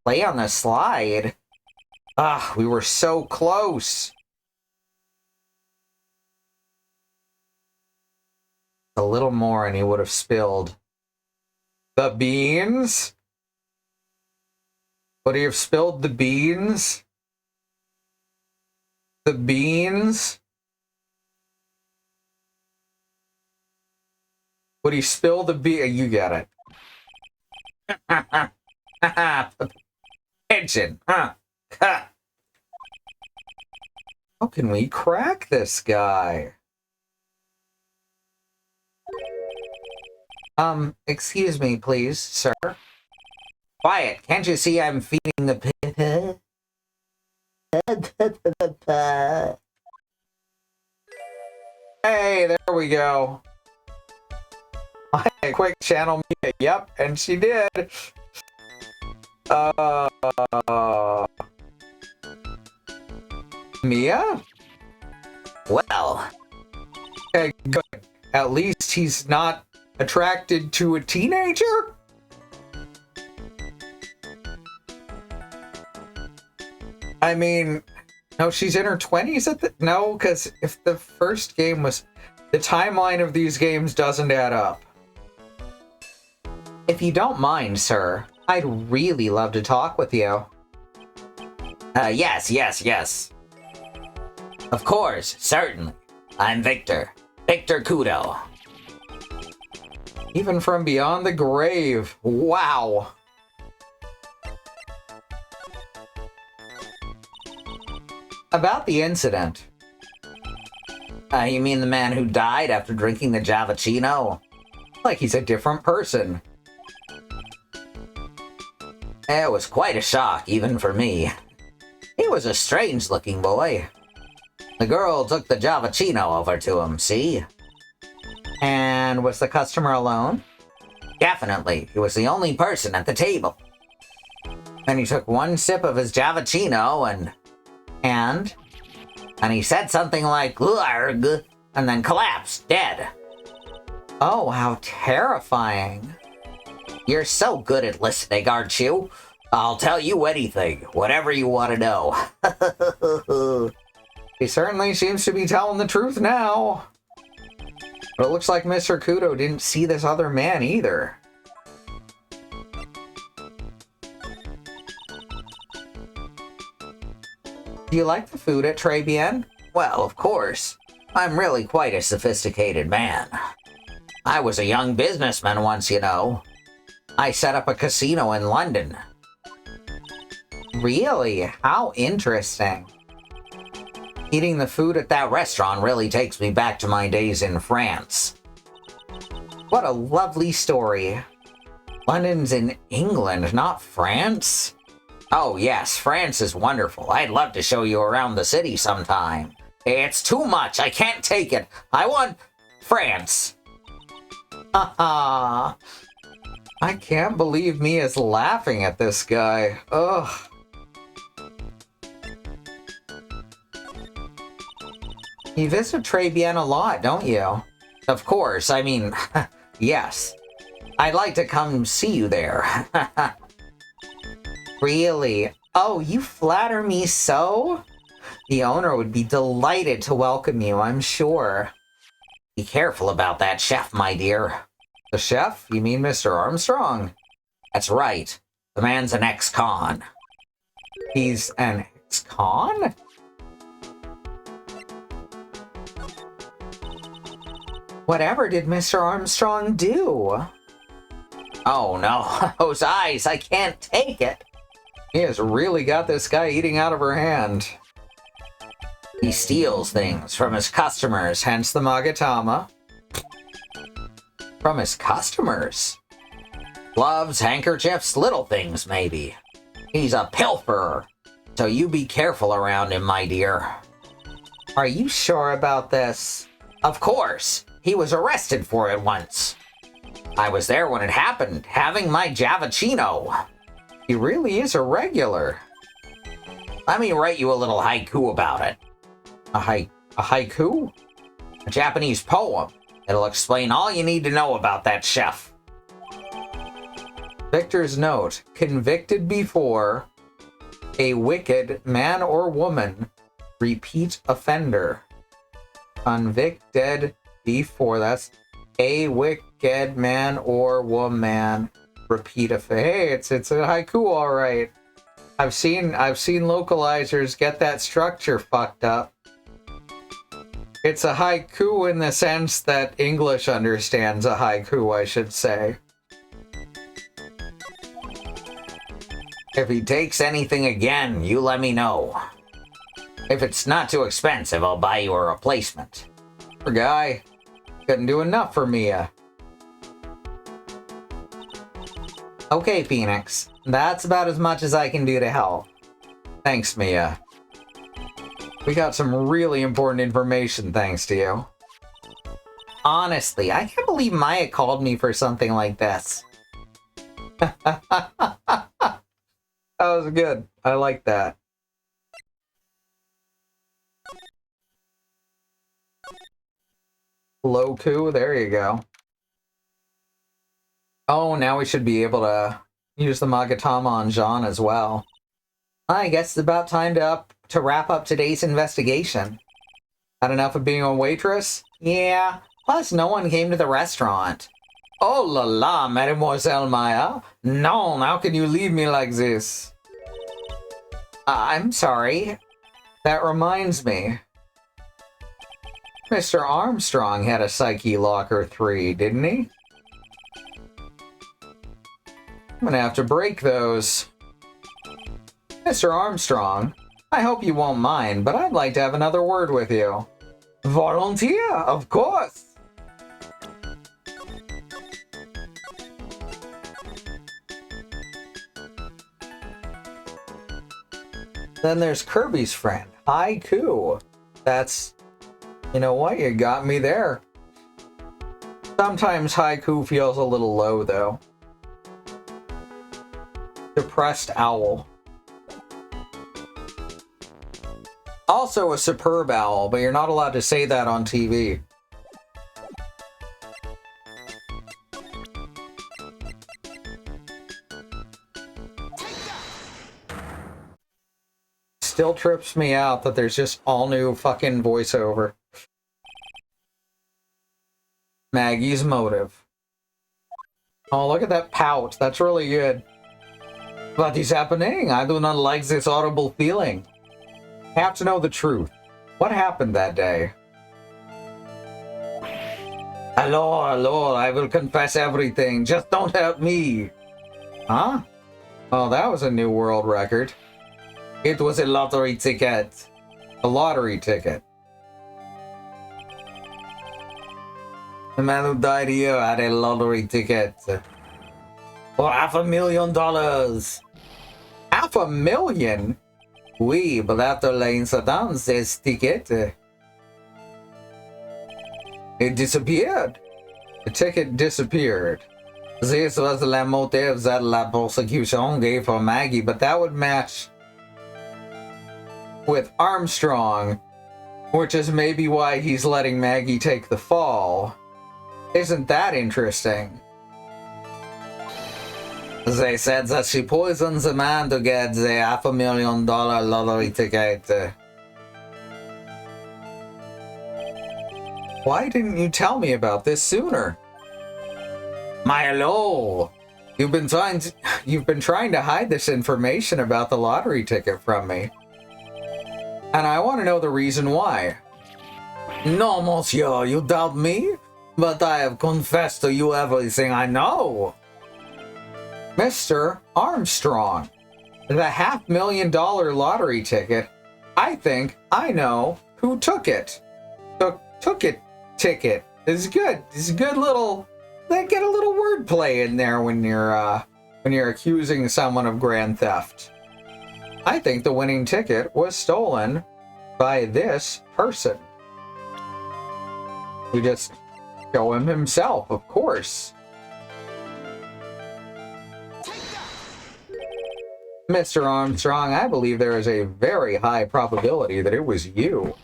C: Play on the slide? Ah, we were so close. A little more and he would have spilled. The beans? Would he have spilled the beans? The beans? Would he spill the You get it.
D: Pigeon, huh?
C: How can we crack this guy? Excuse me, please, sir.
D: Quiet, can't you see I'm feeding the pig?
C: Hey, there we go. Quick channel Mia. Yep, and she did. Mia?
D: Well.
C: Okay, good. At least he's not attracted to a teenager? I mean, no, she's in her 20s at the... No, because if the first game was... The timeline of these games doesn't add up.
A: If you don't mind, sir, I'd really love to talk with you.
D: Yes. Of course, certainly. I'm Victor. Victor Kudo.
C: Even from beyond the grave. Wow.
A: About the incident.
D: You mean the man who died after drinking the Javachino?
C: Like he's a different person.
D: It was quite a shock, even for me. He was a strange-looking boy. The girl took the Javachino over to him, see?
A: And was the customer alone?
D: Definitely. He was the only person at the table. And he took one sip of his Javachino and he said something like, "Larg," and then collapsed, dead.
A: Oh, how terrifying.
D: You're so good at listening, aren't you? I'll tell you anything, whatever you want to know.
C: He certainly seems to be telling the truth now. But it looks like Mr. Kudo didn't see this other man either.
A: Do you like the food at Tribulations?
D: Well, of course. I'm really quite a sophisticated man. I was a young businessman once, you know. I set up a casino in London.
A: Really? How interesting.
D: Eating the food at that restaurant really takes me back to my days in France.
A: What a lovely story.
D: London's in England, not France? Oh yes, France is wonderful. I'd love to show you around the city sometime. It's too much. I can't take it. I want France.
C: I can't believe Mia's laughing at this guy. Ugh.
A: You visit Tribulations a lot, don't you?
D: Of course, I mean, yes. I'd like to come see you there.
A: Really? Oh, you flatter me so? The owner would be delighted to welcome you, I'm sure.
D: Be careful about that chef, my dear.
C: The chef? You mean Mr. Armstrong?
D: That's right. The man's an ex-con.
C: He's an ex-con?
A: Whatever did Mr. Armstrong do?
D: Oh no, those eyes, I can't take it.
C: He has really got this guy eating out of her hand.
D: He steals things from his customers,
C: Hence the Magatama.
D: from his customers. Gloves, handkerchiefs, little things maybe. He's a pilferer, so you be careful around him, my dear.
A: Are you sure about this?
D: Of course, he was arrested for it once. I was there when it happened, having my Javachino.
C: He really is a regular.
D: Let me write you a little haiku about it.
C: A haiku?
D: A Japanese poem. It'll explain all you need to know about that chef.
C: Victor's note. Convicted before. A wicked man or woman. Repeat offender. Convicted before. That's a wicked man or woman. Repeat offender. Hey, it's a haiku, all right. I've seen localizers get that structure fucked up. It's a haiku in the sense that English understands a haiku, I should say.
D: If he takes anything again, you let me know. If it's not too expensive, I'll buy you a replacement.
C: Poor guy. Couldn't do enough for Mia.
A: Okay, Phoenix. That's about as much as I can do to help.
C: Thanks, Mia. We got some really important information thanks to you.
A: Honestly, I can't believe Maya called me for something like this.
C: That was good. I like that. Loku, there you go. Oh, now we should be able to use the Magatama on Jean as well.
A: I guess it's about time to wrap up today's investigation.
C: Had enough of being a waitress?
A: Yeah, plus no one came to the restaurant.
C: Oh la la, Mademoiselle Maya. No, how can you leave me like this?
A: I'm sorry.
C: That reminds me. Mr. Armstrong had a Psyche Locker 3, didn't he? I'm gonna have to break those. Mr. Armstrong, I hope you won't mind, but I'd like to have another word with you. Volunteer, of course. Then there's Kirby's friend, Haiku. That's, you know what, you got me there. Sometimes Haiku feels a little low, though. Depressed owl. Also a superb owl, but you're not allowed to say that on TV. Still trips me out that there's just all new fucking voiceover. Maggie's motive. Oh, look at that pout. That's really good. What is happening? I do not like this horrible feeling. I have to know the truth. What happened that day? Hello, I will confess everything. Just don't help me. Huh? Oh, that was a new world record. It was a lottery ticket. A lottery ticket. The man who died here had a lottery ticket. For $500,000. $500,000? Oui, but after l'incident, this ticket... it disappeared. The ticket disappeared. This was the motive that la prosecution gave for Maggie, but that would match with Armstrong, which is maybe why he's letting Maggie take the fall. Isn't that interesting?
D: They said that she poisoned the man to get the $500,000 lottery ticket.
C: Why didn't you tell me about this sooner?
D: Milo!
C: You've been trying to hide this information about the lottery ticket from me. And I want to know the reason why.
D: No, monsieur, you doubt me? But I have confessed to you everything I know.
C: Mr. Armstrong, the $500,000 lottery ticket, I think I know who took it. Took it ticket. It's good. It's a good little, they get a little wordplay in there when you're accusing someone of grand theft. I think the winning ticket was stolen by this person. We just show him himself, of course. Mr. Armstrong, I believe there is a very high probability that it was you.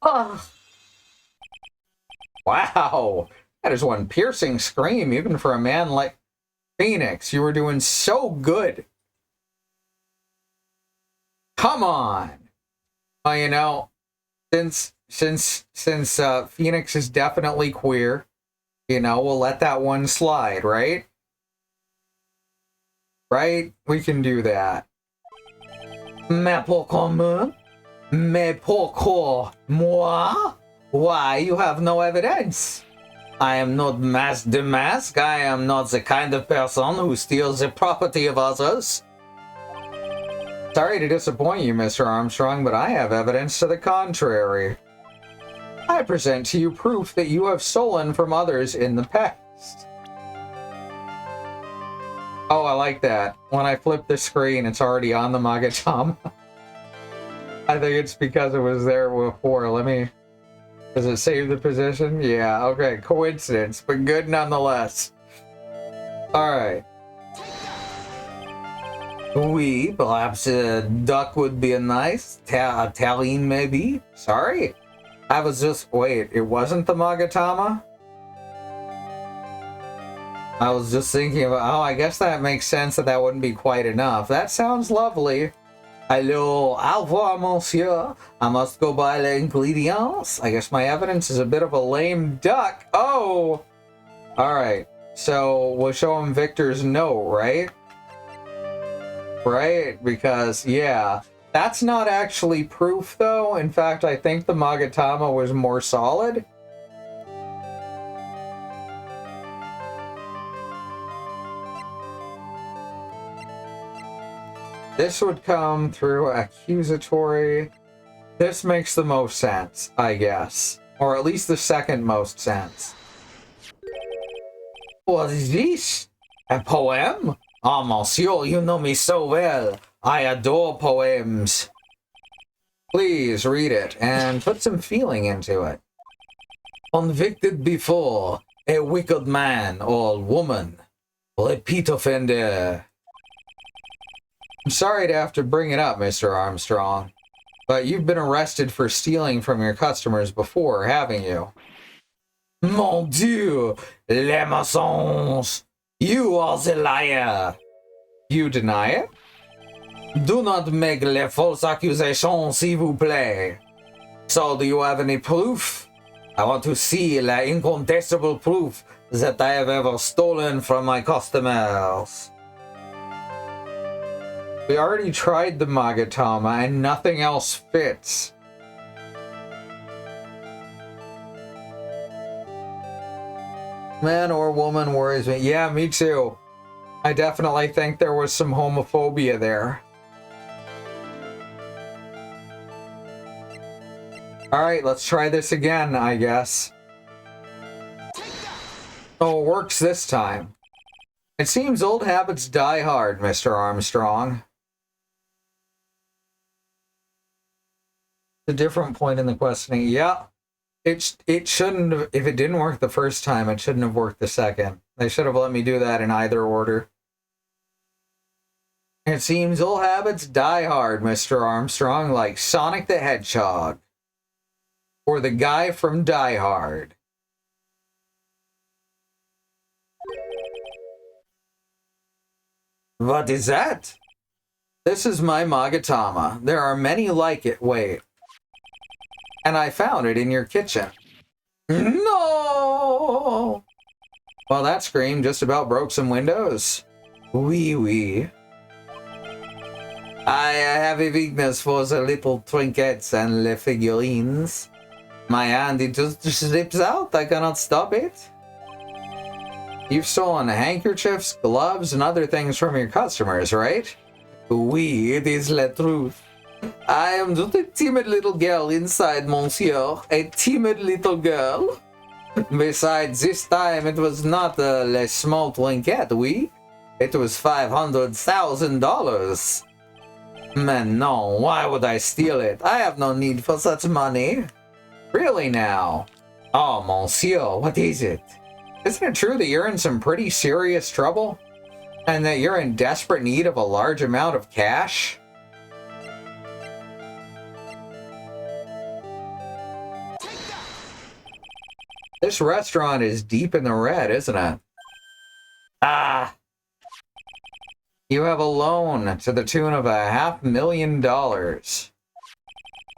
D: Oh.
C: Wow, that is one piercing scream, even for a man like Phoenix. You were doing so good. Come on. Well, you know, since Phoenix is definitely queer, you know, we'll let that one slide, right? Right? We can do that.
D: Mais pourquoi? Mais pourquoi moi?
C: Why? You have no evidence.
D: I am not Mask the Mask. I am not the kind of person who steals the property of others.
C: Sorry to disappoint you, Mr. Armstrong, but I have evidence to the contrary. I present to you proof that you have stolen from others in the past. Oh, I like that. When I flip the screen, it's already on the Magatama. I think it's because it was there before. Let me... Does it save the position? Yeah, okay. Coincidence, but good nonetheless. Alright.
D: Oui, perhaps a duck would be a nice. A terrine, maybe?
C: Sorry? I was just... Wait, it wasn't the Magatama? I was just thinking about... Oh, I guess that makes sense that wouldn't be quite enough. That sounds lovely.
D: Hello, au revoir, monsieur. I must go buy the ingredients.
C: I guess my evidence is a bit of a lame duck. Oh! Alright, so we'll show him Victor's note, right? Right? Because, yeah. That's not actually proof, though. In fact, I think the Magatama was more solid. This would come through accusatory. This makes the most sense, I guess. Or at least the second most sense.
D: What is this? A poem? Oh, monsieur, you know me so well. I adore poems.
C: Please read it and put some feeling into it.
D: Convicted before, a wicked man or woman. Repeat offender.
C: I'm sorry to have to bring it up, Mr. Armstrong, but you've been arrested for stealing from your customers before, haven't you?
D: Mon Dieu, les mensonges! You are the liar!
C: You deny it?
D: Do not make les false accusations, s'il vous plaît. So, do you have any proof? I want to see la incontestable proof that I have ever stolen from my customers.
C: We already tried the Magatama and nothing else fits. Man or woman worries me. Yeah, me too. I definitely think there was some homophobia there. Alright, let's try this again, I guess. Oh, it works this time. It seems old habits die hard, Mr. Armstrong. A different point in the questioning. Yeah, it shouldn't have, if it didn't work the first time, it shouldn't have worked the second. They should have let me do that in either order. It seems old habits die hard, Mr. Armstrong, like Sonic the Hedgehog. Or the guy from Die Hard. What is that? This is my Magatama. There are many like it. Wait. And I found it in your kitchen. No! Well, that scream just about broke some windows. Wee. I have a weakness for the little trinkets and the figurines. My hand, it just slips out. I cannot stop it. You've stolen handkerchiefs, gloves, and other things from your customers, right? Oui, it is la truth. I am just a timid little girl inside, monsieur. A timid little girl. Besides, this time it was not a small trinket, oui? It was $500,000. Man, no, why would I steal it? I have no need for such money. Really now? Oh, monsieur, what is it? Isn't it true that you're in some pretty serious trouble? And that you're in desperate need of a large amount of cash? This restaurant is deep in the red, isn't it? Ah! You have a loan to the tune of $500,000.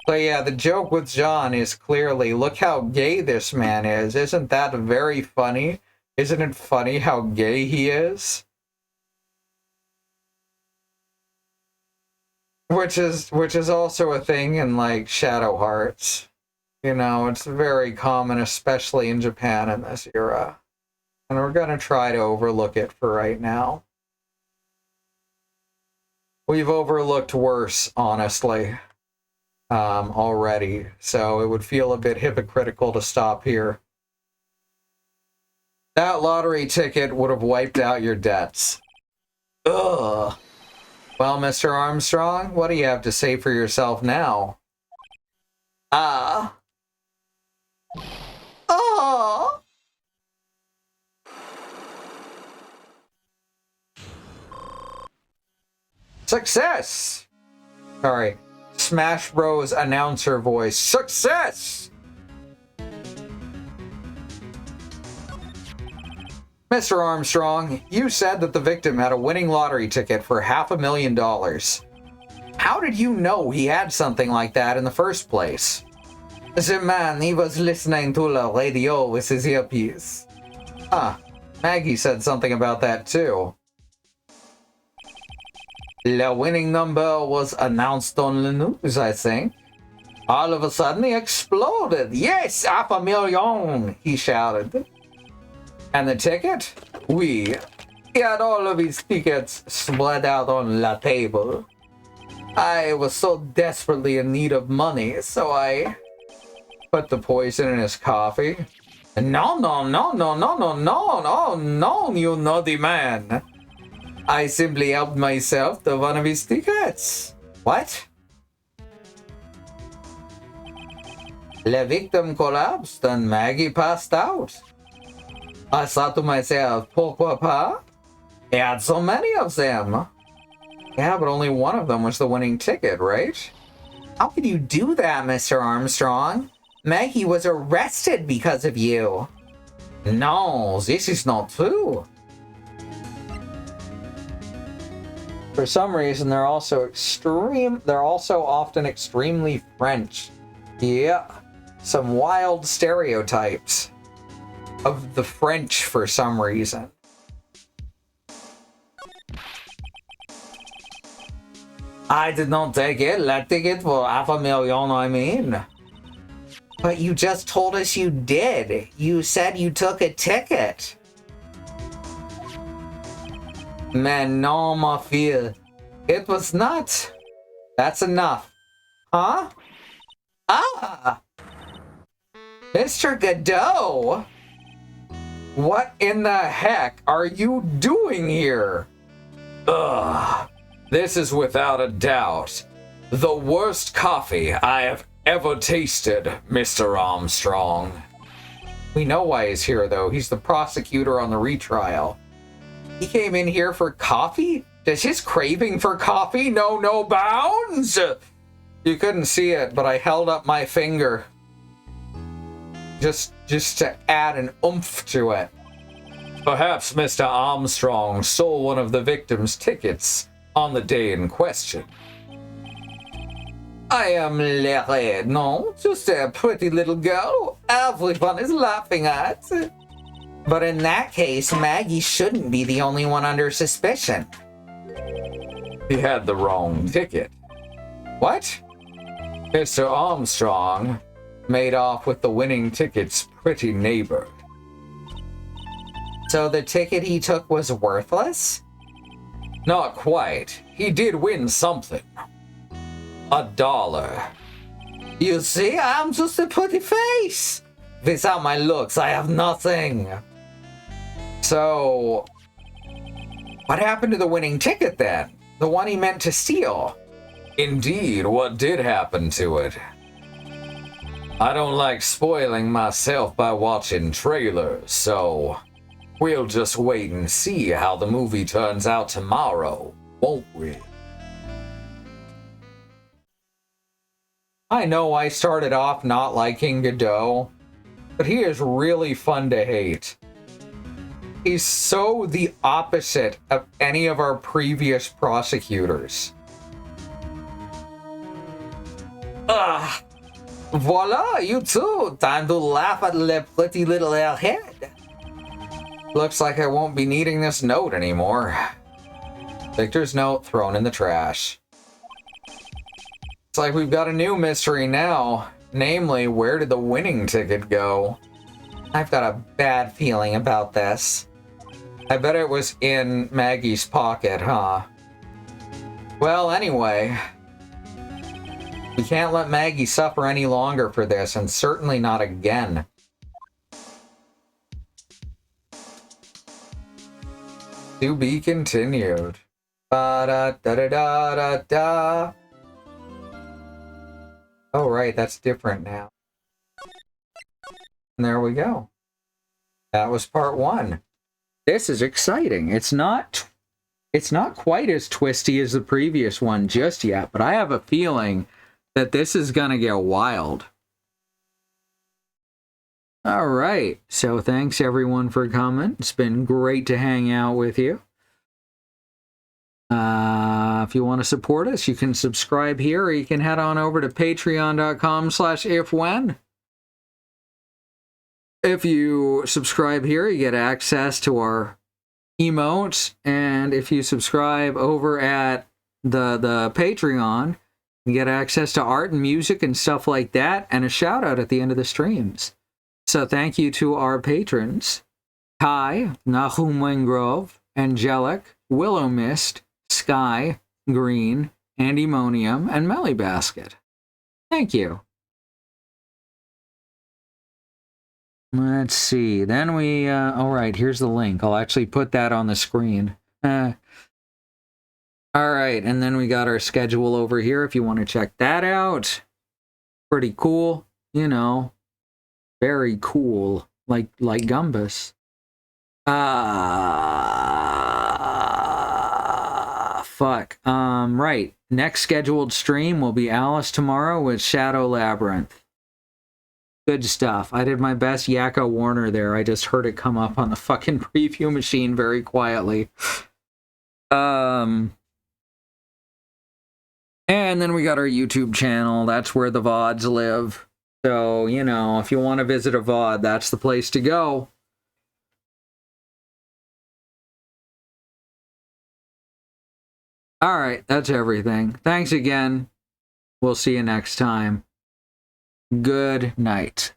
C: So yeah, the joke with John is clearly, look how gay this man is. Isn't that very funny? Isn't it funny how gay he is? Which is also a thing in, like, Shadow Hearts. You know, it's very common, especially in Japan in this era. And we're gonna try to overlook it for right now. We've overlooked worse, honestly, already. So it would feel a bit hypocritical to stop here. That lottery ticket would have wiped out your debts. Ugh. Well, Mr. Armstrong, what do you have to say for yourself now? Ah. Oh. Success! Sorry. Smash Bros. Announcer voice. Success! Mr. Armstrong, you said that the victim had a winning lottery ticket for $500,000. How did you know he had something like that in the first place? The man, he was listening to the radio with his earpiece. Maggie said something about that too. The winning number was announced on the news, I think. All of a sudden, he exploded. Yes, $500,000, he shouted. And the ticket? He had all of his tickets spread out on the table. I was so desperately in need of money, so I put the poison in his coffee. No, you naughty man. I simply helped myself to one of his tickets. What? The victim collapsed and Maggie passed out. I thought to myself, pourquoi pas? He had so many of them. Yeah, but only one of them was the winning ticket, right? How could you do that, Mr. Armstrong? Maggie was arrested because of you. No, this is not true. For some reason, they're also often extremely French. Yeah, some wild stereotypes of the French for some reason. I did not take it. That ticket for $500,000, I mean. But you just told us you did. You said you took a ticket. Man, no, ma fille. It was not. That's enough. Huh? Ah! Mr. Godot! What in the heck are you doing here? Ugh. This is without a doubt the worst coffee I have ever tasted, Mr. Armstrong. We know why he's here, though. He's the prosecutor on the retrial. He came in here for coffee? Does his craving for coffee know no bounds? You couldn't see it, but I held up my finger. Just to add an oomph to it. Perhaps Mr. Armstrong stole one of the victim's tickets on the day in question. I am Larry, no? Just a pretty little girl everyone is laughing at.
A: But in that case, Maggie shouldn't be the only one under suspicion.
C: He had the wrong ticket. What? Mr. Armstrong made off with the winning ticket's pretty neighbor.
A: So the ticket he took was worthless?
C: Not quite. He did win something. $1.
A: You see, I'm just a pretty face. Without my looks, I have nothing.
C: So,
A: What happened to the winning ticket then? The one he meant to steal?
C: indeed, what did happen to it? I don't like spoiling myself by watching trailers, so we'll just wait and see how the movie turns out tomorrow, won't we?
A: I know I started off not liking Godot, but he is really fun to hate. He's so the opposite of any of our previous prosecutors. Voila, you too. Time to laugh at le pretty little airhead.
C: Looks like I won't be needing this note anymore. Victor's note thrown in the trash. It's like we've got a new mystery now. Namely, where did the winning ticket go?
A: I've got a bad feeling about this.
C: I bet it was in Maggie's pocket, huh? Well, anyway, we can't let Maggie suffer any longer for this, and certainly not again. To be continued. Ba-da-da-da-da-da. Oh, right, that's different now. And there we go. That was part 1.
B: This is exciting. It's not quite as twisty as the previous one just yet, but I have a feeling that this is going to get wild. All right. So thanks everyone for coming. It's been great to hang out with you. If you want to support us, you can subscribe here, or you can head on over to patreon.com/ifwhen. If you subscribe here, you get access to our emotes, and if you subscribe over at the Patreon, you get access to art and music and stuff like that, and a shout out at the end of the streams. So thank you to our patrons: Kai, Nahum Wingrove, Angelic, Willow Mist, Sky, Green, Andymonium, and Melly Basket. Thank you. Let's see. Then we, all right, here's the link. I'll actually put that on the screen. All right, and then we got our schedule over here if you want to check that out. Pretty cool, you know. Very cool, like Gumbus. Fuck. Right. Next scheduled stream will be Alice tomorrow with Shadow Labyrinth. Good stuff. I did my best Yakko Warner there. I just heard it come up on the fucking preview machine very quietly. And then we got our YouTube channel. That's where the VODs live. So, you know, if you want to visit a VOD, that's the place to go. All right, that's everything. Thanks again. We'll see you next time. Good night.